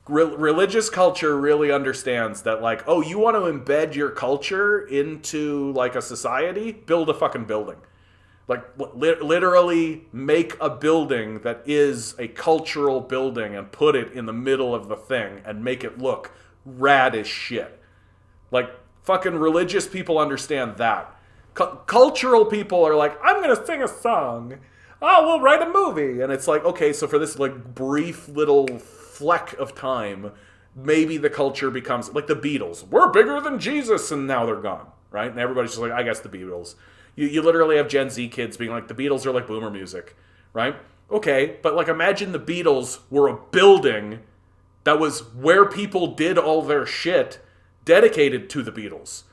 Religious culture really understands that, like, oh, you want to embed your culture into, like, a society? Build a fucking building. Like, literally make a building that is a cultural building and put it in the middle of the thing and make it look rad as shit. Like, fucking religious people understand that. Cultural people are like, I'm going to sing a song. Oh, we'll write a movie. And it's like, okay, so for this, like, brief little fleck of time, maybe the culture becomes, like the Beatles. We're bigger than Jesus, and now they're gone, right? And everybody's just like, I guess the Beatles. You literally have Gen Z kids being like, the Beatles are like boomer music, right? Okay, but like imagine the Beatles were a building that was where people did all their shit dedicated to the Beatles.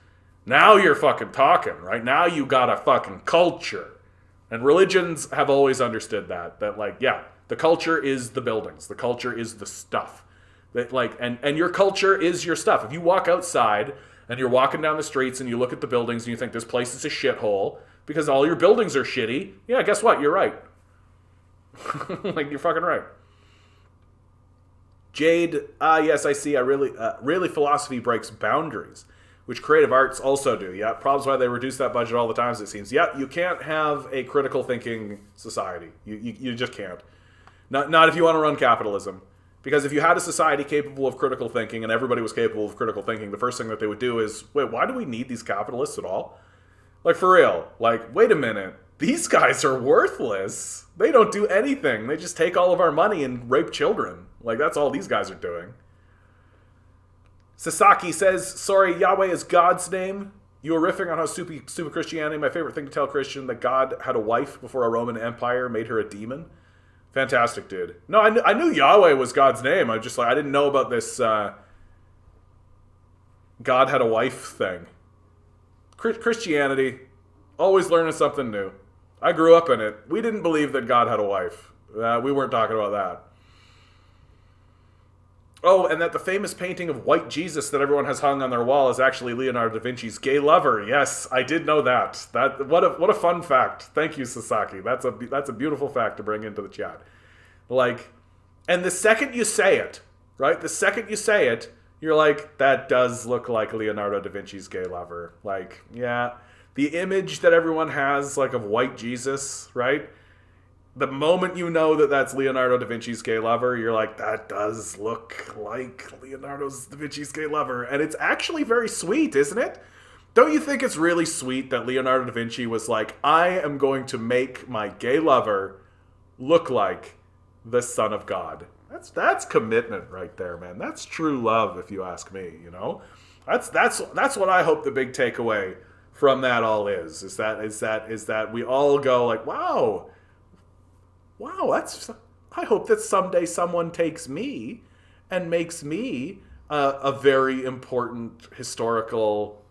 Now you're fucking talking, right? Now you got a fucking culture. And religions have always understood that like, yeah, the culture is the buildings. The culture is the stuff. That like, and your culture is your stuff. If you walk outside and you're walking down the streets and you look at the buildings and you think this place is a shithole because all your buildings are shitty, yeah, guess what? You're right. Like, you're fucking right. Jade, yes, I see. Really philosophy breaks boundaries, which creative arts also do. Yeah, problems why they reduce that budget all the time, it seems. Yeah, you can't have a critical thinking society. You just can't. Not if you want to run capitalism. Because if you had a society capable of critical thinking and everybody was capable of critical thinking, the first thing that they would do is, wait, why do we need these capitalists at all? Like, for real. Like, wait a minute. These guys are worthless. They don't do anything. They just take all of our money and rape children. Like, that's all these guys are doing. Sasaki says, sorry, Yahweh is God's name. You were riffing on how stupid Christianity. My favorite thing to tell a Christian that God had a wife before a Roman Empire made her a demon. Fantastic, dude. No, I knew Yahweh was God's name. I just I didn't know about this God had a wife thing. Christianity, always learning something new. I grew up in it. We didn't believe that God had a wife. We weren't talking about that. Oh, and that the famous painting of White Jesus that everyone has hung on their wall is actually Leonardo da Vinci's gay lover. Yes, I did know that. What a fun fact. Thank you, Sasaki. That's a beautiful fact to bring into the chat. Like, and the second you say it, right? The second you say it, you're like, that does look like Leonardo da Vinci's gay lover. Like, yeah, the image that everyone has, like, of White Jesus, right? The moment you know that that's Leonardo da Vinci's gay lover, you're like, that does look like Leonardo da Vinci's gay lover. And it's actually very sweet, isn't it? Don't you think it's really sweet that Leonardo da Vinci was like, I am going to make my gay lover look like the Son of God? That's commitment right there, man. That's true love, if you ask me, you know? That's what I hope the big takeaway from that all is that we all go like, wow, I hope that someday someone takes me and makes me a very important historical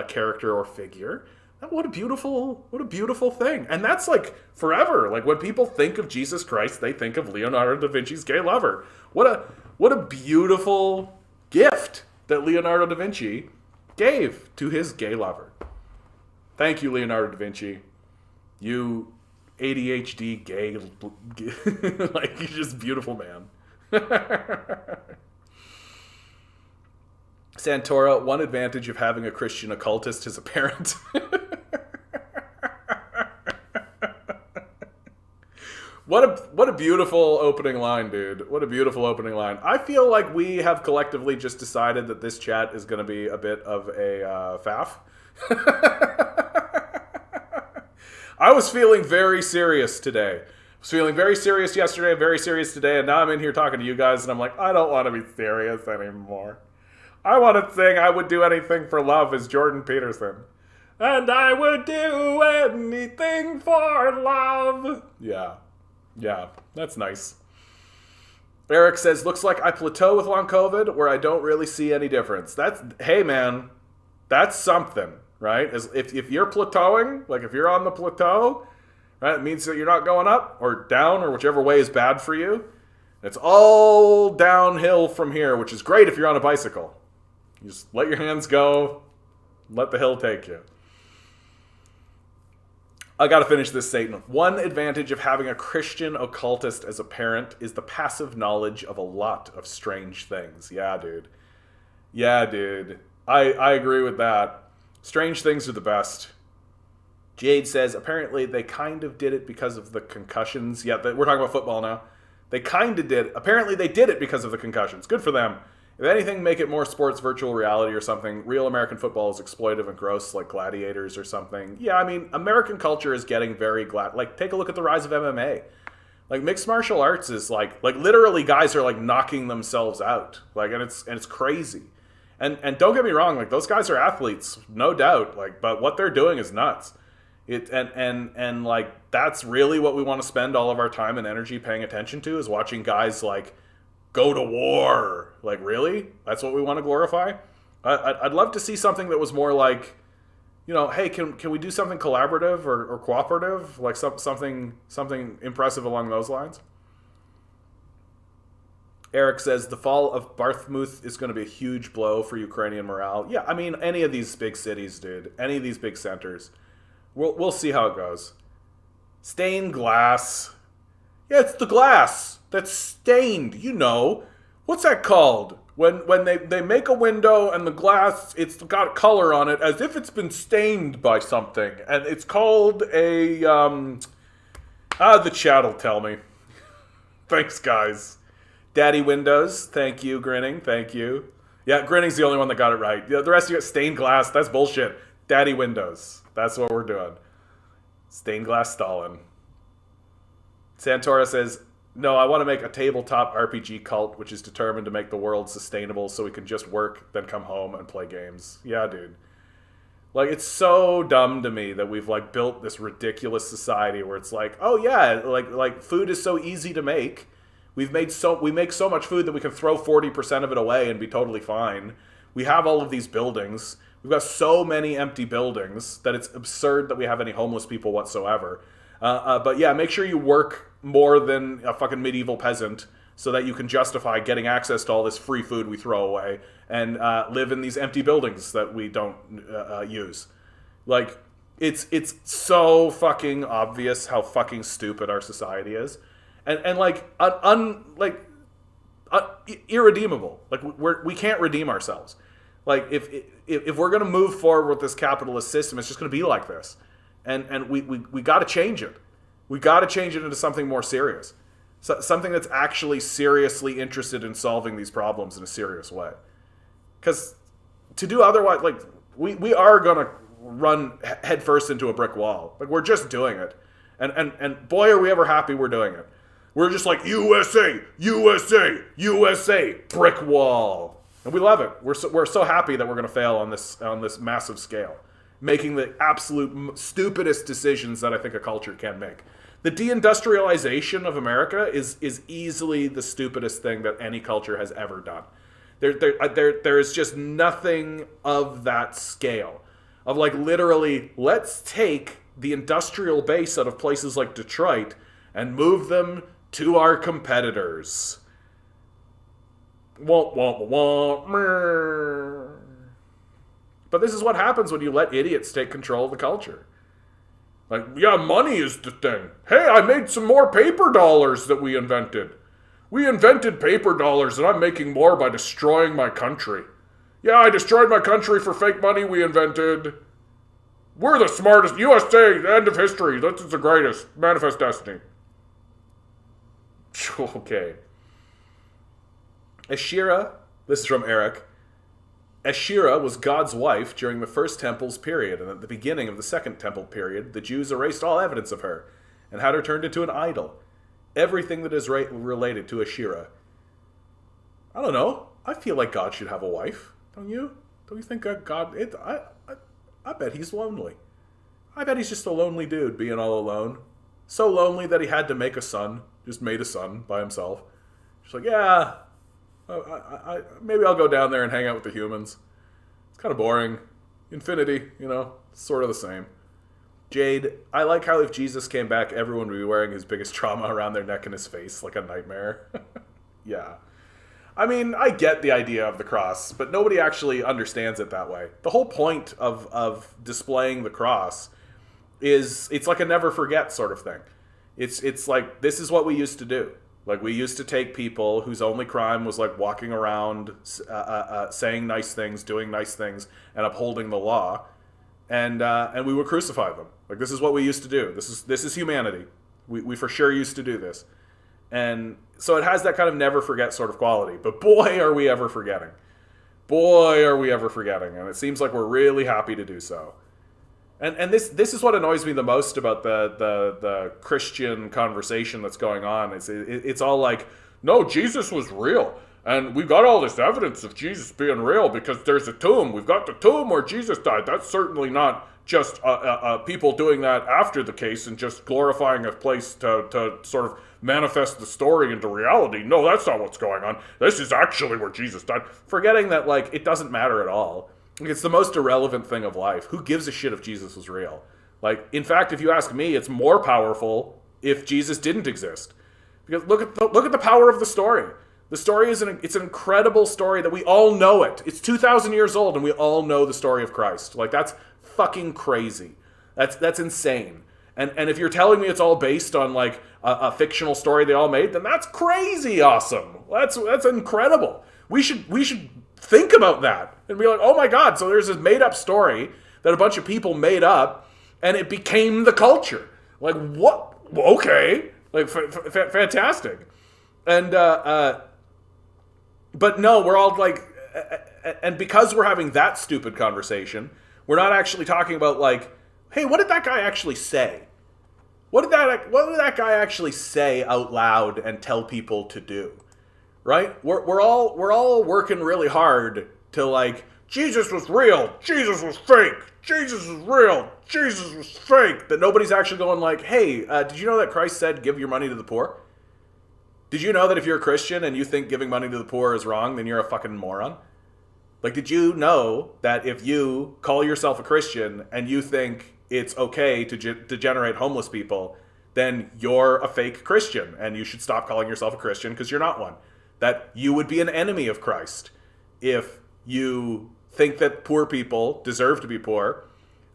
character or figure. What a beautiful thing. And that's like forever. Like when people think of Jesus Christ, they think of Leonardo da Vinci's gay lover. What a beautiful gift that Leonardo da Vinci gave to his gay lover. Thank you, Leonardo da Vinci. You ADHD gay, like, you're just beautiful, man. Santora, one advantage of having a Christian occultist is apparent. What a beautiful opening line, dude. What a beautiful opening line. I feel like we have collectively just decided that this chat is going to be a bit of a faff. I was feeling very serious today. I was feeling very serious yesterday, very serious today, and now I'm in here talking to you guys, and I'm like, I don't want to be serious anymore. I want to sing I Would Do Anything for Love as Jordan Peterson. And I would do anything for love. Yeah, that's nice. Eric says, looks like I plateau with long COVID where I don't really see any difference. Hey man, that's something. Right? If you're plateauing, like if you're on the plateau, right, it means that you're not going up or down or whichever way is bad for you. It's all downhill from here, which is great if you're on a bicycle. You just let your hands go, let the hill take you. I gotta finish this statement. One advantage of having a Christian occultist as a parent is the passive knowledge of a lot of strange things. Yeah, dude. I agree with that. Strange things are the best. Jade says, apparently they kind of did it because of the concussions. Yeah, we're talking about football now. They kind of did. Apparently they did it because of the concussions. Good for them. If anything, make it more sports virtual reality or something. Real American football is exploitive and gross, like Gladiators or something. Yeah, I mean, American culture is getting very like, take a look at the rise of MMA. Like, mixed martial arts is like literally guys are like knocking themselves out. Like, and it's crazy. And don't get me wrong, like those guys are athletes, no doubt. Like, but what they're doing is nuts. And like that's really what we want to spend all of our time and energy paying attention to, is watching guys like go to war. Like, really? That's what we want to glorify? I'd love to see something that was more like, you know, hey, can we do something collaborative or cooperative, like something impressive along those lines? Eric says, the fall of Bakhmut is going to be a huge blow for Ukrainian morale. Yeah, I mean, any of these big cities, dude. Any of these big centers. We'll see how it goes. Stained glass. Yeah, it's the glass that's stained, you know. What's that called? When they make a window and the glass, it's got color on it as if it's been stained by something. And it's called a... the chat will tell me. Thanks, guys. Daddy Windows. Thank you, Grinning. Thank you. Yeah, Grinning's the only one that got it right. The rest of you got stained glass. That's bullshit. Daddy Windows. That's what we're doing. Stained glass Stalin. Santora says, no, I want to make a tabletop RPG cult which is determined to make the world sustainable so we can just work, then come home and play games. Yeah, dude. Like, it's so dumb to me that we've, like, built this ridiculous society where it's like, oh, yeah, like food is so easy to make. We make so much food that we can throw 40% of it away and be totally fine. We have all of these buildings. We've got so many empty buildings that it's absurd that we have any homeless people whatsoever. But yeah, make sure you work more than a fucking medieval peasant so that you can justify getting access to all this free food we throw away and live in these empty buildings that we don't use. Like, it's so fucking obvious how fucking stupid our society is. And like, irredeemable. Like, we can't redeem ourselves. Like, if we're going to move forward with this capitalist system, it's just going to be like this. And we got to change it. We got to change it into something more serious. So, something that's actually seriously interested in solving these problems in a serious way. Because to do otherwise, like, we are going to run headfirst into a brick wall. Like, we're just doing it. And boy, are we ever happy we're doing it. We're just like, USA, USA, USA, brick wall. And we love it. We're so happy that we're going to fail on this massive scale, making the absolute stupidest decisions that I think a culture can make. The deindustrialization of America is easily the stupidest thing that any culture has ever done. There is just nothing of that scale. Of, like, literally, let's take the industrial base out of places like Detroit and move them to our competitors. Womp, womp, womp. But this is what happens when you let idiots take control of the culture. Like, yeah, money is the thing. Hey, I made some more paper dollars that we invented. We invented paper dollars, and I'm making more by destroying my country. Yeah, I destroyed my country for fake money we invented. We're the smartest. USA, the end of history. This is the greatest. Manifest destiny. Okay. Ashira, this is from Eric. Ashira was God's wife during the First Temple's period, and at the beginning of the Second Temple period, the Jews erased all evidence of her and had her turned into an idol. Everything that is related to Ashira. I don't know. I feel like God should have a wife. Don't you? Don't you think God... I bet he's lonely. I bet he's just a lonely dude being all alone. So lonely that he had to make a son. Just made a son by himself. Just like, yeah, maybe I'll go down there and hang out with the humans. It's kind of boring. Infinity, sort of the same. Jade, I like how if Jesus came back, everyone would be wearing his biggest trauma around their neck and his face like a nightmare. Yeah. I mean, I get the idea of the cross, but nobody actually understands it that way. The whole point of displaying the cross is it's like a never forget sort of thing. It's like, this is what we used to do. Like, we used to take people whose only crime was, like, walking around, saying nice things, doing nice things, and upholding the law, and we would crucify them. Like, this is what we used to do. This is humanity. We for sure used to do this. And so it has that kind of never forget sort of quality. But boy, are we ever forgetting. Boy, are we ever forgetting. And it seems like we're really happy to do so. And this is what annoys me the most about the Christian conversation that's going on. It's all like, no, Jesus was real. And we've got all this evidence of Jesus being real because there's a tomb. We've got the tomb where Jesus died. That's certainly not just people doing that after the case and just glorifying a place to sort of manifest the story into reality. No, that's not what's going on. This is actually where Jesus died. Forgetting that, like, it doesn't matter at all. Like, it's the most irrelevant thing of life. Who gives a shit if Jesus was real? Like, in fact, if you ask me, it's more powerful if Jesus didn't exist. Because look at the power of the story. The story is it's an incredible story that we all know it. It's 2,000 years old and we all know the story of Christ. Like, that's fucking crazy. That's insane. And if you're telling me it's all based on, like, a fictional story they all made, then that's crazy awesome. That's incredible. We should think about that and be like, oh my God, so there's this made-up story that a bunch of people made up, and it became the culture. Like, what? Okay. Like, fantastic. And But no, we're all like, and because we're having that stupid conversation, we're not actually talking about like, hey, what did that guy actually say? What did that guy actually say out loud and tell people to do? Right? We're all working really hard to like, Jesus was real, Jesus was fake, Jesus was real, Jesus was fake. But nobody's actually going like, hey, did you know that Christ said give your money to the poor? Did you know that if you're a Christian and you think giving money to the poor is wrong, then you're a fucking moron? Like, did you know that if you call yourself a Christian and you think it's okay to generate homeless people, then you're a fake Christian and you should stop calling yourself a Christian because you're not one? That you would be an enemy of Christ if you think that poor people deserve to be poor,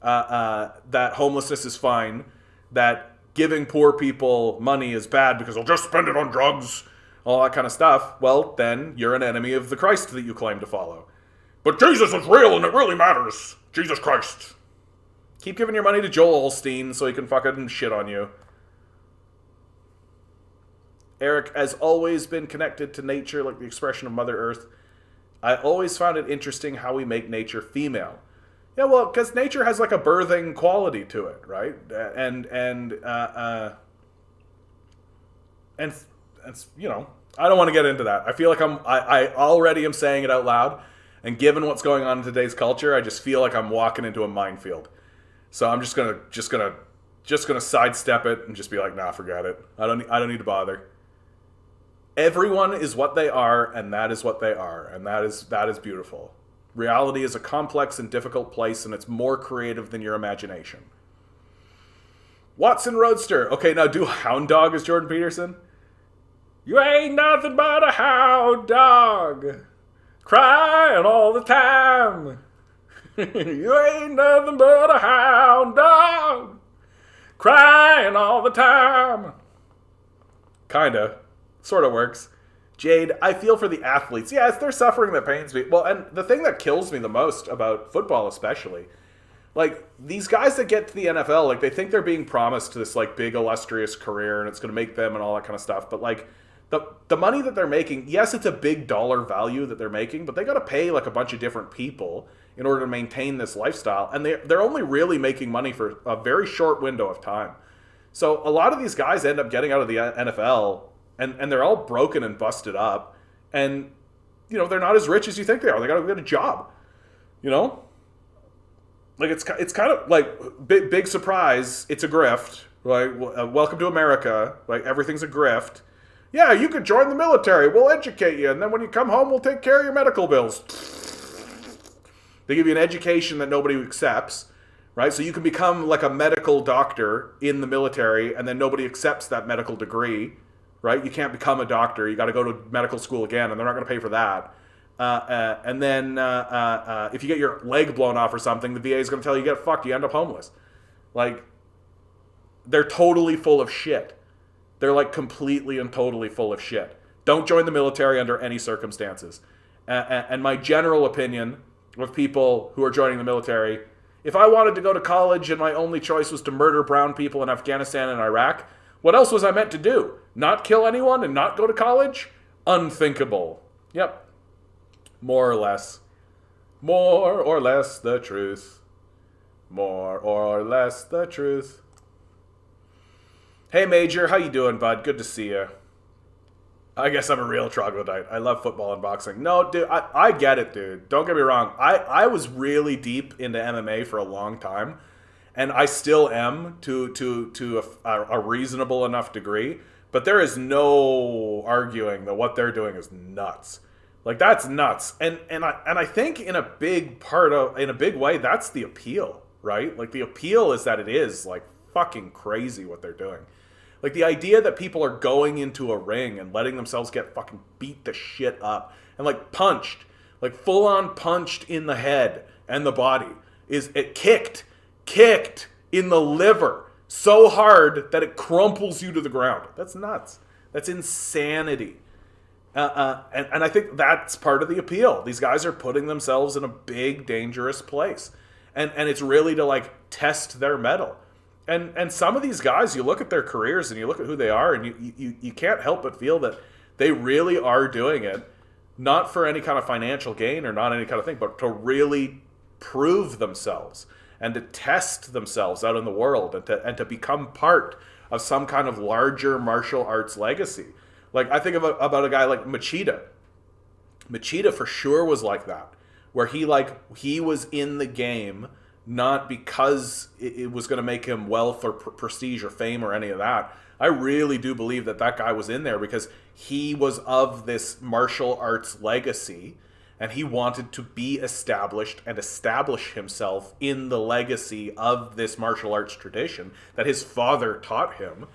that homelessness is fine, that giving poor people money is bad because they'll just spend it on drugs, all that kind of stuff. Well, then you're an enemy of the Christ that you claim to follow. But Jesus is real and it really matters. Jesus Christ. Keep giving your money to Joel Osteen so he can fucking shit on you. Eric has always been connected to nature like the expression of Mother Earth. I always found it interesting how we make nature female. Yeah, well, because nature has like a birthing quality to it, right? And you know, I don't want to get into that. I feel like I already am saying it out loud, and given what's going on in today's culture, I just feel like I'm walking into a minefield. So I'm just gonna sidestep it and just be like, nah, forget it. I don't need to bother. Everyone is what they are, and that is what they are, and that is beautiful. Reality is a complex and difficult place, and it's more creative than your imagination. Watson Roadster. Okay, now do Hound Dog as Jordan Peterson. You ain't nothing but a hound dog, crying all the time. You ain't nothing but a hound dog, crying all the time. Kinda. Sort of works. Jade, I feel for the athletes. Yeah, it's their suffering that pains me. Well, and the thing that kills me the most about football especially, like, these guys that get to the NFL, like, they think they're being promised this, like, big illustrious career and it's going to make them and all that kind of stuff. But, like, the money that they're making, yes, it's a big dollar value that they're making, but they got to pay, like, a bunch of different people in order to maintain this lifestyle. And they're only really making money for a very short window of time. So a lot of these guys end up getting out of the NFL and they're all broken and busted up. And, you know, they're not as rich as you think they are. They got to get a job, you know? Like, it's kind of like big surprise. It's a grift. Like, welcome to America. Like, everything's a grift. Yeah, you could join the military. We'll educate you. And then when you come home, we'll take care of your medical bills. They give you an education that nobody accepts, right? So you can become like a medical doctor in the military, and then nobody accepts that medical degree, right? You can't become a doctor. You got to go to medical school again, and they're not going to pay for that. And then if you get your leg blown off or something, the VA is going to tell you get fucked. You end up homeless. Like, they're totally full of shit. They're like completely and totally full of shit. Don't join the military under any circumstances. And my general opinion of people who are joining the military, if I wanted to go to college and my only choice was to murder brown people in Afghanistan and Iraq, what else was I meant to do? Not kill anyone and not go to college? Unthinkable. Yep. More or less. More or less the truth. More or less the truth. Hey, Major, how you doing, bud? Good to see you. I guess I'm a real troglodyte. I love football and boxing. No, dude, I get it, dude. Don't get me wrong. I was really deep into MMA for a long time, and I still am to a reasonable enough degree. But there is no arguing that what they're doing is nuts. Like, that's nuts. And I think in a big way, that's the appeal, right? Like, the appeal is that it is like fucking crazy what they're doing. Like, the idea that people are going into a ring and letting themselves get fucking beat the shit up and, like, punched, like, full-on punched in the head and the body, kicked in the liver so hard that it crumples you to the ground. That's nuts. That's insanity. And I think that's part of the appeal. These guys are putting themselves in a big, dangerous place. And it's really to, like, test their mettle. And some of these guys, you look at their careers and you look at who they are, and you can't help but feel that they really are doing it not for any kind of financial gain or not any kind of thing, but to really prove themselves and to test themselves out in the world and to become part of some kind of larger martial arts legacy. Like, I think about a guy like Machida. Machida for sure was like that, where he was in the game not because it was going to make him wealth or prestige or fame or any of that. I really do believe that guy was in there because he was of this martial arts legacy, and he wanted to be established and establish himself in the legacy of this martial arts tradition that his father taught him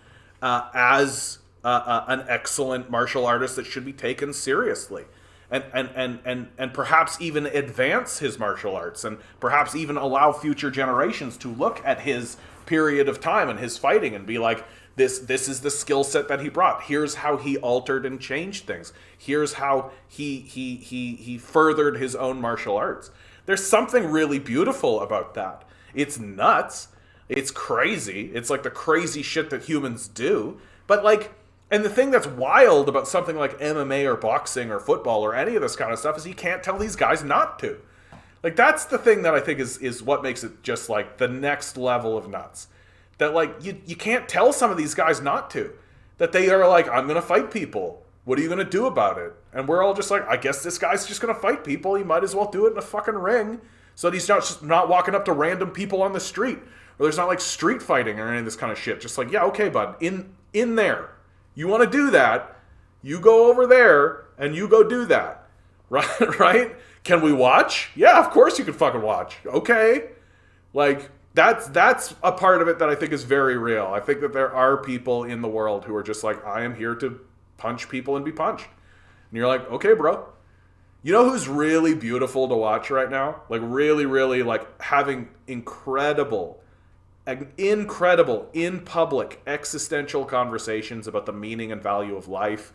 as an excellent martial artist that should be taken seriously. And perhaps even advance his martial arts, and perhaps even allow future generations to look at his period of time and his fighting and be like, this is the skill set that he brought. Here's how he altered and changed things. Here's how he furthered his own martial arts. There's something really beautiful about that. It's nuts. It's crazy. It's like the crazy shit that humans do. But like, and the thing that's wild about something like MMA or boxing or football or any of this kind of stuff is you can't tell these guys not to. Like, that's the thing that I think is what makes it just like the next level of nuts. That like, you can't tell some of these guys not to. That they are like, I'm going to fight people. What are you going to do about it? And we're all just like, I guess this guy's just going to fight people. He might as well do it in a fucking ring. So that he's not walking up to random people on the street. Or there's not like street fighting or any of this kind of shit. Just like, yeah, okay, bud, in there. You want to do that, you go over there and you go do that. Right? Can we watch? Yeah, of course you can fucking watch. Okay. Like, that's a part of it that I think is very real. I think that there are people in the world who are just like, I am here to punch people and be punched. And you're like, okay, bro. You know who's really beautiful to watch right now? Like, really, really, like, having incredible in public existential conversations about the meaning and value of life,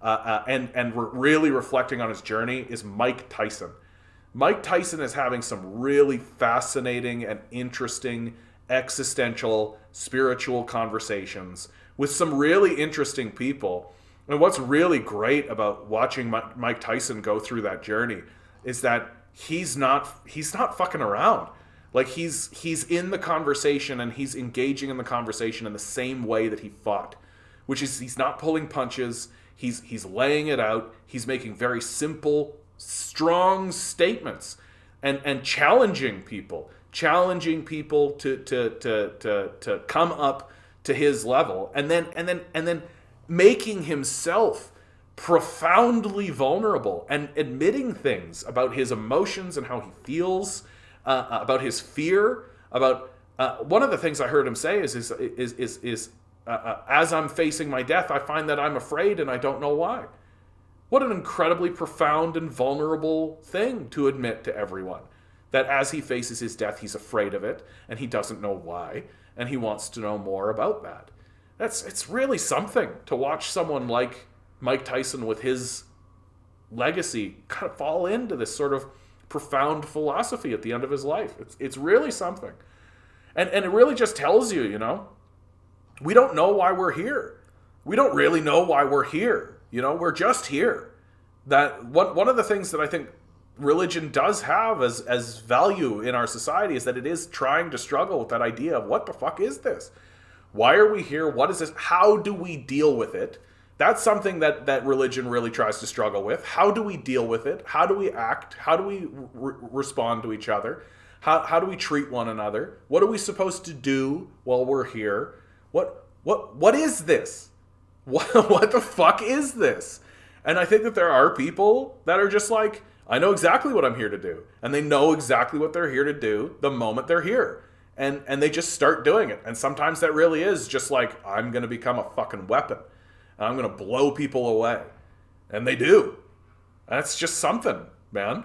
and really reflecting on his journey, is Mike Tyson. Mike Tyson is having some really fascinating and interesting existential, spiritual conversations with some really interesting people. And what's really great about watching Mike Tyson go through that journey is that he's not fucking around. Like, he's in the conversation and he's engaging in the conversation in the same way that he fought, which is he's not pulling punches. He's laying it out. He's making very simple, strong statements and challenging people to come up to his level, and then making himself profoundly vulnerable and admitting things about his emotions and how he feels. About his fear, about one of the things I heard him say is as I'm facing my death, I find that I'm afraid and I don't know why. What an incredibly profound and vulnerable thing to admit to everyone. That as he faces his death, he's afraid of it and he doesn't know why, and he wants to know more about that. It's really something to watch someone like Mike Tyson with his legacy kind of fall into this sort of profound philosophy at the end of his life. It's really something. And it really just tells you, we don't know why we're here. We don't really know why we're here. We're just here. That one of the things that I think religion does have as value in our society is that it is trying to struggle with that idea of what the fuck is this? Why are we here? What is this? How do we deal with it? That's something that religion really tries to struggle with. How do we deal with it? How do we act? How do we respond to each other? How do we treat one another? What are we supposed to do while we're here? What is this? What the fuck is this? And I think that there are people that are just like, I know exactly what I'm here to do. And they know exactly what they're here to do the moment they're here. And they just start doing it. And sometimes that really is just like, I'm going to become a fucking weapon. I'm going to blow people away. And they do. That's just something, man.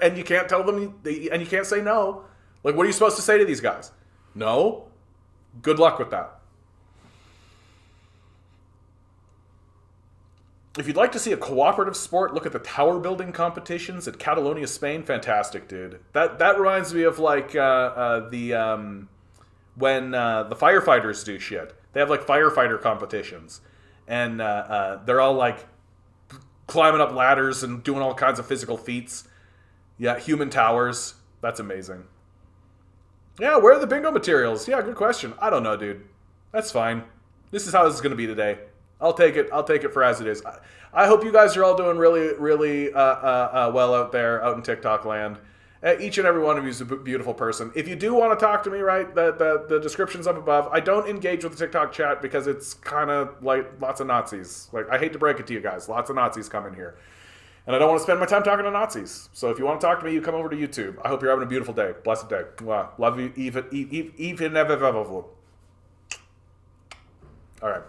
and you can't tell them, and you can't say no. Like, what are you supposed to say to these guys? No? Good luck with that. If you'd like to see a cooperative sport, look at the tower building competitions at Catalonia, Spain. Fantastic, dude. That reminds me of like when the firefighters do shit. They have like firefighter competitions. And they're all like climbing up ladders and doing all kinds of physical feats. Yeah, human towers. That's amazing. Yeah, where are the bingo materials? Yeah, good question. I don't know, dude. That's fine. This is how this is going to be today. I'll take it for as it is. I hope you guys are all doing really, really well out there, out in TikTok land. Each and every one of you is a beautiful person. If you do want to talk to me, right, the description's up above. I don't engage with the TikTok chat because it's kind of like lots of Nazis. Like, I hate to break it to you guys. Lots of Nazis come in here. And I don't want to spend my time talking to Nazis. So if you want to talk to me, you come over to YouTube. I hope you're having a beautiful day. Blessed day. Wow. Love you even never. All right.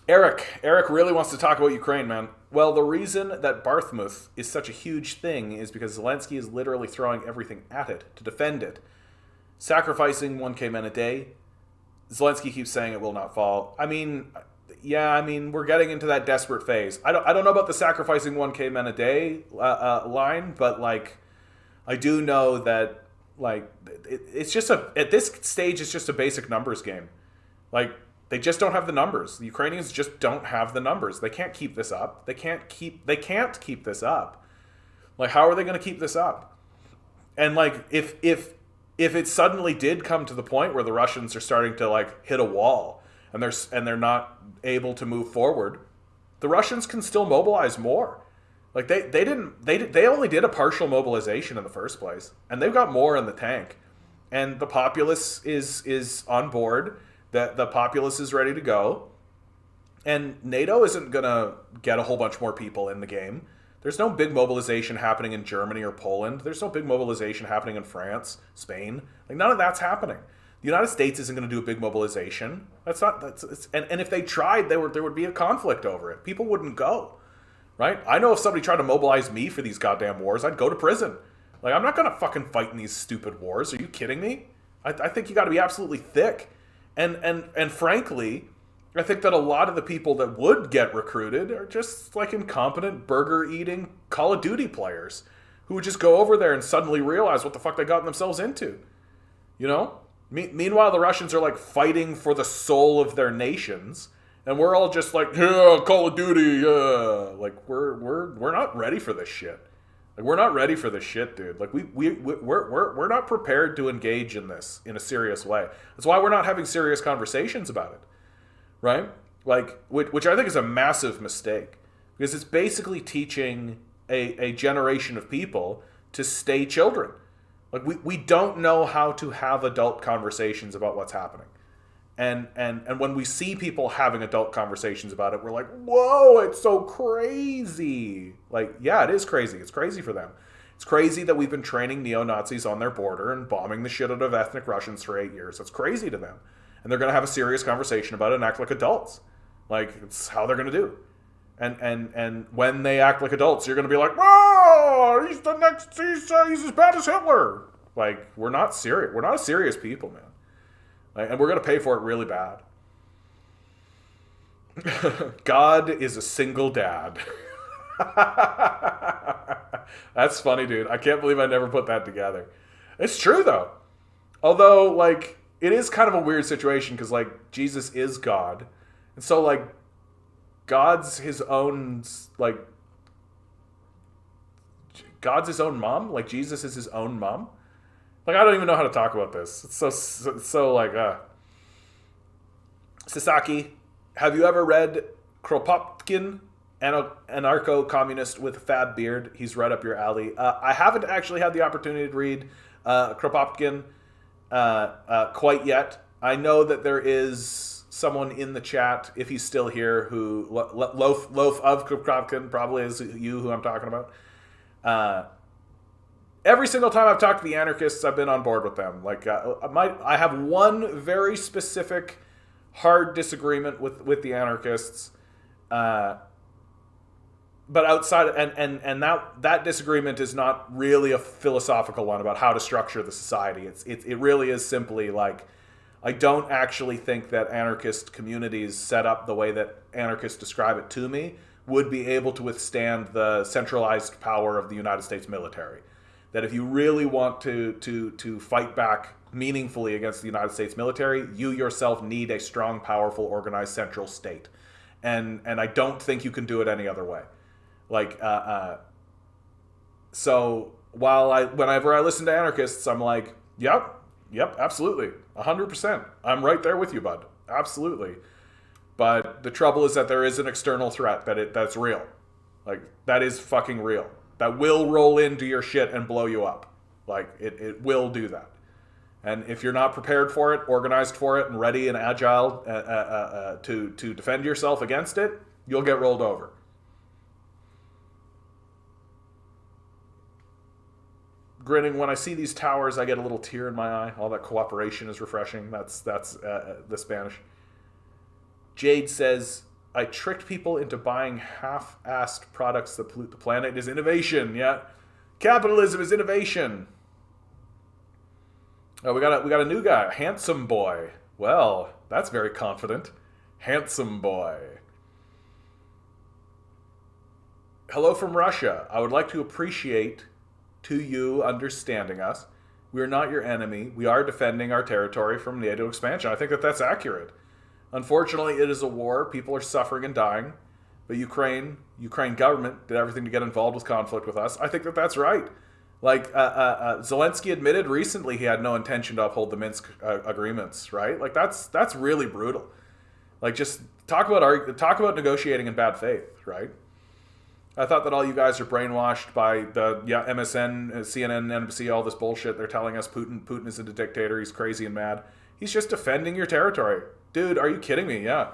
Eric really wants to talk about Ukraine, man. Well, the reason that Barthmuth is such a huge thing is because Zelensky is literally throwing everything at it to defend it. Sacrificing 1K men a day. Zelensky keeps saying it will not fall. I mean, we're getting into that desperate phase. I don't know about the sacrificing 1K men a day line, but like, I do know that like it's just at this stage it's just a basic numbers game. Like, they just don't have the numbers. The Ukrainians just don't have the numbers. They can't keep this up. They can't keep this up. Like, how are they going to keep this up? And like, if it suddenly did come to the point where the Russians are starting to like hit a wall and they're not able to move forward, the Russians can still mobilize more. Like, they only did a partial mobilization in the first place, and they've got more in the tank. And the populace is on board. The populace is ready to go. And NATO isn't going to get a whole bunch more people in the game. There's no big mobilization happening in Germany or Poland. There's no big mobilization happening in France, Spain. Like, none of that's happening. The United States isn't going to do a big mobilization. And if they tried, there would be a conflict over it. People wouldn't go, right? I know if somebody tried to mobilize me for these goddamn wars, I'd go to prison. Like, I'm not going to fucking fight in these stupid wars. Are you kidding me? I think you got to be absolutely thick. And frankly, I think that a lot of the people that would get recruited are just like incompetent burger-eating Call of Duty players who would just go over there and suddenly realize what the fuck they got themselves into. You know? Meanwhile, the Russians are like fighting for the soul of their nations, and we're all just like, yeah, Call of Duty, yeah. Like, we're not ready for this shit. Like, we're not ready for this shit, dude. Like, we're not prepared to engage in this in a serious way. That's why we're not having serious conversations about it, right? Like, which I think is a massive mistake, because it's basically teaching a generation of people to stay children. Like, we don't know how to have adult conversations about what's happening. And when we see people having adult conversations about it, we're like, whoa, it's so crazy. Like, yeah, it is crazy. It's crazy for them. It's crazy that we've been training neo-Nazis on their border and bombing the shit out of ethnic Russians for 8 years. It's crazy to them. And they're going to have a serious conversation about it and act like adults. Like, it's how they're going to do. And when they act like adults, you're going to be like, whoa, he's the next, he's as bad as Hitler. Like, we're not serious. We're not serious people, man. And we're going to pay for it really bad. God is a single dad. That's funny, dude. I can't believe I never put that together. It's true, though. Although, like, it is kind of a weird situation because, like, Jesus is God. And so, like, God's his own mom? Like, Jesus is his own mom? Like, I don't even know how to talk about this. It's so like, Sasaki, have you ever read Kropotkin, anarcho-communist with a fab beard? He's right up your alley. I haven't actually had the opportunity to read Kropotkin quite yet. I know that there is someone in the chat, if he's still here, who, loaf of Kropotkin, probably is you who I'm talking about. Every single time I've talked to the anarchists, I've been on board with them. Like, I have one very specific hard disagreement with the anarchists, but outside, and that disagreement is not really a philosophical one about how to structure the society. It really is simply like, I don't actually think that anarchist communities set up the way that anarchists describe it to me would be able to withstand the centralized power of the United States military. That if you really want to fight back meaningfully against the United States military, you yourself need a strong, powerful, organized central state. and I don't think you can do it any other way. Like, so whenever I listen to anarchists, I'm like, yep, absolutely, 100%. I'm right there with you, bud, absolutely. But the trouble is that there is an external threat that's real. Like, that is fucking real. That will roll into your shit and blow you up. Like, it will do that. And if you're not prepared for it, organized for it, and ready and agile to defend yourself against it, you'll get rolled over. Grinning, when I see these towers, I get a little tear in my eye. All that cooperation is refreshing. That's the Spanish. Jade says, I tricked people into buying half-assed products that pollute the planet. It is innovation, yeah. Capitalism is innovation. Oh, we got a new guy, handsome boy. Well, that's very confident. Handsome boy. Hello from Russia. I would like to appreciate to you understanding us. We are not your enemy. We are defending our territory from NATO expansion. I think that's accurate. Unfortunately, it is a war. People are suffering and dying. But Ukraine government did everything to get involved with conflict with us. I think that's right. Like, Zelensky admitted recently he had no intention to uphold the Minsk agreements, right? Like, that's really brutal. Like, just talk about negotiating in bad faith, right? I thought that all you guys are brainwashed by the MSN, CNN, NBC, all this bullshit. They're telling us Putin is a dictator. He's crazy and mad. He's just defending your territory. Dude, are you kidding me? Yeah.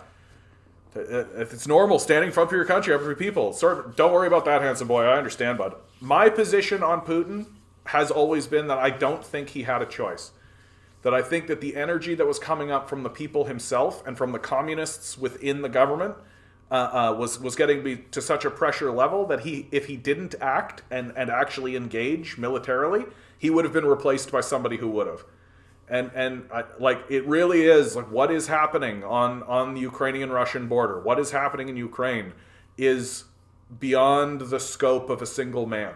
If it's normal, standing front for your country, up for your people. Don't worry about that, handsome boy. I understand, bud. My position on Putin has always been that I don't think he had a choice. That I think that the energy that was coming up from the people himself and from the communists within the government was getting to such a pressure level that if he didn't act and actually engage militarily, he would have been replaced by somebody who would have. And like, it really is, like, what is happening on the Ukrainian-Russian border, what is happening in Ukraine is beyond the scope of a single man.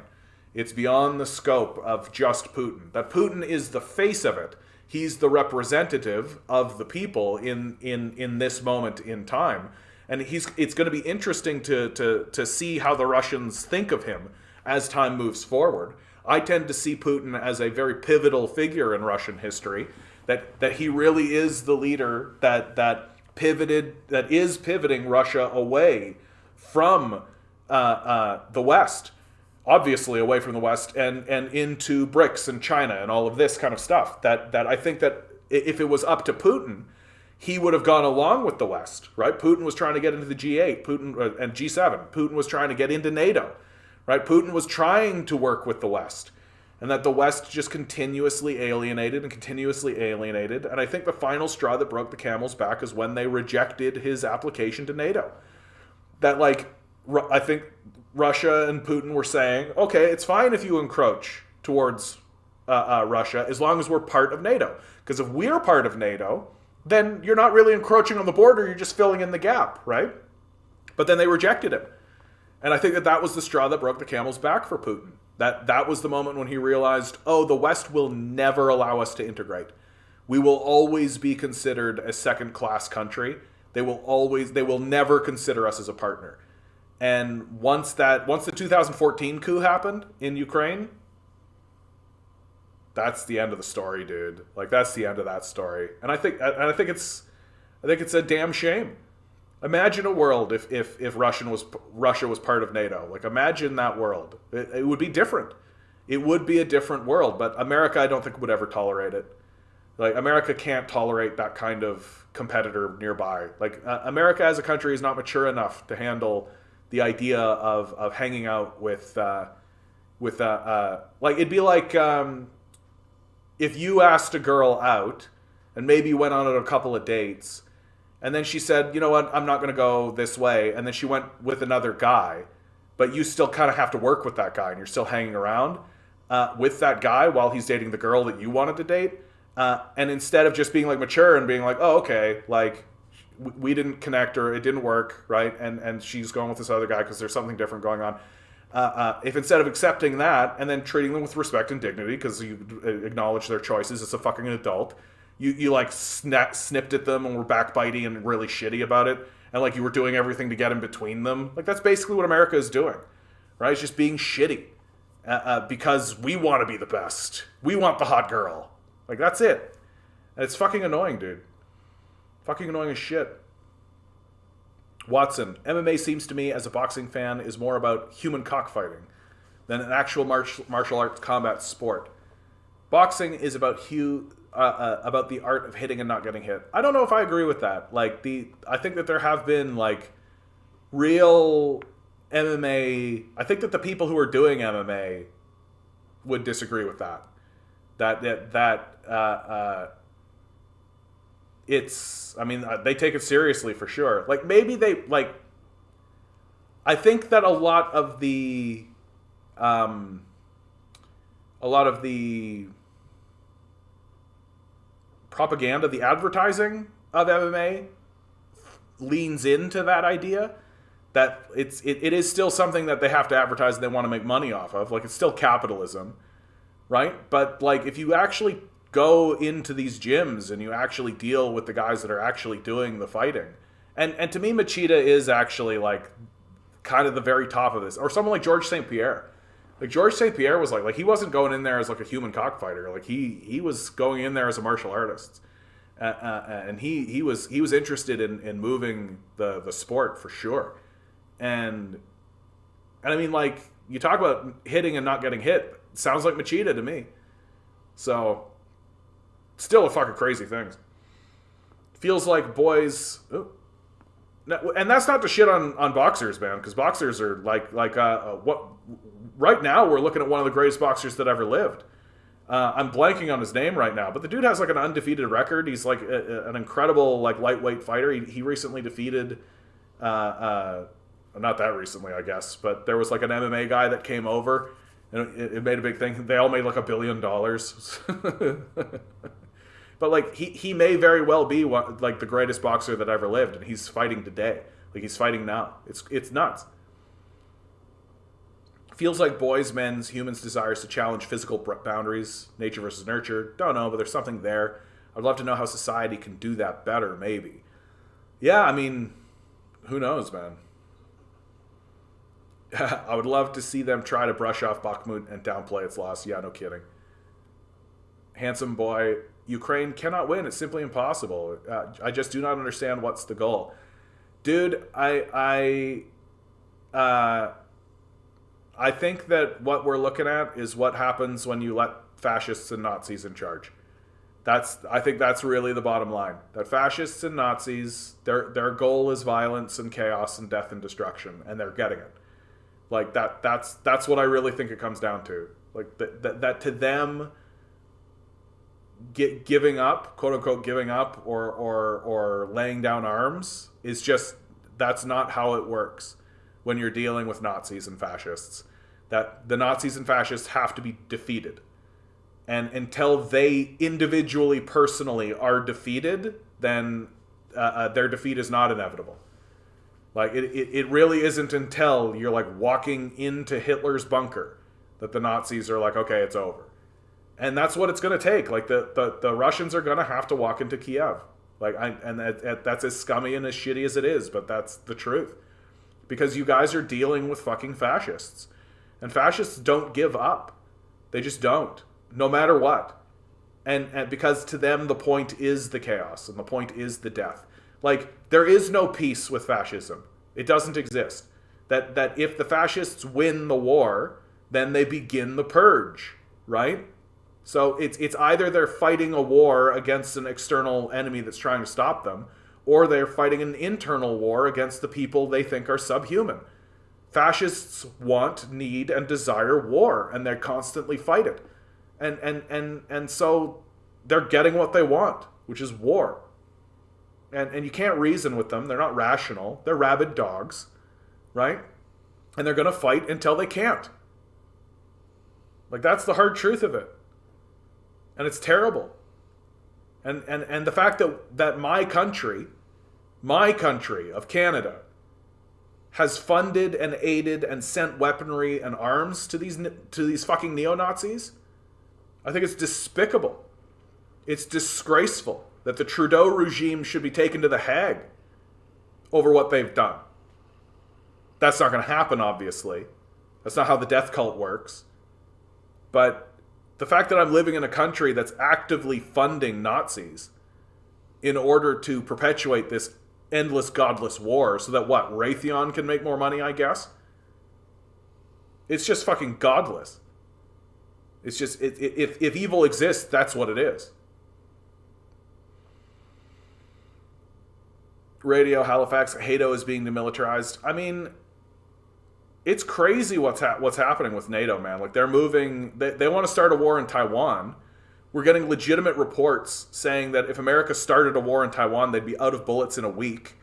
It's beyond the scope of just Putin. That Putin is the face of it. He's the representative of the people in this moment in time. And it's going to be interesting to see how the Russians think of him as time moves forward. I tend to see Putin as a very pivotal figure in Russian history, that he really is the leader that is pivoting Russia away from the West, obviously away from the West and into BRICS and China and all of this kind of stuff. That I think that if it was up to Putin, he would have gone along with the West, right? Putin was trying to get into the G8, and G7. Putin was trying to get into NATO. Right? Putin was trying to work with the West, and that the West just continuously alienated. And I think the final straw that broke the camel's back is when they rejected his application to NATO. That, like, I think Russia and Putin were saying, okay, it's fine if you encroach towards Russia as long as we're part of NATO. Because if we're part of NATO, then you're not really encroaching on the border, you're just filling in the gap, right? But then they rejected him. And I think that was the straw that broke the camel's back for Putin. That was the moment when he realized, oh, the West will never allow us to integrate. We will always be considered a second-class country. They will never consider us as a partner. And once the 2014 coup happened in Ukraine, that's the end of the story, dude. Like, that's the end of that story. And I think it's a damn shame. Imagine a world if Russia was part of NATO. Like, imagine that world. It would be different. It would be a different world. But America, I don't think, would ever tolerate it. Like, America can't tolerate that kind of competitor nearby. Like, America as a country is not mature enough to handle the idea of hanging out with like, it'd be like if you asked a girl out and maybe went on a couple of dates, and then she said, you know what, I'm not going to go this way. And then she went with another guy, but you still kind of have to work with that guy and you're still hanging around with that guy while he's dating the girl that you wanted to date. And instead of just being like mature and being like, oh, okay, like we didn't connect or it didn't work, right? And she's going with this other guy because there's something different going on. If instead of accepting that and then treating them with respect and dignity because you acknowledge their choices as a fucking adult, you like snipped at them and were backbitey and really shitty about it, and like you were doing everything to get in between them. Like that's basically what America is doing, right? It's just being shitty because we want to be the best. We want the hot girl. Like that's it. And it's fucking annoying, dude. Fucking annoying as shit. Watson, MMA seems to me as a boxing fan is more about human cockfighting than an actual martial arts combat sport. Boxing is about the art of hitting and not getting hit. I don't know if I agree with that. Like I think that there have been like real MMA. I think that the people who are doing MMA would disagree with that. It's. I mean, they take it seriously for sure. Like maybe they like. I think that a lot of the propaganda, the advertising of MMA leans into that idea that it is still something that they have to advertise and they want to make money off of. Like it's still capitalism, right? But like if you actually go into these gyms and you actually deal with the guys that are actually doing the fighting, and to me Machida is actually like kind of the very top of this, or someone like George St. Pierre. Like George St. Pierre was like he wasn't going in there as like a human cockfighter. Like he was going in there as a martial artist, and he was interested in moving the sport for sure. And I mean, like you talk about hitting and not getting hit, sounds like Machida to me. So still a fucking crazy thing. Feels like boys. Ooh. And that's not to shit on boxers, man, because boxers are what right now we're looking at one of the greatest boxers that ever lived. I'm blanking on his name right now, but the dude has like an undefeated record. He's like an incredible like lightweight fighter. He recently defeated, not that recently, I guess, but there was like an MMA guy that came over, and it made a big thing. They all made like $1 billion. But like he may very well be like the greatest boxer that ever lived, and he's fighting today. Like he's fighting now. It's nuts. Feels like boys, men's, humans' desires to challenge physical boundaries, nature versus nurture. Don't know, but there's something there. I'd love to know how society can do that better, maybe. Yeah, I mean, who knows, man? I would love to see them try to brush off Bakhmut and downplay its loss. Yeah, no kidding. Handsome boy, Ukraine cannot win. It's simply impossible. I just do not understand what's the goal. Dude, I think that what we're looking at is what happens when you let fascists and Nazis in charge. I think that's really the bottom line. That fascists and Nazis, their goal is violence and chaos and death and destruction, and they're getting it. Like that's what I really think it comes down to. Like that to them, giving up, quote unquote, giving up or laying down arms is just, that's not how it works when you're dealing with Nazis and fascists. That the Nazis and fascists have to be defeated. And until they individually, personally are defeated, then their defeat is not inevitable. Like it really isn't until you're like walking into Hitler's bunker that the Nazis are like, okay, it's over. And that's what it's going to take. Like the Russians are going to have to walk into Kiev. Like that's as scummy and as shitty as it is, but that's the truth. Because you guys are dealing with fucking fascists. And fascists don't give up. They just don't. No matter what. And because to them the point is the chaos and the point is the death. Like there is no peace with fascism. It doesn't exist. That if the fascists win the war, then they begin the purge, right? So it's either they're fighting a war against an external enemy that's trying to stop them, or they're fighting an internal war against the people they think are subhuman. Fascists want, need, and desire war, and they constantly fight it. And so they're getting what they want, which is war. And you can't reason with them. They're not rational. They're rabid dogs, right? And they're going to fight until they can't. Like, that's the hard truth of it. And it's terrible. And the fact that my country of Canada, has funded and aided and sent weaponry and arms to these fucking neo-Nazis, I think it's despicable. It's disgraceful that the Trudeau regime should be taken to The Hague over what they've done. That's not going to happen, obviously. That's not how the death cult works. But the fact that I'm living in a country that's actively funding Nazis in order to perpetuate this endless godless war so that what, Raytheon can make more money, I guess? It's just fucking godless. It's just, if evil exists, that's what it is. Radio Halifax, Hato is being demilitarized. I mean, it's crazy what's happening with NATO, man. Like, they're moving, they want to start a war in Taiwan. We're getting legitimate reports saying that if America started a war in Taiwan, they'd be out of bullets in a week.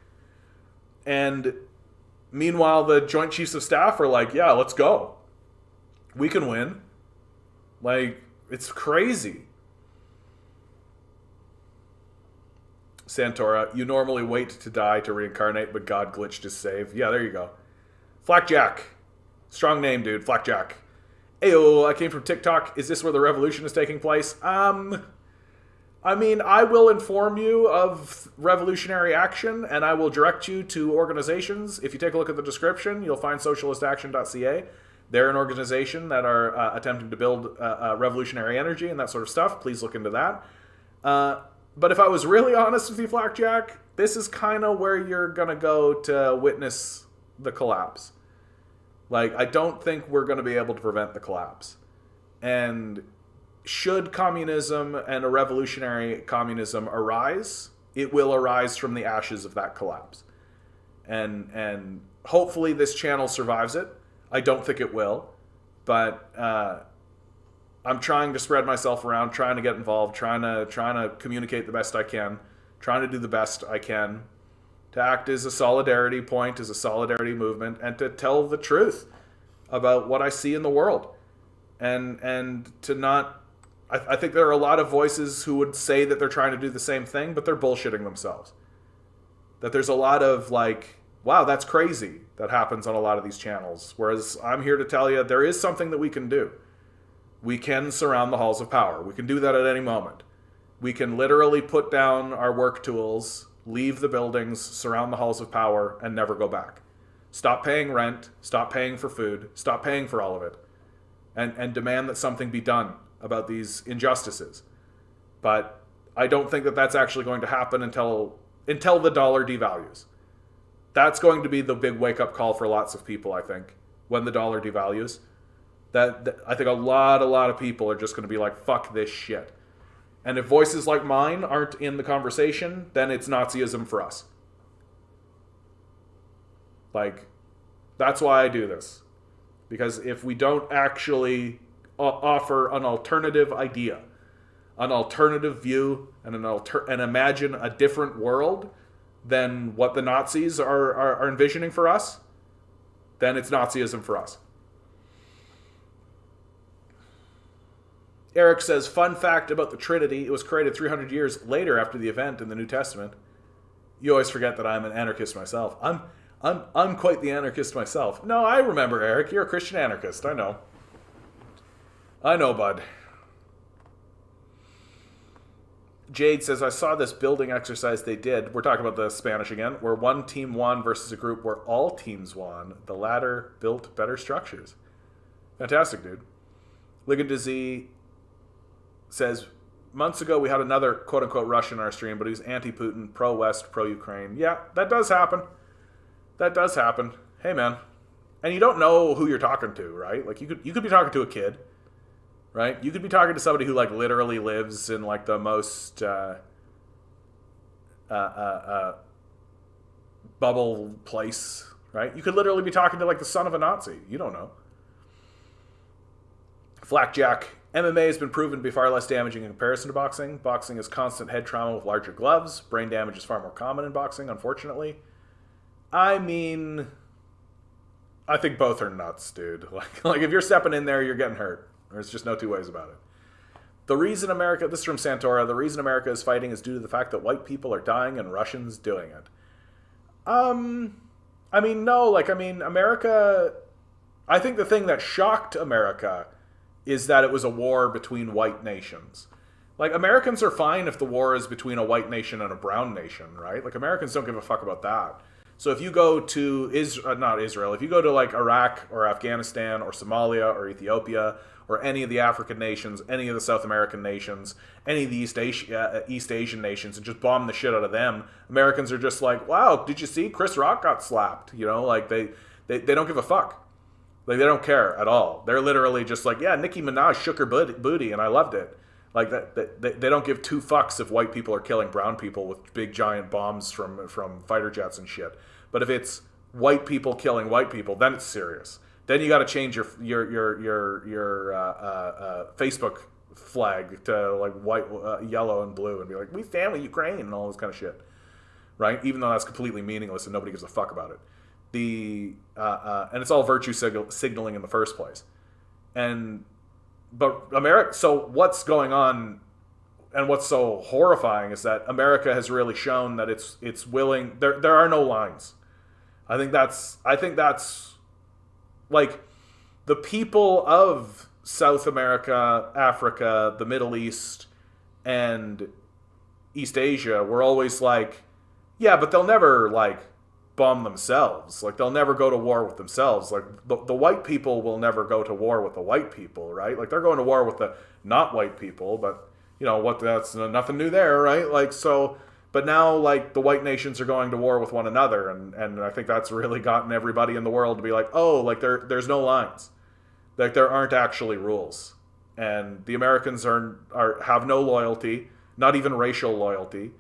And meanwhile, the Joint Chiefs of Staff are like, yeah, let's go. We can win. Like, it's crazy. Santora, you normally wait to die to reincarnate, but God glitched his save. Yeah, there you go. Flackjack. Strong name, dude. Flackjack. Ayo, I came from TikTok. Is this where the revolution is taking place? I mean, I will inform you of revolutionary action, and I will direct you to organizations. If you take a look at the description, you'll find socialistaction.ca. They're an organization that are attempting to build revolutionary energy and that sort of stuff. Please look into that. But if I was really honest with you, Flackjack, this is kind of where you're going to go to witness the collapse. Like, I don't think we're going to be able to prevent the collapse. And should communism and a revolutionary communism arise, it will arise from the ashes of that collapse. And hopefully this channel survives it. I don't think it will. But I'm trying to spread myself around, trying to get involved, trying to communicate the best I can, trying to do the best I can, to act as a solidarity point, as a solidarity movement, and to tell the truth about what I see in the world. And to not... I think there are a lot of voices who would say that they're trying to do the same thing, but they're bullshitting themselves. That there's a lot of, like, wow, that's crazy that happens on a lot of these channels. Whereas I'm here to tell you there is something that we can do. We can surround the halls of power. We can do that at any moment. We can literally put down our work tools, leave the buildings, surround the halls of power, and never go back. Stop paying rent, stop paying for food, stop paying for all of it, and demand that something be done about these injustices. But I don't think that that's actually going to happen until the dollar devalues. That's going to be the big wake-up call for lots of people, I think, when the dollar devalues. That I think a lot of people are just going to be like, fuck this shit. And if voices like mine aren't in the conversation, then it's Nazism for us. Like, that's why I do this. Because if we don't actually offer an alternative idea, an alternative view, and and imagine a different world than what the Nazis are envisioning for us, then it's Nazism for us. Eric says, fun fact about the Trinity, it was created 300 years later after the event in the New Testament. You always forget that I'm an anarchist myself. I'm quite the anarchist myself. No, I remember, Eric. You're a Christian anarchist. I know. I know, bud. Jade says, I saw this building exercise they did. We're talking about the Spanish again, where one team won versus a group where all teams won. The latter built better structures. Fantastic, dude. Ligand to Z says, months ago we had another quote-unquote Russian in our stream, but he was anti-Putin, pro-West, pro-Ukraine. Yeah, that does happen. That does happen. Hey, man. And you don't know who you're talking to, right? Like, you could be talking to a kid, right? You could be talking to somebody who, like, literally lives in, like, the most bubble place, right? You could literally be talking to, like, the son of a Nazi. You don't know. Flackjack. MMA has been proven to be far less damaging in comparison to boxing. Boxing is constant head trauma with larger gloves. Brain damage is far more common in boxing, unfortunately. I mean, I think both are nuts, dude. Like if you're stepping in there, you're getting hurt. There's just no two ways about it. The reason America, this is from Santora, the reason America is fighting is due to the fact that white people are dying and Russians doing it. I mean, no, America, I think the thing that shocked America is that it was a war between white nations. Like, Americans are fine if the war is between a white nation and a brown nation, right? Like, Americans don't give a fuck about that. So if you go to not Israel, if you go to like Iraq or Afghanistan or Somalia or Ethiopia or any of the African nations, any of the South American nations, any of the East Asian nations, and just bomb the shit out of them, Americans are just like, wow, did you see Chris Rock got slapped? You know, like they don't give a fuck. Like they don't care at all. They're literally just like, yeah, Nicki Minaj shook her booty and I loved it. Like that, they don't give two fucks if white people are killing brown people with big giant bombs from fighter jets and shit. But if it's white people killing white people, then it's serious. Then you got to change your Facebook flag to like white, yellow, and blue, and be like, "We stand with Ukraine" and all this kind of shit, right? Even though that's completely meaningless and nobody gives a fuck about it. And it's all virtue signaling in the first place. But America. So what's going on, and what's so horrifying is that America has really shown that it's willing. There are no lines. I think that's like the people of South America, Africa, the Middle East, and East Asia were always like, yeah, but they'll never like bomb themselves. Like they'll never go to war with themselves. Like the white people will never go to war with the white people, right? Like they're going to war with the not white people, but you know what? That's nothing new there, right? Like so. But now, like, the white nations are going to war with one another, and I think that's really gotten everybody in the world to be like, oh, like, there's no lines. Like, there aren't actually rules. And the Americans have no loyalty, not even racial loyalty,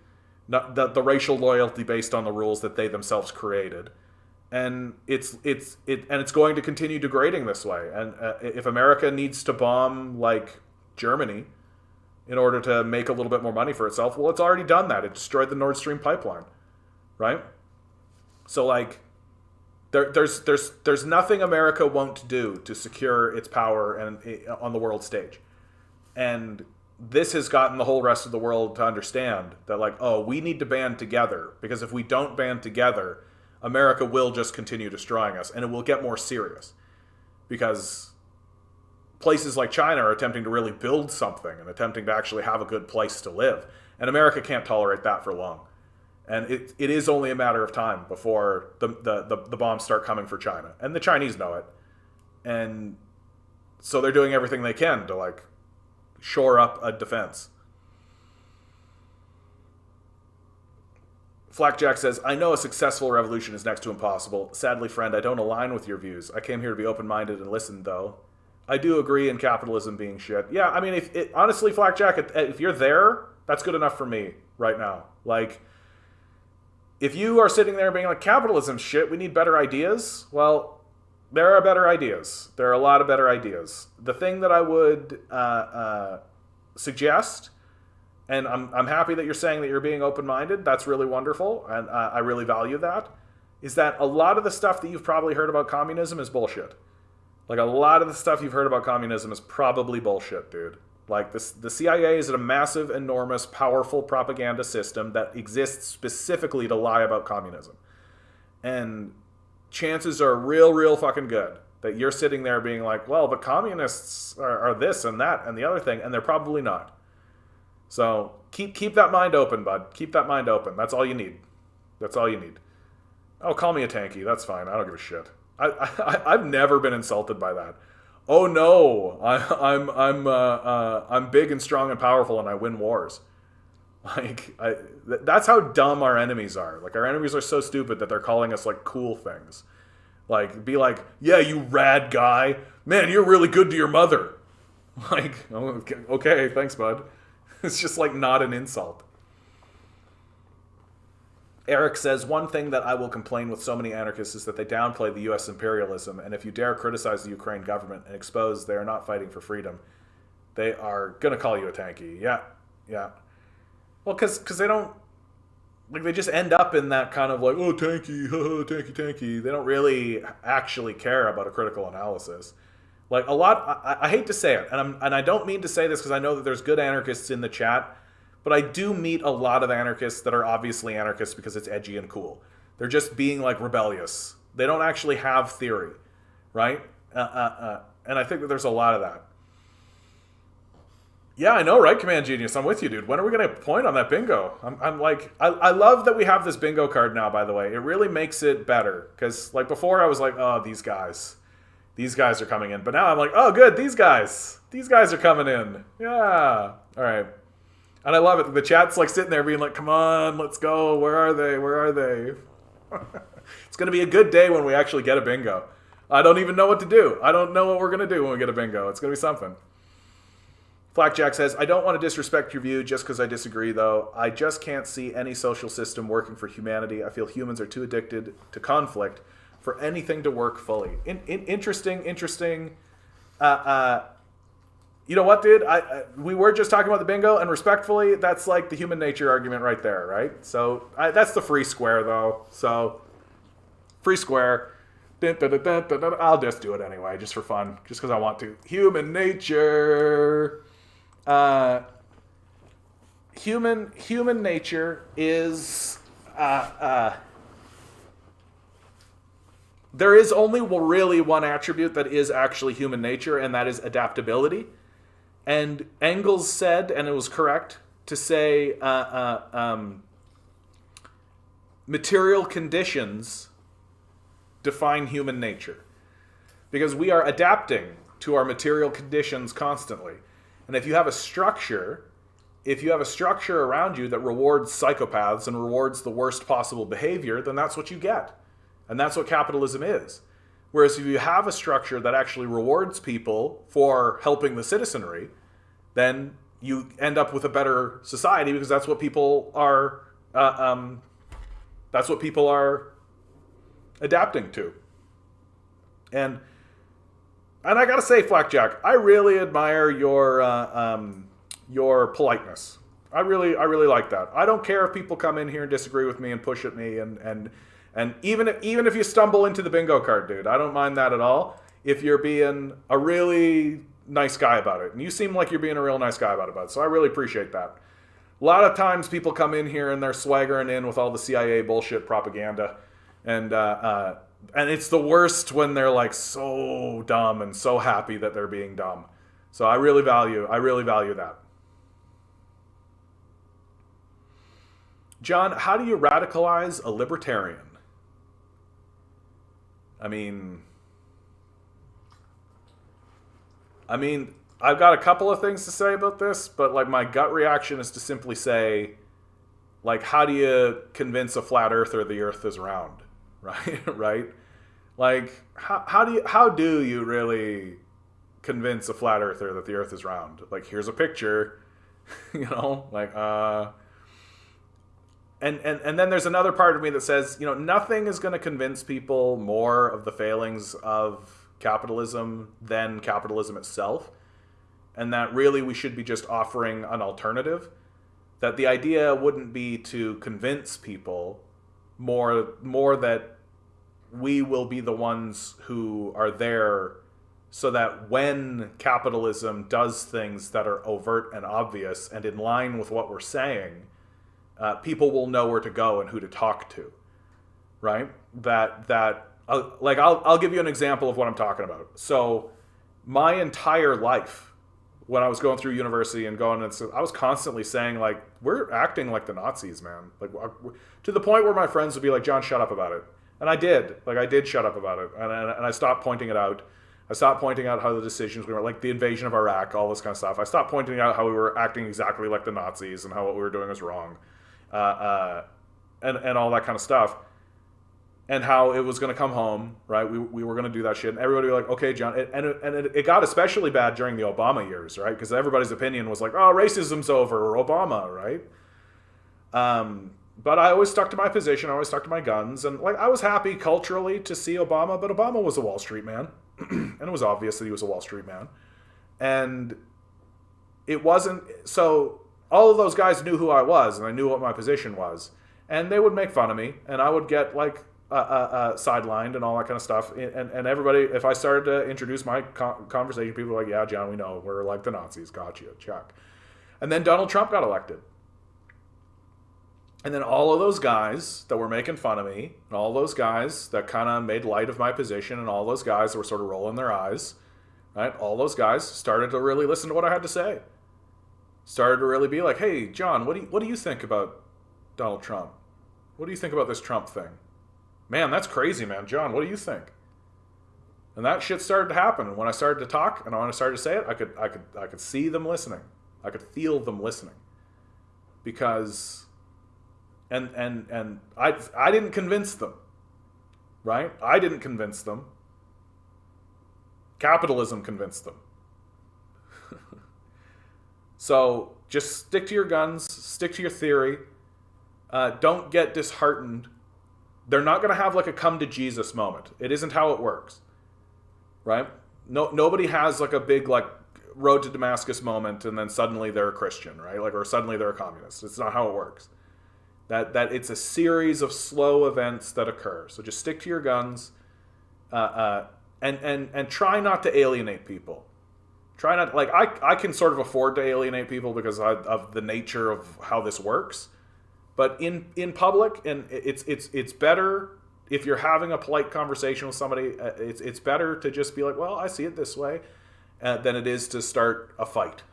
not the racial loyalty based on the rules that they themselves created. And it's going to continue degrading this way. And if America needs to bomb, like, Germany in order to make a little bit more money for itself, well, it's already done that. It destroyed the Nord Stream pipeline, right? So, like, there's nothing America won't do to secure its power and on the world stage. And this has gotten the whole rest of the world to understand that, like, oh, we need to band together, because if we don't band together, America will just continue destroying us, and it will get more serious. Because places like China are attempting to really build something and attempting to actually have a good place to live. And America can't tolerate that for long. And it is only a matter of time before the bombs start coming for China. And the Chinese know it. And so they're doing everything they can to, like, shore up a defense. Flackjack says, I know a successful revolution is next to impossible. Sadly, friend, I don't align with your views. I came here to be open-minded and listen, though. I do agree in capitalism being shit. Yeah, I mean, honestly, Flackjack, if you're there, that's good enough for me right now. Like, if you are sitting there being like, capitalism shit, we need better ideas, well, there are better ideas. There are a lot of better ideas. The thing that I would suggest, and I'm happy that you're saying that you're being open-minded, that's really wonderful, and I really value that, is that a lot of the stuff that you've probably heard about communism is bullshit. Like, a lot of the stuff you've heard about communism is probably bullshit, dude. Like, the CIA is a massive, enormous, powerful propaganda system that exists specifically to lie about communism. And chances are real fucking good that you're sitting there being like, well, the communists are this and that and the other thing, and they're probably not. So keep that mind open, bud. Keep that mind open. That's all you need. That's all you need. Oh, call me a tanky. That's fine. I don't give a shit. I've never been insulted by that. Oh no, I'm big and strong and powerful and I win wars. Like, that's how dumb our enemies are. Like, our enemies are so stupid that they're calling us like cool things. Like, be like, yeah, you rad guy, man, you're really good to your mother. Like, okay, thanks, bud. It's just like not an insult. Eric says, one thing that I will complain with so many anarchists is that they downplay the U.S. imperialism, and if you dare criticize the Ukraine government and expose they are not fighting for freedom, they are going to call you a tanky. Yeah. Well, because they don't, like, they just end up in that kind of like, oh, tanky, tanky. They don't really actually care about a critical analysis. Like, a lot, I hate to say it, and I don't mean to say this because I know that there's good anarchists in the chat, but I do meet a lot of anarchists that are obviously anarchists because it's edgy and cool. They're just being, like, rebellious. They don't actually have theory, right? And I think that there's a lot of that. Yeah, I know, right, Command Genius? I'm with you, dude. When are we going to point on that bingo? I'm like, I love that we have this bingo card now, by the way. It really makes it better. Because, like, before I was like, oh, these guys. These guys are coming in. But now I'm like, oh, good, these guys. These guys are coming in. Yeah. All right. And I love it. The chat's, like, sitting there being like, come on, let's go. Where are they? Where are they? It's going to be a good day when we actually get a bingo. I don't even know what to do. I don't know what we're going to do when we get a bingo. It's going to be something. Flackjack says, I don't want to disrespect your view just because I disagree, though. I just can't see any social system working for humanity. I feel humans are too addicted to conflict for anything to work fully. Interesting. You know what, dude? We were just talking about the bingo, and respectfully, that's like the human nature argument right there, right? So that's the free square, though. So, free square. I'll just do it anyway, just for fun, just because I want to. Human nature. Human nature is there is only really one attribute that is actually human nature, and that is adaptability. And Engels said, and it was correct to say, material conditions define human nature, because we are adapting to our material conditions constantly. And if you have a structure around you that rewards psychopaths and rewards the worst possible behavior, then that's what you get. And that's what capitalism is. Whereas if you have a structure that actually rewards people for helping the citizenry, then you end up with a better society, because that's what people are adapting to. And I gotta say, Flackjack, I really admire your politeness. I really like that. I don't care if people come in here and disagree with me and push at me, and even if you stumble into the bingo card, dude, I don't mind that at all. If you're being a really nice guy about it, and you seem like you're being a real nice guy about it, so I really appreciate that. A lot of times people come in here and they're swaggering in with all the CIA bullshit propaganda, and it's the worst when they're like so dumb and so happy that they're being dumb. So I really value that. John, how do you radicalize a libertarian? I mean, I've got a couple of things to say about this, but like my gut reaction is to simply say, like, how do you convince a flat earther the earth is round? Right? Right? Like, how do you really convince a flat earther that the earth is round? Like, here's a picture, like, and then there's another part of me that says, nothing is going to convince people more of the failings of capitalism than capitalism itself. And that really we should be just offering an alternative. That the idea wouldn't be to convince people, more that we will be the ones who are there so that when capitalism does things that are overt and obvious and in line with what we're saying, people will know where to go and who to talk to, right? I'll give you an example of what I'm talking about. So my entire life, when I was going through university and I was constantly saying, like, we're acting like the Nazis, man. Like, to the point where my friends would be like, John, shut up about it. And I did. Like, I did shut up about it. And I stopped pointing it out. I stopped pointing out how the decisions we were, like the invasion of Iraq, all this kind of stuff. I stopped pointing out how we were acting exactly like the Nazis and how what we were doing was wrong. And all that kind of stuff. And how it was going to come home, right? We were going to do that shit. And everybody would be like, okay, John. It got especially bad during the Obama years, right? Because everybody's opinion was like, oh, racism's over, or Obama, right? But I always stuck to my position. I always stuck to my guns. And like, I was happy culturally to see Obama, but Obama was a Wall Street man. And it was obvious that he was a Wall Street man. And it wasn't... So all of those guys knew who I was, and I knew what my position was. And they would make fun of me, and I would get like... sidelined and all that kind of stuff, and everybody, if I started to introduce my conversation, people were like, yeah, John, we know, we're like the Nazis, gotcha, check. And then Donald Trump got elected, and then all of those guys that were making fun of me, and all those guys that kind of made light of my position, and all those guys that were sort of rolling their eyes, right, all those guys started to really listen to what I had to say. started to really be like, hey, John, what do you think about Donald Trump? What do you think about this Trump thing? Man, that's crazy, man. John, what do you think? And that shit started to happen. And when I started to talk and when I started to say it, I could see them listening. I could feel them listening. Because and I didn't convince them. Right? I didn't convince them. Capitalism convinced them. So just stick to your guns, stick to your theory. Don't get disheartened. They're not going to have like a come to Jesus moment. It isn't how it works, right? Nobody has like a big like road to Damascus moment and then suddenly they're a Christian, right? Like, or suddenly they're a communist. It's not how it works. That it's a series of slow events that occur. So just stick to your guns, and try not to alienate people. Try not, like, I can sort of afford to alienate people because of the nature of how this works. But in public, and it's better if you're having a polite conversation with somebody. It's better to just be like, well, I see it this way, than it is to start a fight.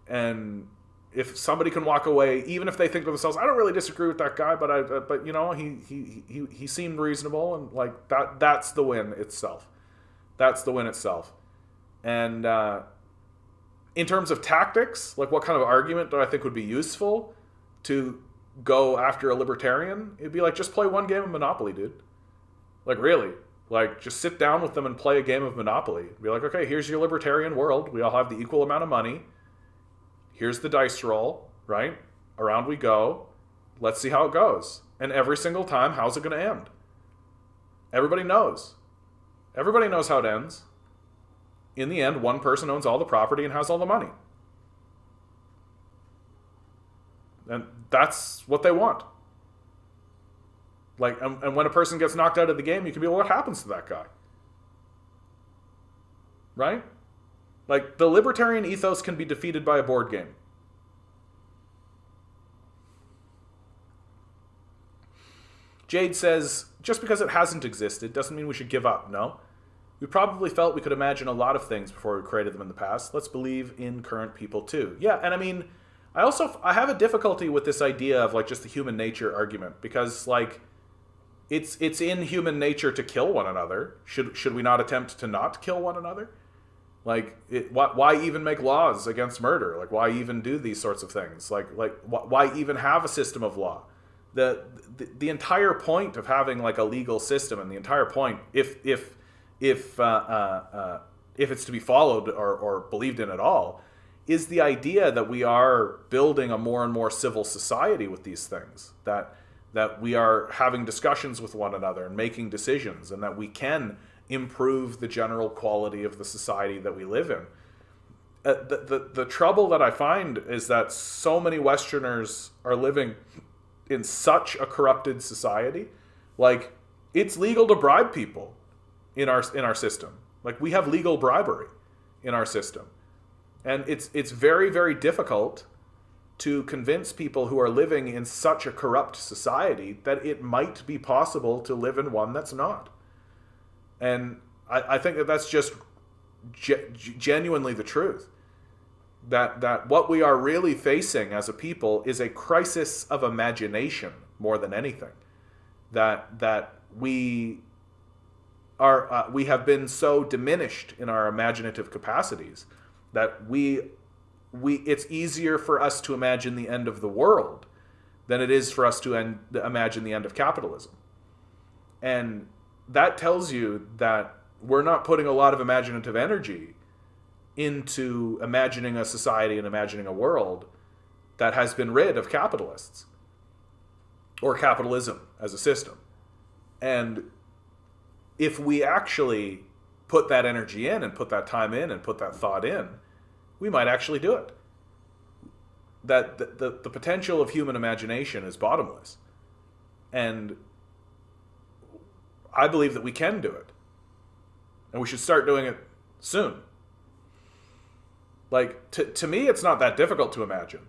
And if somebody can walk away, even if they think to themselves, I don't really disagree with that guy, but you know, he seemed reasonable, and like that's the win itself. That's the win itself. And in terms of tactics, like what kind of argument do I think would be useful to go after a libertarian? It'd be like, just play one game of Monopoly, dude. Like, really. Like, just sit down with them and play a game of Monopoly. Be like, okay, here's your libertarian world. We all have the equal amount of money. Here's the dice roll, right? Around we go. Let's see how it goes. And every single time, how's it going to end? Everybody knows. Everybody knows how it ends. In the end, one person owns all the property and has all the money. And that's what they want. Like, and when a person gets knocked out of the game, you can be, well, what happens to that guy? Right? Like, the libertarian ethos can be defeated by a board game. Jade says, just because it hasn't existed doesn't mean we should give up. No. We probably felt we could imagine a lot of things before we created them in the past. Let's believe in current people too. Yeah, and I mean, I have a difficulty with this idea of like just the human nature argument, because like it's in human nature to kill one another. Should we not attempt to not kill one another? Like, why even make laws against murder? Like, why even do these sorts of things? Like why even have a system of law? The entire point of having like a legal system, and the entire point, if it's to be followed or believed in at all, is the idea that we are building a more and more civil society with these things, that we are having discussions with one another and making decisions, and that we can improve the general quality of the society that we live in. The trouble that I find is that so many Westerners are living in such a corrupted society. Like, it's legal to bribe people in our system. Like, we have legal bribery in our system. And it's very, very difficult to convince people who are living in such a corrupt society that it might be possible to live in one that's not. And I think that that's just genuinely the truth. That what we are really facing as a people is a crisis of imagination more than anything. That we have been so diminished in our imaginative capacities that it's easier for us to imagine the end of the world than it is for us to imagine the end of capitalism. And that tells you that we're not putting a lot of imaginative energy into imagining a society and imagining a world that has been rid of capitalists or capitalism as a system. And if we actually put that energy in and put that time in and put that thought in, we might actually do it. That the potential of human imagination is bottomless. And I believe that we can do it. And we should start doing it soon. Like, to me, it's not that difficult to imagine.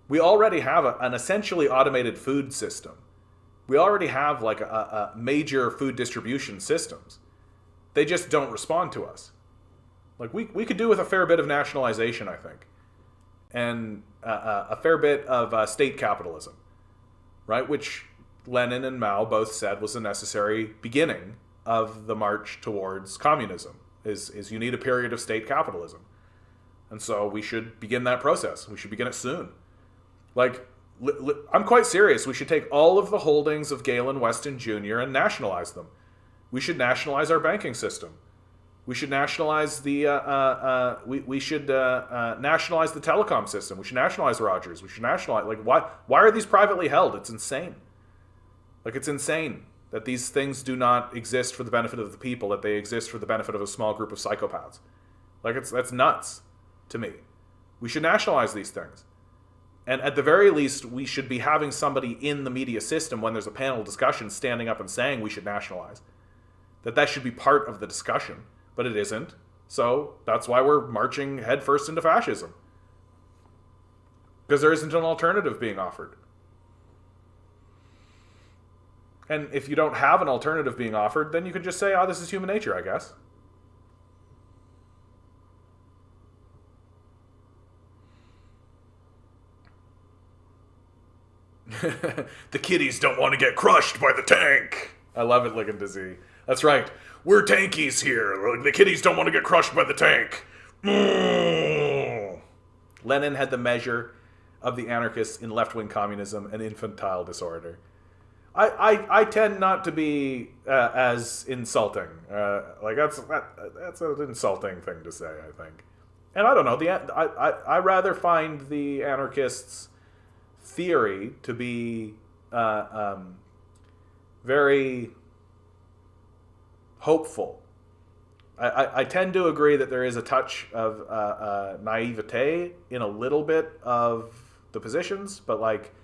We already have an essentially automated food system. We already have like a major food distribution systems. They just don't respond to us. Like, we could do with a fair bit of nationalization, I think. and a fair bit of state capitalism, right? Which Lenin and Mao both said was a necessary beginning of the march towards communism. Is you need a period of state capitalism, and so we should begin that process. We should begin it soon. Like, I'm quite serious. We should take all of the holdings of Galen Weston Jr. and nationalize them. We should nationalize our banking system. We should nationalize the nationalize the telecom system. We should nationalize Rogers. We should nationalize, like, why are these privately held? It's insane. Like, it's insane that these things do not exist for the benefit of the people, that they exist for the benefit of a small group of psychopaths. Like, that's nuts to me. We should nationalize these things. And at the very least, we should be having somebody in the media system when there's a panel discussion standing up and saying we should nationalize. That should be part of the discussion, but it isn't. So that's why we're marching headfirst into fascism. Because there isn't an alternative being offered. And if you don't have an alternative being offered, then you can just say, oh, this is human nature, I guess. The kiddies don't want to get crushed by the tank. I love it, Ligon Dizzy. That's right. We're tankies here. The kiddies don't want to get crushed by the tank. Lenin had the measure of the anarchists in left-wing communism and infantile disorder. I tend not to be as insulting. Like that's an insulting thing to say, I think. And I don't know. I rather find the anarchists' theory to be very hopeful. I tend to agree that there is a touch of naivete in a little bit of the positions, but like,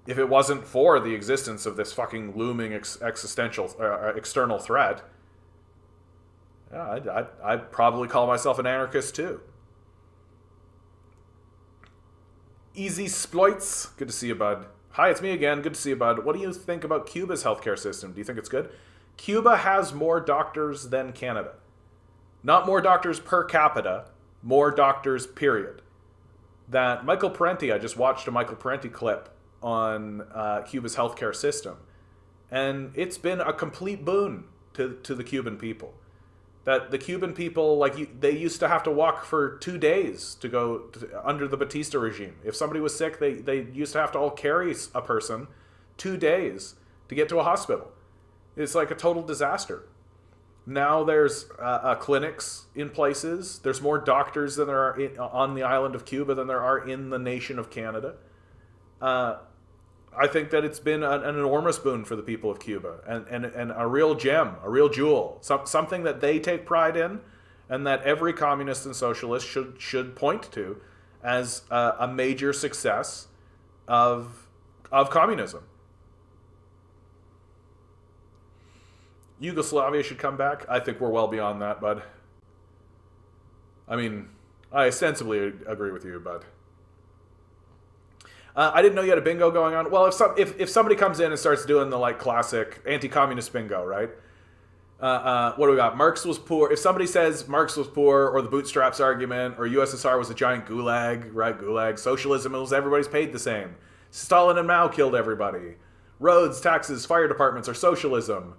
if it wasn't for the existence of this fucking looming existential external threat, yeah, I'd probably call myself an anarchist too. Easy Sploits, good to see you, bud. Hi, it's me again. Good to see you, bud. What do you think about Cuba's healthcare system? Do you think it's good? Cuba has more doctors than Canada. Not more doctors per capita, more doctors, period. That Michael Parenti, I just watched a Michael Parenti clip on Cuba's healthcare system. And it's been a complete boon to the Cuban people. That the Cuban people, they used to have to walk for 2 days to go under the Batista regime. If somebody was sick, they used to have to all carry a person 2 days to get to a hospital. It's like a total disaster. Now there's clinics in places. There's more doctors than there are on the island of Cuba than there are in the nation of Canada. I think that it's been an enormous boon for the people of Cuba, and a real gem, a real jewel, something that they take pride in, and that every communist and socialist should point to as a major success of communism. Yugoslavia should come back. I think we're well beyond that, bud. I mean, I ostensibly agree with you, bud. I didn't know you had a bingo going on. Well, if somebody comes in and starts doing the classic anti-communist bingo, right? What do we got? Marx was poor. If somebody says Marx was poor, or the bootstraps argument, or USSR was a giant gulag, right? Gulag. Socialism was everybody's paid the same. Stalin and Mao killed everybody. Roads, taxes, fire departments are socialism.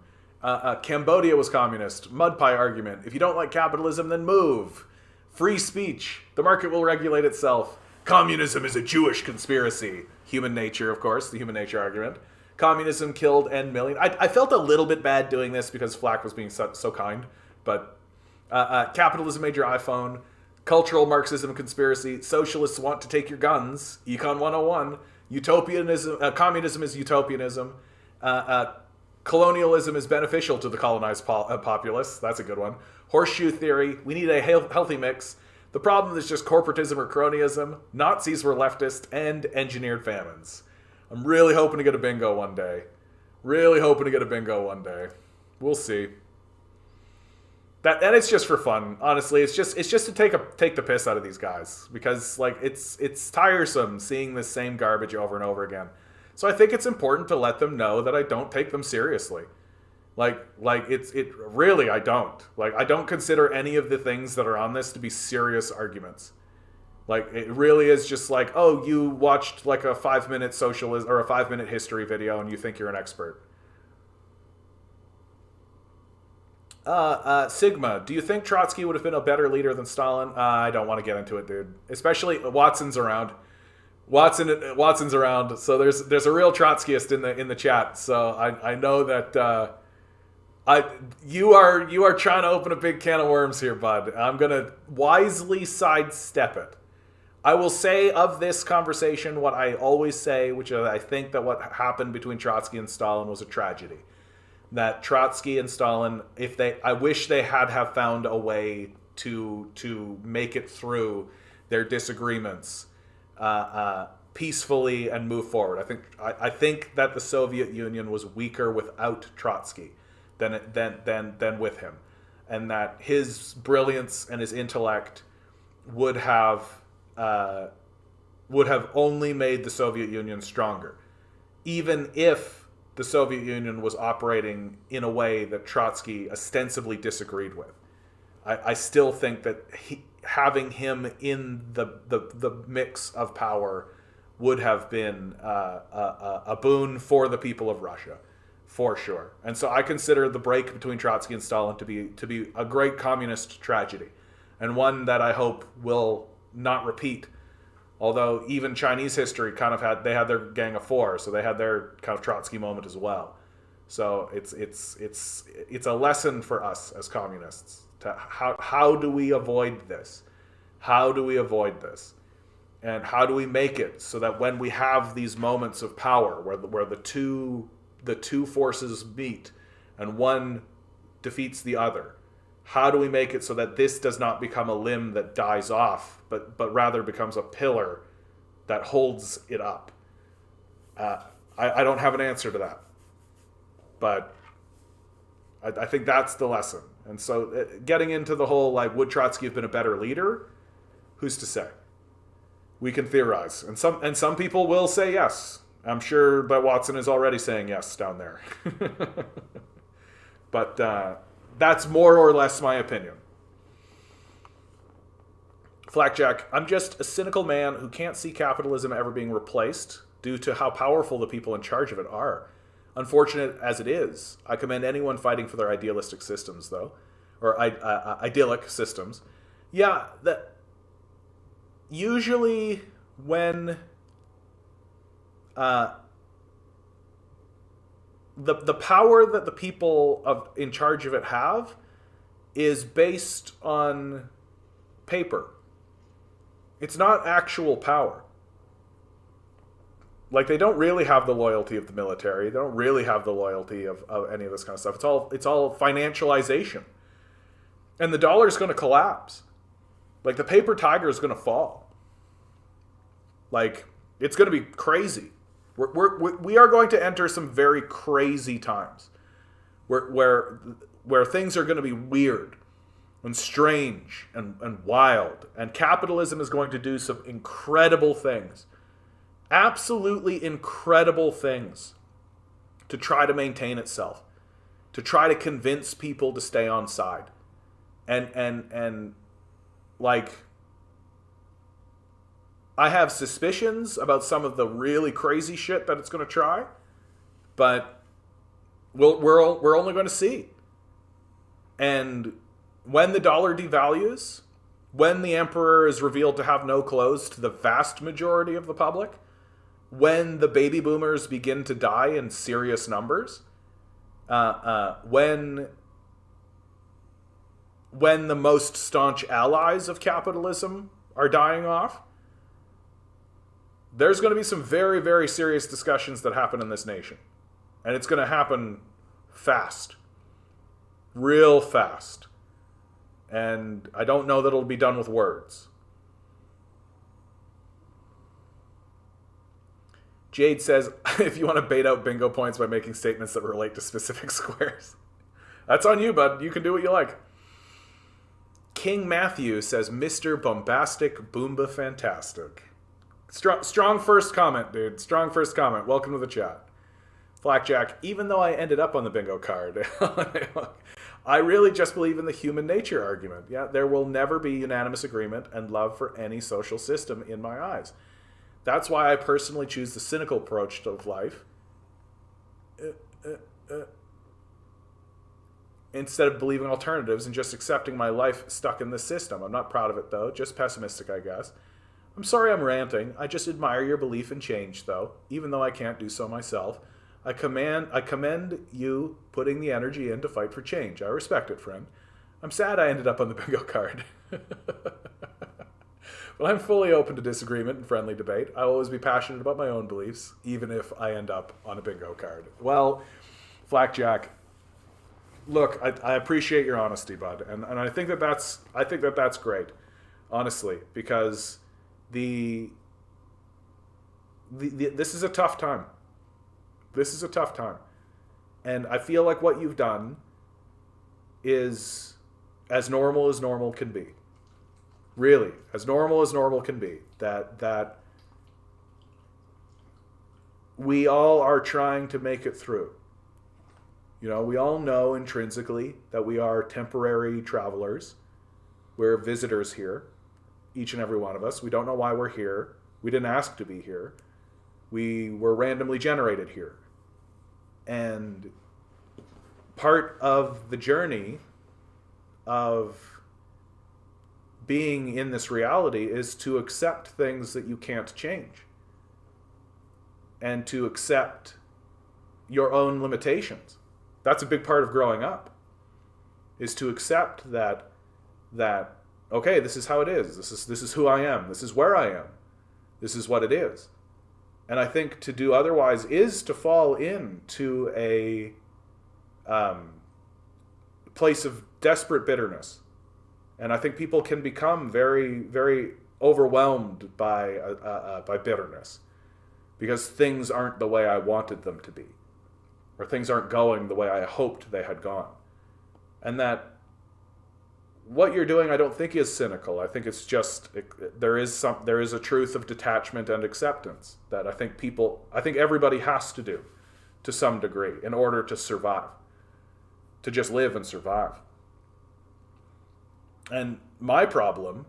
Cambodia was communist. Mud pie argument. If you don't like capitalism, then move. Free speech. The market will regulate itself. Communism is a Jewish conspiracy. Human nature, of course, the human nature argument. Communism killed N million. I felt a little bit bad doing this because Flack was being so kind, but capitalism made your iPhone. Cultural Marxism conspiracy. Socialists want to take your guns. Econ 101. Utopianism. Communism is utopianism. Colonialism is beneficial to the colonized populace. That's a good one. Horseshoe theory. We need a healthy mix. The problem is just corporatism or cronyism. Nazis were leftist, and engineered famines. I'm really hoping to get a bingo one day. We'll see. And it's just for fun. Honestly, it's just to take the piss out of these guys, because it's tiresome seeing this same garbage over and over again. So I think it's important to let them know that I don't take them seriously. I don't. I don't consider any of the things that are on this to be serious arguments. Like, it really is just like, oh, you watched like a 5-minute socialism or a 5-minute history video and you think you're an expert. Sigma, do you think Trotsky would have been a better leader than Stalin? I don't want to get into it, dude. Especially Watson's around. Watson's around, so there's a real Trotskyist in the chat. So I know that you are trying to open a big can of worms here, bud. I'm gonna wisely sidestep it. I will say of this conversation what I always say, which is I think that what happened between Trotsky and Stalin was a tragedy. That Trotsky and Stalin, I wish they had have found a way to make it through their disagreements peacefully and move forward. I think that the Soviet Union was weaker without Trotsky than with him, and that his brilliance and his intellect would have only made the Soviet Union stronger, even if the Soviet Union was operating in a way that Trotsky ostensibly disagreed with. I still think that having him in the mix of power would have been a boon for the people of Russia, for sure. And so I consider the break between Trotsky and Stalin to be a great communist tragedy, and one that I hope will not repeat. Although even Chinese history kind of had their Gang of Four, so they had their kind of Trotsky moment as well. So it's a lesson for us as communists. How do we avoid this? How do we avoid this? And how do we make it so that when we have these moments of power where the two forces meet and one defeats the other, how do we make it so that this does not become a limb that dies off, but rather becomes a pillar that holds it up? I don't have an answer to that, but I think that's the lesson. And so getting into the whole, like, would Trotsky have been a better leader? Who's to say? We can theorize. And some people will say yes. I'm sure that Watson is already saying yes down there. But that's more or less my opinion. Flackjack, I'm just a cynical man who can't see capitalism ever being replaced due to how powerful the people in charge of it are. Unfortunate as it is, I commend anyone fighting for their idealistic systems, though. Or idyllic systems. Yeah, that usually when the power that the people in charge of it have is based on paper. It's not actual power. Like, they don't really have the loyalty of the military. They don't really have the loyalty of any of this kind of stuff. It's all financialization. And the dollar is going to collapse. Like, the paper tiger is going to fall. Like, it's going to be crazy. We are going to enter some very crazy times where things are going to be weird and strange and wild. And capitalism is going to do some incredible things. Absolutely incredible things to try to maintain itself, to try to convince people to stay on side. And like, I have suspicions about some of the really crazy shit that it's going to try, but we're only going to see. And when the dollar devalues, when the emperor is revealed to have no clothes to the vast majority of the public, when the baby boomers begin to die in serious numbers, when the most staunch allies of capitalism are dying off, there's going to be some very, very serious discussions that happen in this nation. And it's going to happen fast. Real fast. And I don't know that it'll be done with words. Jade says, if you want to bait out bingo points by making statements that relate to specific squares. That's on you, bud. You can do what you like. King Matthew says, Mr. Bombastic Boomba Fantastic. Strong first comment, dude. Strong first comment. Welcome to the chat. Blackjack, even though I ended up on the bingo card, I really just believe in the human nature argument. Yeah, there will never be unanimous agreement and love for any social system in my eyes. That's why I personally choose the cynical approach to life. Instead of believing alternatives and just accepting my life stuck in this system. I'm not proud of it, though. Just pessimistic, I guess. I'm sorry I'm ranting. I just admire your belief in change, though, even though I can't do so myself. I commend you putting the energy in to fight for change. I respect it, friend. I'm sad I ended up on the bingo card. But I'm fully open to disagreement and friendly debate. I will always be passionate about my own beliefs, even if I end up on a bingo card. Well, Blackjack, look, I appreciate your honesty, bud, and I think that's great, honestly, because this is a tough time. This is a tough time, and I feel like what you've done is as normal can be. Really, as normal can be. That we all are trying to make it through. You know, we all know intrinsically that we are temporary travelers. We're visitors here, each and every one of us. We don't know why we're here. We didn't ask to be here. We were randomly generated here. And part of the journey of being in this reality is to accept things that you can't change. And to accept your own limitations. That's a big part of growing up, is to accept that okay, this is how it is. This is who I am. This is where I am. This is what it is. And I think to do otherwise is to fall into a place of desperate bitterness. And I think people can become very, very overwhelmed by bitterness because things aren't the way I wanted them to be. Or things aren't going the way I hoped they had gone. And that what you're doing I don't think is cynical. I think it's just, there is a truth of detachment and acceptance that I think everybody has to do to some degree in order to survive. To just live and survive. And my problem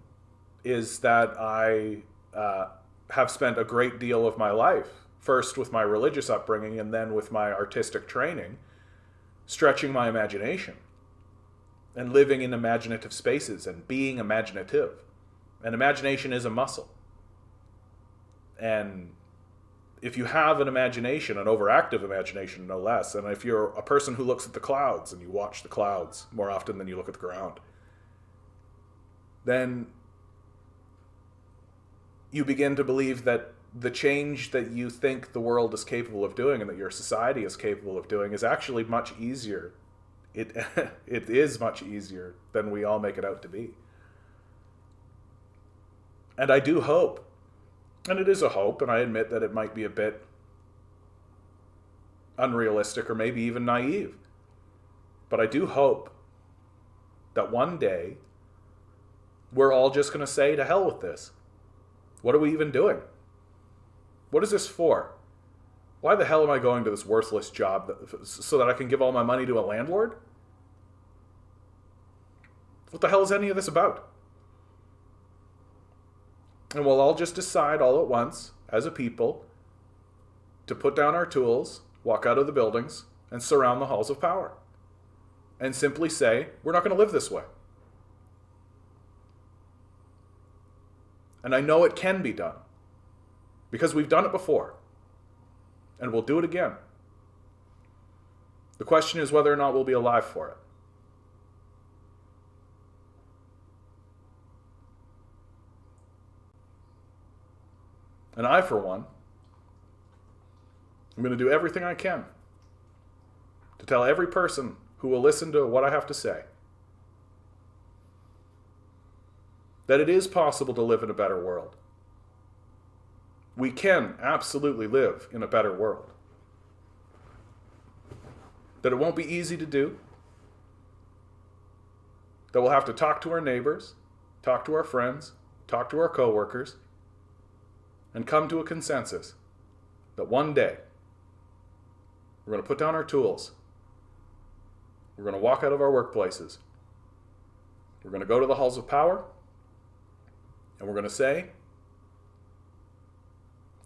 is that I have spent a great deal of my life, first with my religious upbringing and then with my artistic training, stretching my imagination and living in imaginative spaces and being imaginative. And imagination is a muscle. And if you have an imagination, an overactive imagination no less, and if you're a person who looks at the clouds and you watch the clouds more often than you look at the ground, then you begin to believe that the change that you think the world is capable of doing and that your society is capable of doing is actually much easier. It is much easier than we all make it out to be. And I do hope, and it is a hope, and I admit that it might be a bit unrealistic or maybe even naive, but I do hope that one day we're all just going to say, to hell with this. What are we even doing? What is this for? Why the hell am I going to this worthless job so that I can give all my money to a landlord? What the hell is any of this about? And we'll all just decide all at once, as a people, to put down our tools, walk out of the buildings, and surround the halls of power. And simply say, we're not going to live this way. And I know it can be done. Because we've done it before. And we'll do it again. The question is whether or not we'll be alive for it. And I, for one, I'm going to do everything I can to tell every person who will listen to what I have to say that it is possible to live in a better world. We can absolutely live in a better world. That it won't be easy to do. That we'll have to talk to our neighbors, talk to our friends, talk to our coworkers, and come to a consensus that one day we're going to put down our tools We're going to walk out of our workplaces. We're going to go to the halls of power, and we're going to say,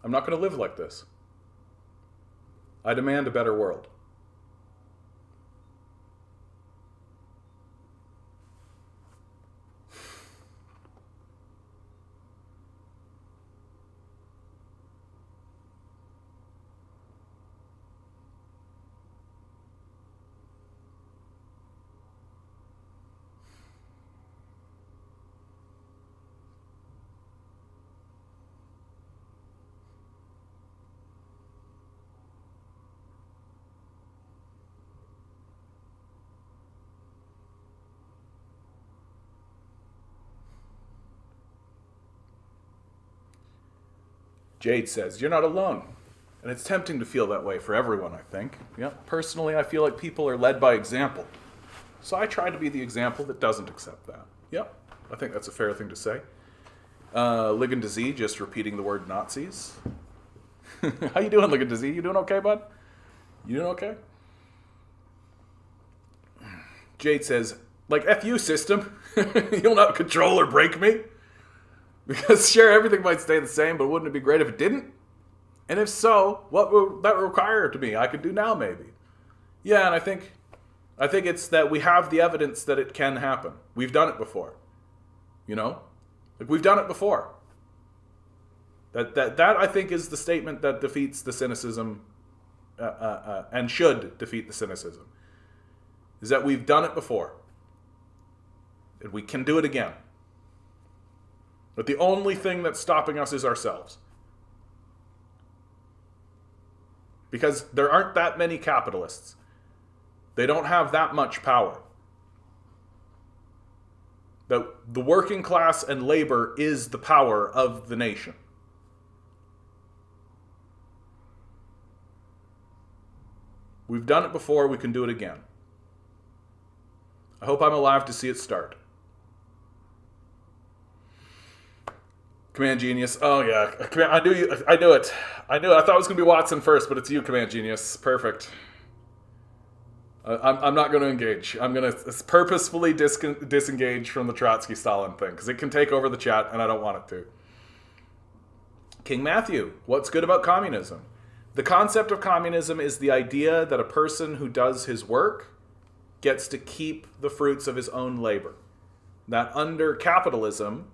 I'm not going to live like this. I demand a better world. Jade says, you're not alone. And it's tempting to feel that way for everyone, I think. Yeah, personally, I feel like people are led by example. So I try to be the example that doesn't accept that. Yep, I think that's a fair thing to say. Ligon to Z, just repeating the word Nazis. How you doing, Ligon to Z? You doing okay, bud? You doing okay? Jade says, like, F you, system. You'll not control or break me. Because sure, everything might stay the same, but wouldn't it be great if it didn't? And if so, what would that require to me? I could do now, maybe. Yeah, and I think it's that we have the evidence that it can happen. We've done it before. You know? Like, we've done it before. That I think is the statement that defeats the cynicism and should defeat the cynicism. Is that we've done it before. And we can do it again. But the only thing that's stopping us is ourselves. Because there aren't that many capitalists. They don't have that much power. The working class and labor is the power of the nation. We've done it before, we can do it again. I hope I'm alive to see it start. Command Genius. Oh, yeah. I knew you. I knew it. I thought it was going to be Watson first, but it's you, Command Genius. Perfect. I'm not going to engage. I'm going to purposefully disengage from the Trotsky-Stalin thing, because it can take over the chat, and I don't want it to. King Matthew. What's good about communism? The concept of communism is the idea that a person who does his work gets to keep the fruits of his own labor. That under capitalism,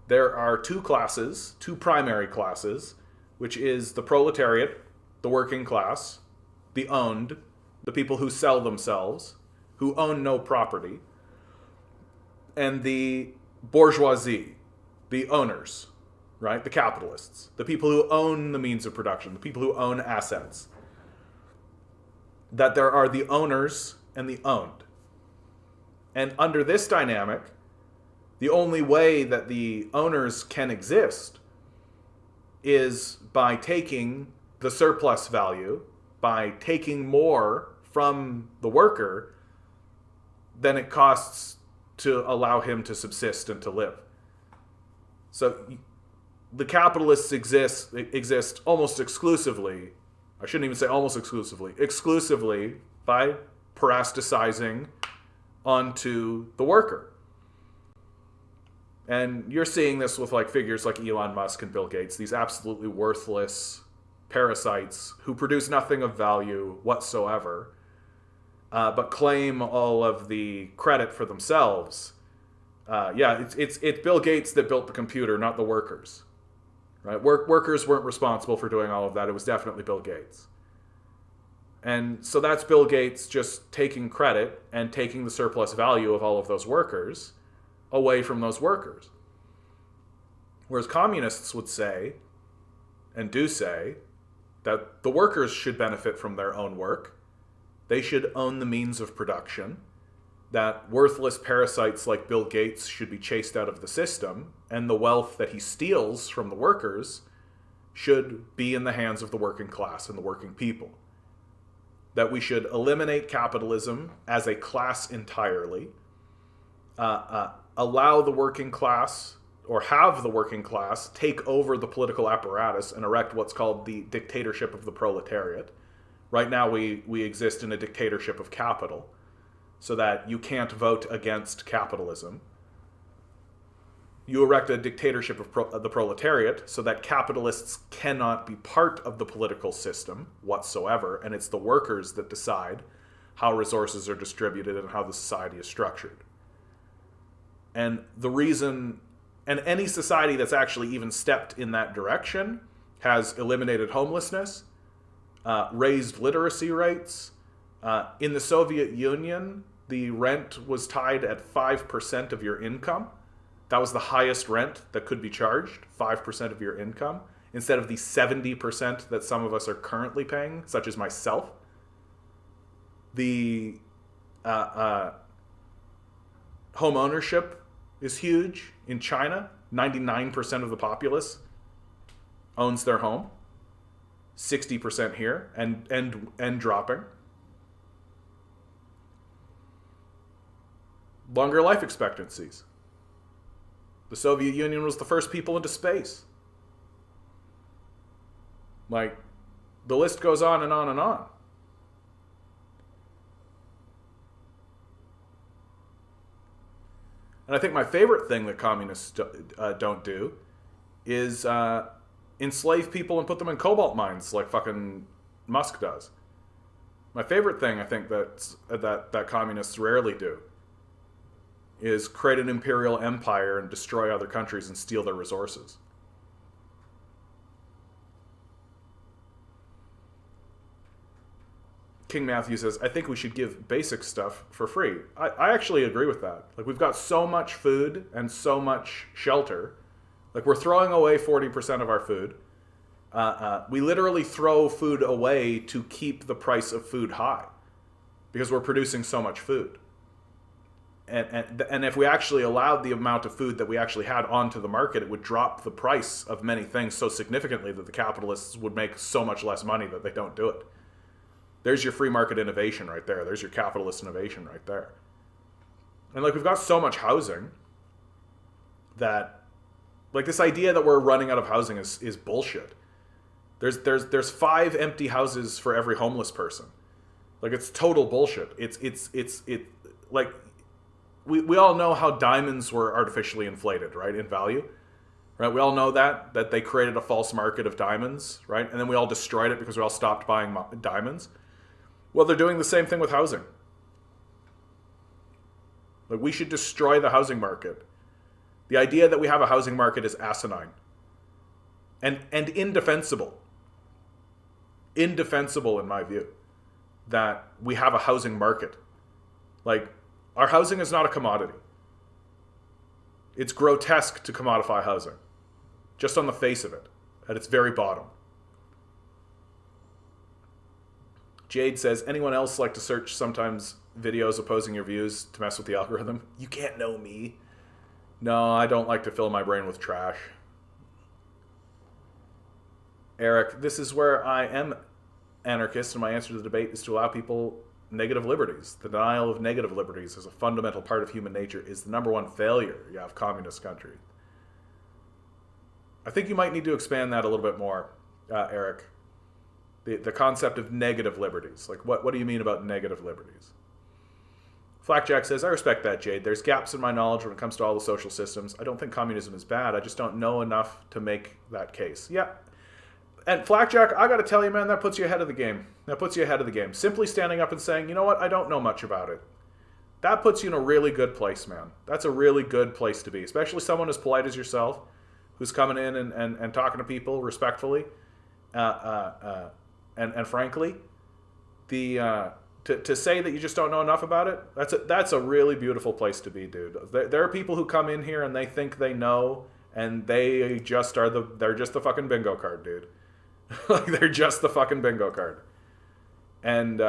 there are two primary classes, which is the proletariat, the working class, the owned, the people who sell themselves, who own no property, and the bourgeoisie, the owners, right? The capitalists, the people who own the means of production, the people who own assets. That there are the owners and the owned. And under this dynamic, the only way that the owners can exist is by taking the surplus value, by taking more from the worker than it costs to allow him to subsist and to live. So the capitalists exist almost exclusively, I shouldn't even say almost exclusively by parasticizing onto the worker. And you're seeing this with like figures like Elon Musk and Bill Gates, these absolutely worthless parasites who produce nothing of value whatsoever, but claim all of the credit for themselves. It's Bill Gates that built the computer, not the workers. Right? Workers weren't responsible for doing all of that. It was definitely Bill Gates. And so that's Bill Gates just taking credit and taking the surplus value of all of those workers away from those workers. Whereas communists would say, and do say, that the workers should benefit from their own work. They should own the means of production. That worthless parasites like Bill Gates should be chased out of the system, and the wealth that he steals from the workers should be in the hands of the working class and the working people. That we should eliminate capitalism as a class entirely, allow the working class, or have the working class, take over the political apparatus and erect what's called the dictatorship of the proletariat. Right now we exist in a dictatorship of capital. so that you can't vote against capitalism. You erect a dictatorship of the proletariat so that capitalists cannot be part of the political system whatsoever, and it's the workers that decide how resources are distributed and how the society is structured. And the reason, and any society that's actually even stepped in that direction has eliminated homelessness, raised literacy rates. In the Soviet Union, the rent was tied at 5% of your income. That was the highest rent that could be charged, 5% of your income, instead of the 70% that some of us are currently paying, such as myself. The home ownership is huge in China. 99% of the populace owns their home. 60% here, and dropping. Longer life expectancies. The Soviet Union was the first people into space. Like, the list goes on and on and on. And I think my favorite thing that communists don't do is enslave people and put them in cobalt mines like fucking Musk does. My favorite thing I think that communists rarely do is create an imperial empire and destroy other countries and steal their resources. King Matthew says, I think we should give basic stuff for free. I actually agree with that. Like, we've got so much food and so much shelter. Like, we're throwing away 40% of our food. We literally throw food away to keep the price of food high because we're producing so much food. And if we actually allowed the amount of food that we actually had onto the market, it would drop the price of many things so significantly that the capitalists would make so much less money that they don't do it. There's your free market innovation right there. There's your capitalist innovation right there. And like, we've got so much housing that, like, this idea that we're running out of housing is bullshit. There's 5 empty houses for every homeless person. Like, it's total bullshit. It's like, we all know how diamonds were artificially inflated, right, in value, right? We all know that they created a false market of diamonds, right? And then we all destroyed it because we all stopped buying diamonds. Well, they're doing the same thing with housing. Like, we should destroy the housing market. The idea that we have a housing market is asinine and indefensible. Indefensible, in my view, that we have a housing market. Like, our housing is not a commodity. It's grotesque to commodify housing, just on the face of it, at its very bottom. Jade says, anyone else like to search sometimes videos opposing your views to mess with the algorithm? You can't know me. No, I don't like to fill my brain with trash. Eric, this is where I am anarchist, and my answer to the debate is to allow people negative liberties. The denial of negative liberties as a fundamental part of human nature is the number one failure you have communist country. I think you might need to expand that a little bit more, Eric. The concept of negative liberties. Like, what do you mean about negative liberties? Flackjack says, I respect that, Jade. There's gaps in my knowledge when it comes to all the social systems. I don't think communism is bad. I just don't know enough to make that case. Yeah. And Flackjack, I got to tell you, man, that puts you ahead of the game. That puts you ahead of the game. Simply standing up and saying, you know what, I don't know much about it. That puts you in a really good place, man. That's a really good place to be, especially someone as polite as yourself, who's coming in and talking to people respectfully. And frankly, to say that you just don't know enough about it, that's a really beautiful place to be, dude. There are people who come in here and they think they know, and they're just the fucking bingo card, dude. Like, they're just the fucking bingo card. And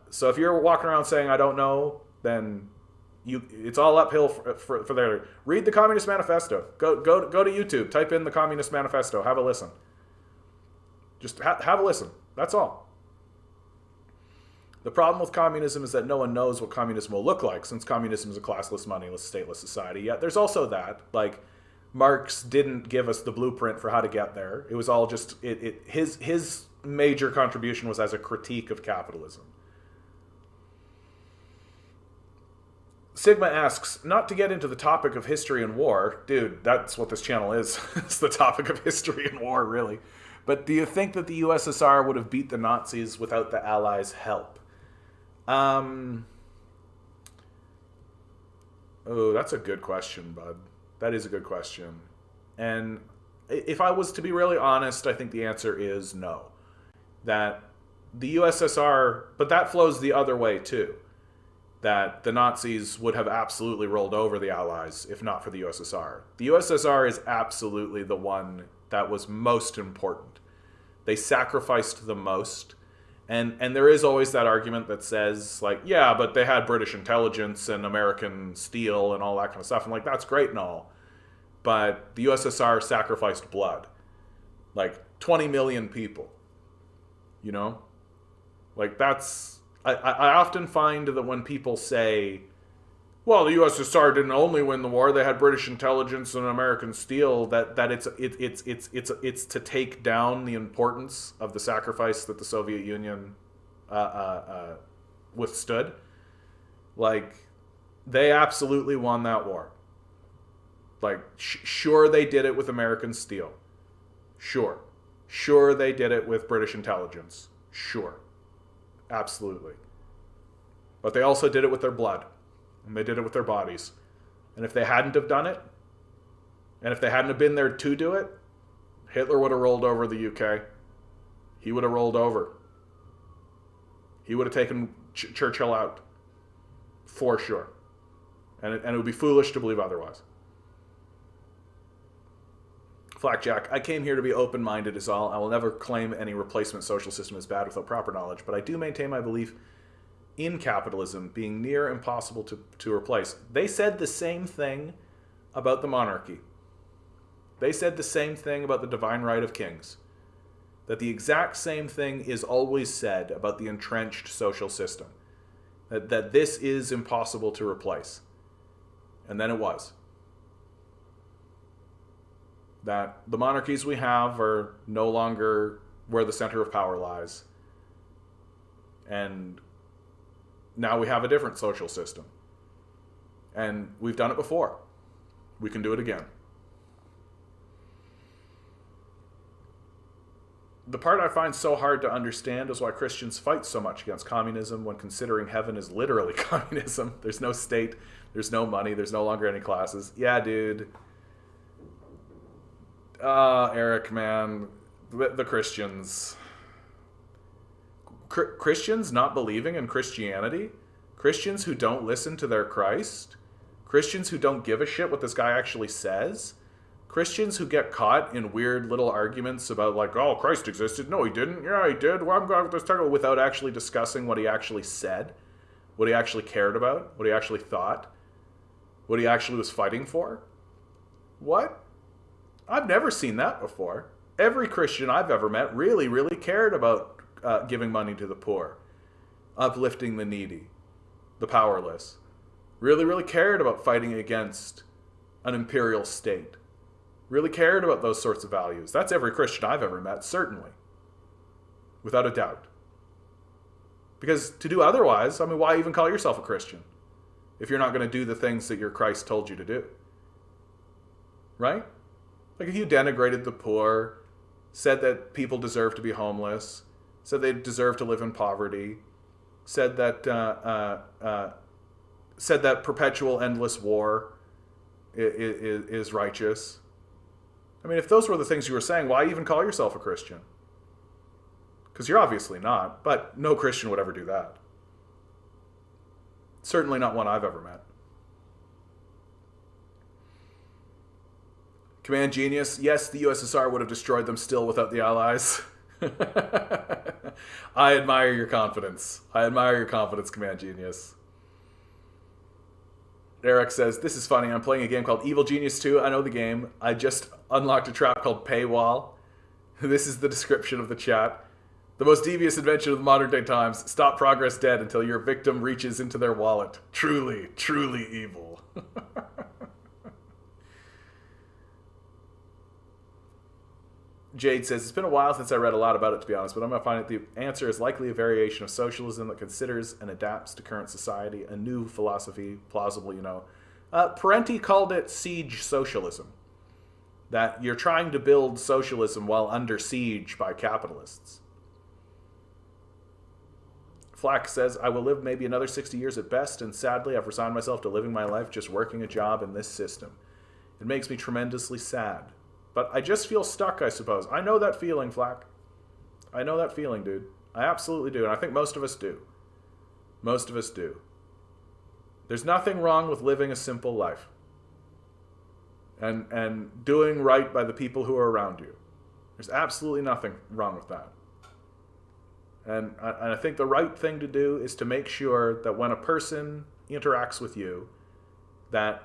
so if you're walking around saying I don't know, then it's all uphill for there. Read the Communist Manifesto. Go to YouTube. Type in the Communist Manifesto. Have a listen. Just have a listen. That's all. The problem with communism is that no one knows what communism will look like, since communism is a classless, moneyless, stateless society. Yet there's also that, like, Marx didn't give us the blueprint for how to get there. It was all just his major contribution was as a critique of capitalism. Sigma asks, not to get into the topic of history and war. Dude, that's what this channel is. It's the topic of history and war, really. But do you think that the USSR would have beat the Nazis without the Allies' help? Oh, that's a good question, bud. That is a good question. And if I was to be really honest, I think the answer is no. That the USSR, but that flows the other way too. That the Nazis would have absolutely rolled over the Allies if not for the USSR. The USSR is absolutely the one that was most important. They sacrificed the most. And there is always that argument that says, like, yeah, but they had British intelligence and American steel and all that kind of stuff. And, like, that's great and all. But the USSR sacrificed blood. Like, 20 million people. You know? Like, that's... I often find that when people say, well, the USSR didn't only win the war, they had British intelligence and American steel, that it's to take down the importance of the sacrifice that the Soviet Union withstood. Like, they absolutely won that war. Like, sure they did it with American steel. Sure. Sure they did it with British intelligence. Sure. Absolutely. But they also did it with their blood. And they did it with their bodies. And if they hadn't have done it, and if they hadn't have been there to do it, Hitler would have rolled over the UK. He would have rolled over. He would have taken Churchill out. For sure. And it would be foolish to believe otherwise. Flackjack, I came here to be open-minded is all. I will never claim any replacement social system is bad without proper knowledge, but I do maintain my belief in capitalism being near impossible to replace. They said the same thing about the monarchy. They said the same thing about the divine right of kings. That the exact same thing is always said about the entrenched social system. That this is impossible to replace. And then it was. That the monarchies we have are no longer where the center of power lies. And now we have a different social system. And we've done it before. We can do it again. The part I find so hard to understand is why Christians fight so much against communism when considering heaven is literally communism. There's no state, there's no money, there's no longer any classes. Yeah, dude. Eric, man. The Christians. Christians not believing in Christianity? Christians who don't listen to their Christ? Christians who don't give a shit what this guy actually says? Christians who get caught in weird little arguments about, like, oh, Christ existed. No, he didn't. Yeah, he did. Well, I'm going to talk about without actually discussing what he actually said, what he actually cared about, what he actually thought, what he actually was fighting for. What? I've never seen that before. Every Christian I've ever met really, really cared about giving money to the poor, uplifting the needy, the powerless. Really, really cared about fighting against an imperial state. Really cared about those sorts of values. That's every Christian I've ever met, certainly. Without a doubt. Because to do otherwise, I mean, why even call yourself a Christian if you're not going to do the things that your Christ told you to do? Right? Like if you denigrated the poor, said that people deserve to be homeless, said they deserve to live in poverty, said that perpetual endless war is righteous. I mean, if those were the things you were saying, why even call yourself a Christian? Because you're obviously not, but no Christian would ever do that. Certainly not one I've ever met. Command Genius, yes, the USSR would have destroyed them still without the Allies. I admire your confidence. I admire your confidence, Command Genius. Eric says, this is funny. I'm playing a game called Evil Genius 2. I know the game. I just unlocked a trap called Paywall. This is the description of the chat. The most devious invention of the modern day times. Stop progress dead until your victim reaches into their wallet. Truly, truly evil. Jade says, it's been a while since I read a lot about it, to be honest, but I'm going to find it the answer is likely a variation of socialism that considers and adapts to current society, a new philosophy, plausible, Parenti called it siege socialism, that you're trying to build socialism while under siege by capitalists. Flack says, I will live maybe another 60 years at best, and sadly I've resigned myself to living my life just working a job in this system. It makes me tremendously sad. But I just feel stuck, I suppose. I know that feeling, Flack. I know that feeling, dude. I absolutely do, and I think most of us do. Most of us do. There's nothing wrong with living a simple life. And doing right by the people who are around you. There's absolutely nothing wrong with that. And I think the right thing to do is to make sure that when a person interacts with you, that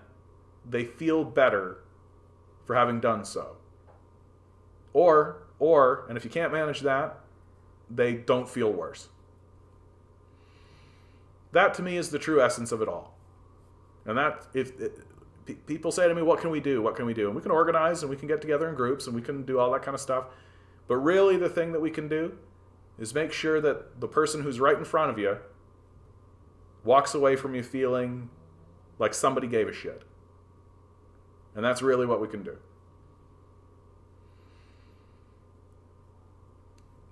they feel better for having done so. Or, and if you can't manage that, they don't feel worse. That to me is the true essence of it all. And that, people say to me, what can we do? What can we do? And we can organize and we can get together in groups and we can do all that kind of stuff. But really the thing that we can do is make sure that the person who's right in front of you walks away from you feeling like somebody gave a shit. And that's really what we can do.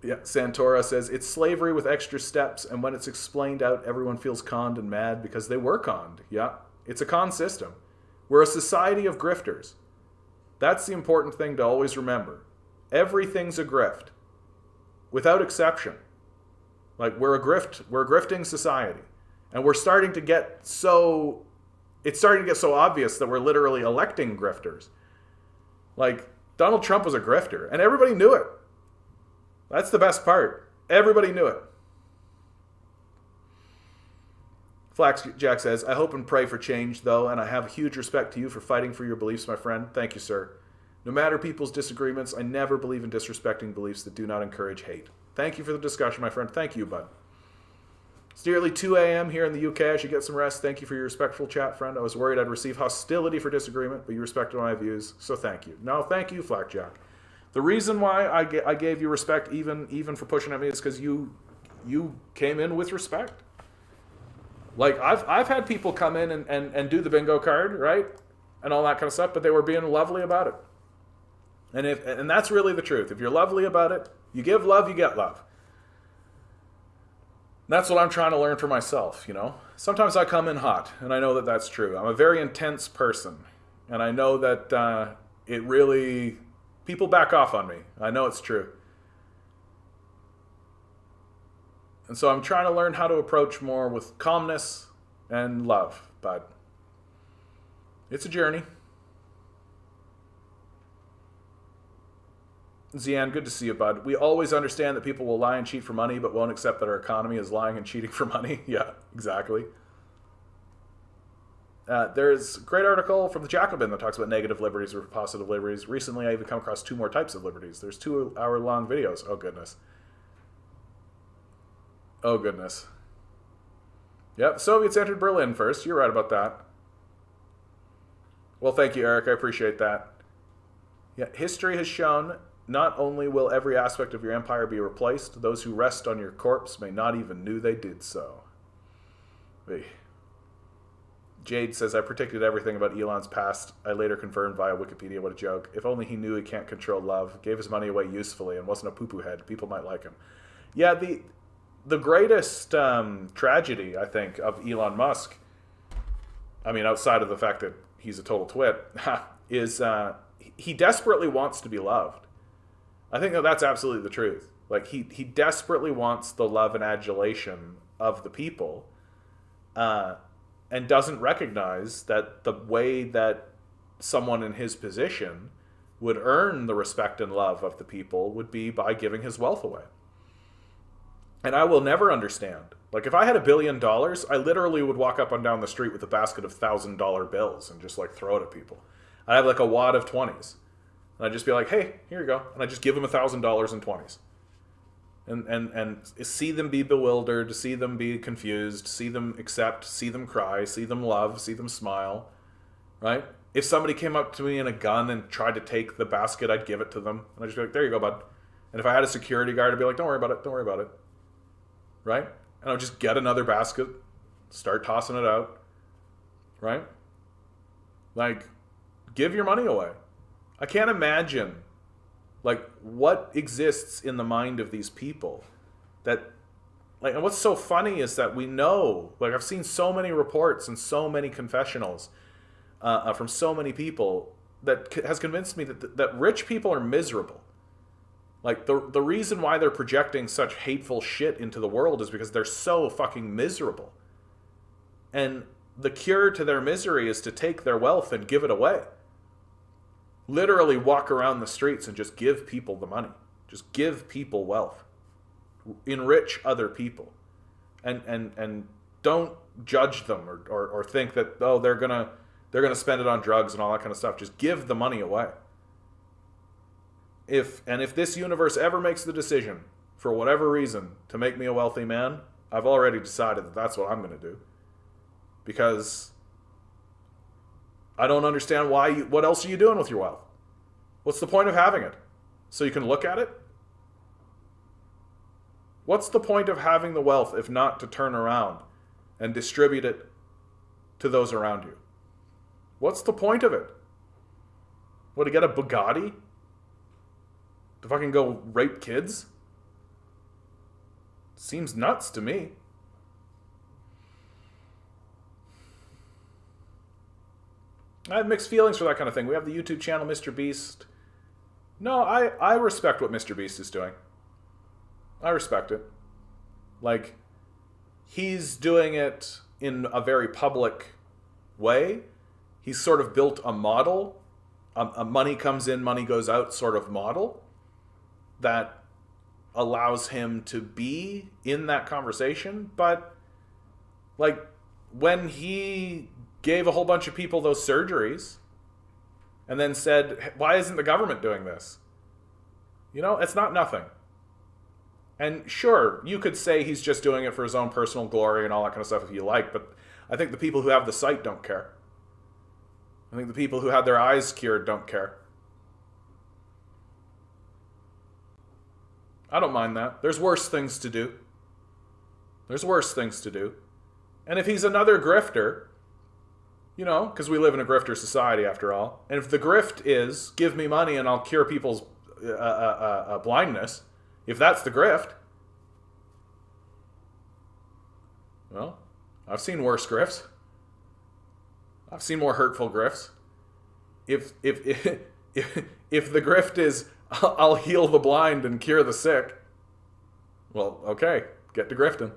Yeah, Santora says, it's slavery with extra steps, and when it's explained out, everyone feels conned and mad because they were conned. Yeah, it's a con system. We're a society of grifters. That's the important thing to always remember. Everything's a grift. Without exception. Like, we're a grifting society. And we're starting to get so... It's starting to get so obvious that we're literally electing grifters. Like, Donald Trump was a grifter, and everybody knew it. That's the best part. Everybody knew it. Flaxjack says, I hope and pray for change, though, and I have huge respect to you for fighting for your beliefs, my friend. Thank you, sir. No matter people's disagreements, I never believe in disrespecting beliefs that do not encourage hate. Thank you for the discussion, my friend. Thank you, bud. It's nearly 2 a.m. here in the UK. I should get some rest. Thank you for your respectful chat, friend. I was worried I'd receive hostility for disagreement, but you respected my views, so thank you. No, thank you, Flackjack. The reason why I gave you respect even for pushing at me is because you came in with respect. Like, I've had people come in and do the bingo card, right? And all that kind of stuff, but they were being lovely about it. And that's really the truth. If you're lovely about it, you give love, you get love. That's what I'm trying to learn for myself, Sometimes I come in hot, and I know that that's true. I'm a very intense person, and I know that it really... People back off on me. I know it's true. And so I'm trying to learn how to approach more with calmness and love, but it's a journey. Zian, good to see you, bud. We always understand that people will lie and cheat for money, but won't accept that our economy is lying and cheating for money. Yeah, exactly. There's a great article from the Jacobin that talks about negative liberties or positive liberties. Recently, I even come across 2 more types of liberties. There's 2-hour-long videos. Oh, goodness. Oh, goodness. Yep, Soviets entered Berlin first. You're right about that. Well, thank you, Eric. I appreciate that. Yeah, history has shown not only will every aspect of your empire be replaced, those who rest on your corpse may not even know they did so. Wait. Jade says, I predicted everything about Elon's past. I later confirmed via Wikipedia. What a joke. If only he knew he can't control love, gave his money away usefully, and wasn't a poo-poo head, people might like him. Yeah, the greatest tragedy, I think, of Elon Musk, I mean, outside of the fact that he's a total twit, is he desperately wants to be loved. I think that that's absolutely the truth. Like, he desperately wants the love and adulation of the people, and doesn't recognize that the way that someone in his position would earn the respect and love of the people would be by giving his wealth away. And I will never understand. Like, if I had $1 billion, I literally would walk up and down the street with a basket of $1,000 bills and just, throw it at people. I'd have, a wad of 20s. And I'd just be like, hey, here you go. And I'd just give them $1,000 in 20s. And see them be bewildered, see them be confused, see them accept, see them cry, see them love, see them smile, right? If somebody came up to me in a gun and tried to take the basket, I'd give it to them. And I'd just be like, there you go, bud. And if I had a security guard, I'd be like, don't worry about it, don't worry about it. Right? And I'd just get another basket, start tossing it out. Right? Like, give your money away. I can't imagine, like, what exists in the mind of these people that, like, and what's so funny is that we know, like, I've seen so many reports and so many confessionals from so many people that has convinced me that rich people are miserable. Like, the reason why they're projecting such hateful shit into the world is because they're so fucking miserable. And the cure to their misery is to take their wealth and give it away. Literally walk around the streets and just give people the money. Just give people wealth. Enrich other people. And don't judge them or think that, oh, they're gonna spend it on drugs and all that kind of stuff. Just give the money away. If this universe ever makes the decision, for whatever reason, to make me a wealthy man, I've already decided that that's what I'm going to do. Because I don't understand what else are you doing with your wealth? What's the point of having it? So you can look at it? What's the point of having the wealth if not to turn around and distribute it to those around you? What's the point of it? What, to get a Bugatti? To fucking go rape kids? Seems nuts to me. I have mixed feelings for that kind of thing. We have the YouTube channel Mr. Beast. No, I respect what Mr. Beast is doing. I respect it. Like, he's doing it in a very public way. He's sort of built a model, a money comes in, money goes out sort of model that allows him to be in that conversation. But, like, when he gave a whole bunch of people those surgeries and then said, why isn't the government doing this? You know, it's not nothing. And sure, you could say he's just doing it for his own personal glory and all that kind of stuff if you like, but I think the people who have the sight don't care. I think the people who had their eyes cured don't care. I don't mind that. There's worse things to do. There's worse things to do. And if he's another grifter, you know, because we live in a grifter society after all, and if the grift is, give me money and I'll cure people's blindness, if that's the grift, well, I've seen worse grifts. I've seen more hurtful grifts. If the grift is, I'll heal the blind and cure the sick, well, okay, get to grifting.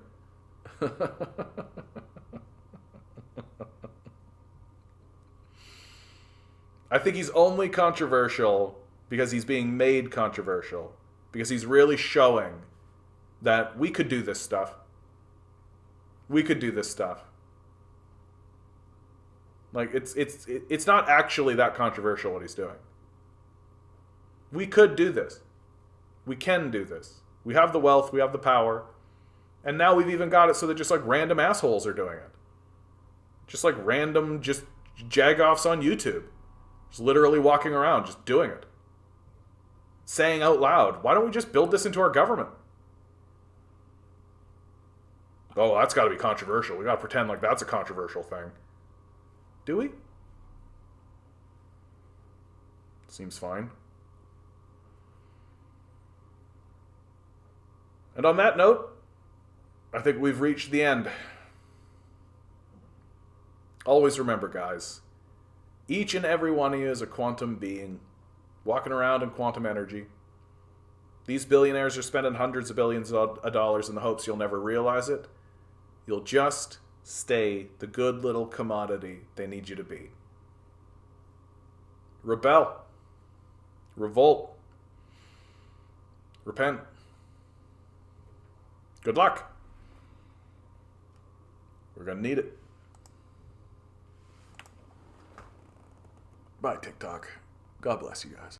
I think he's only controversial because he's being made controversial. Because he's really showing that we could do this stuff. We could do this stuff. Like, it's not actually that controversial what he's doing. We could do this. We can do this. We have the wealth, we have the power. And now we've even got it so that just like random assholes are doing it. Just like random just jagoffs on YouTube. Just literally walking around, just doing it. Saying out loud, why don't we just build this into our government? Oh, that's got to be controversial. We got to pretend like that's a controversial thing. Do we? Seems fine. And on that note, I think we've reached the end. Always remember, guys, each and every one of you is a quantum being walking around in quantum energy. These billionaires are spending hundreds of billions of dollars in the hopes you'll never realize it. You'll just stay the good little commodity they need you to be. Rebel. Revolt. Repent. Good luck. We're going to need it. Bye, TikTok. God bless you guys.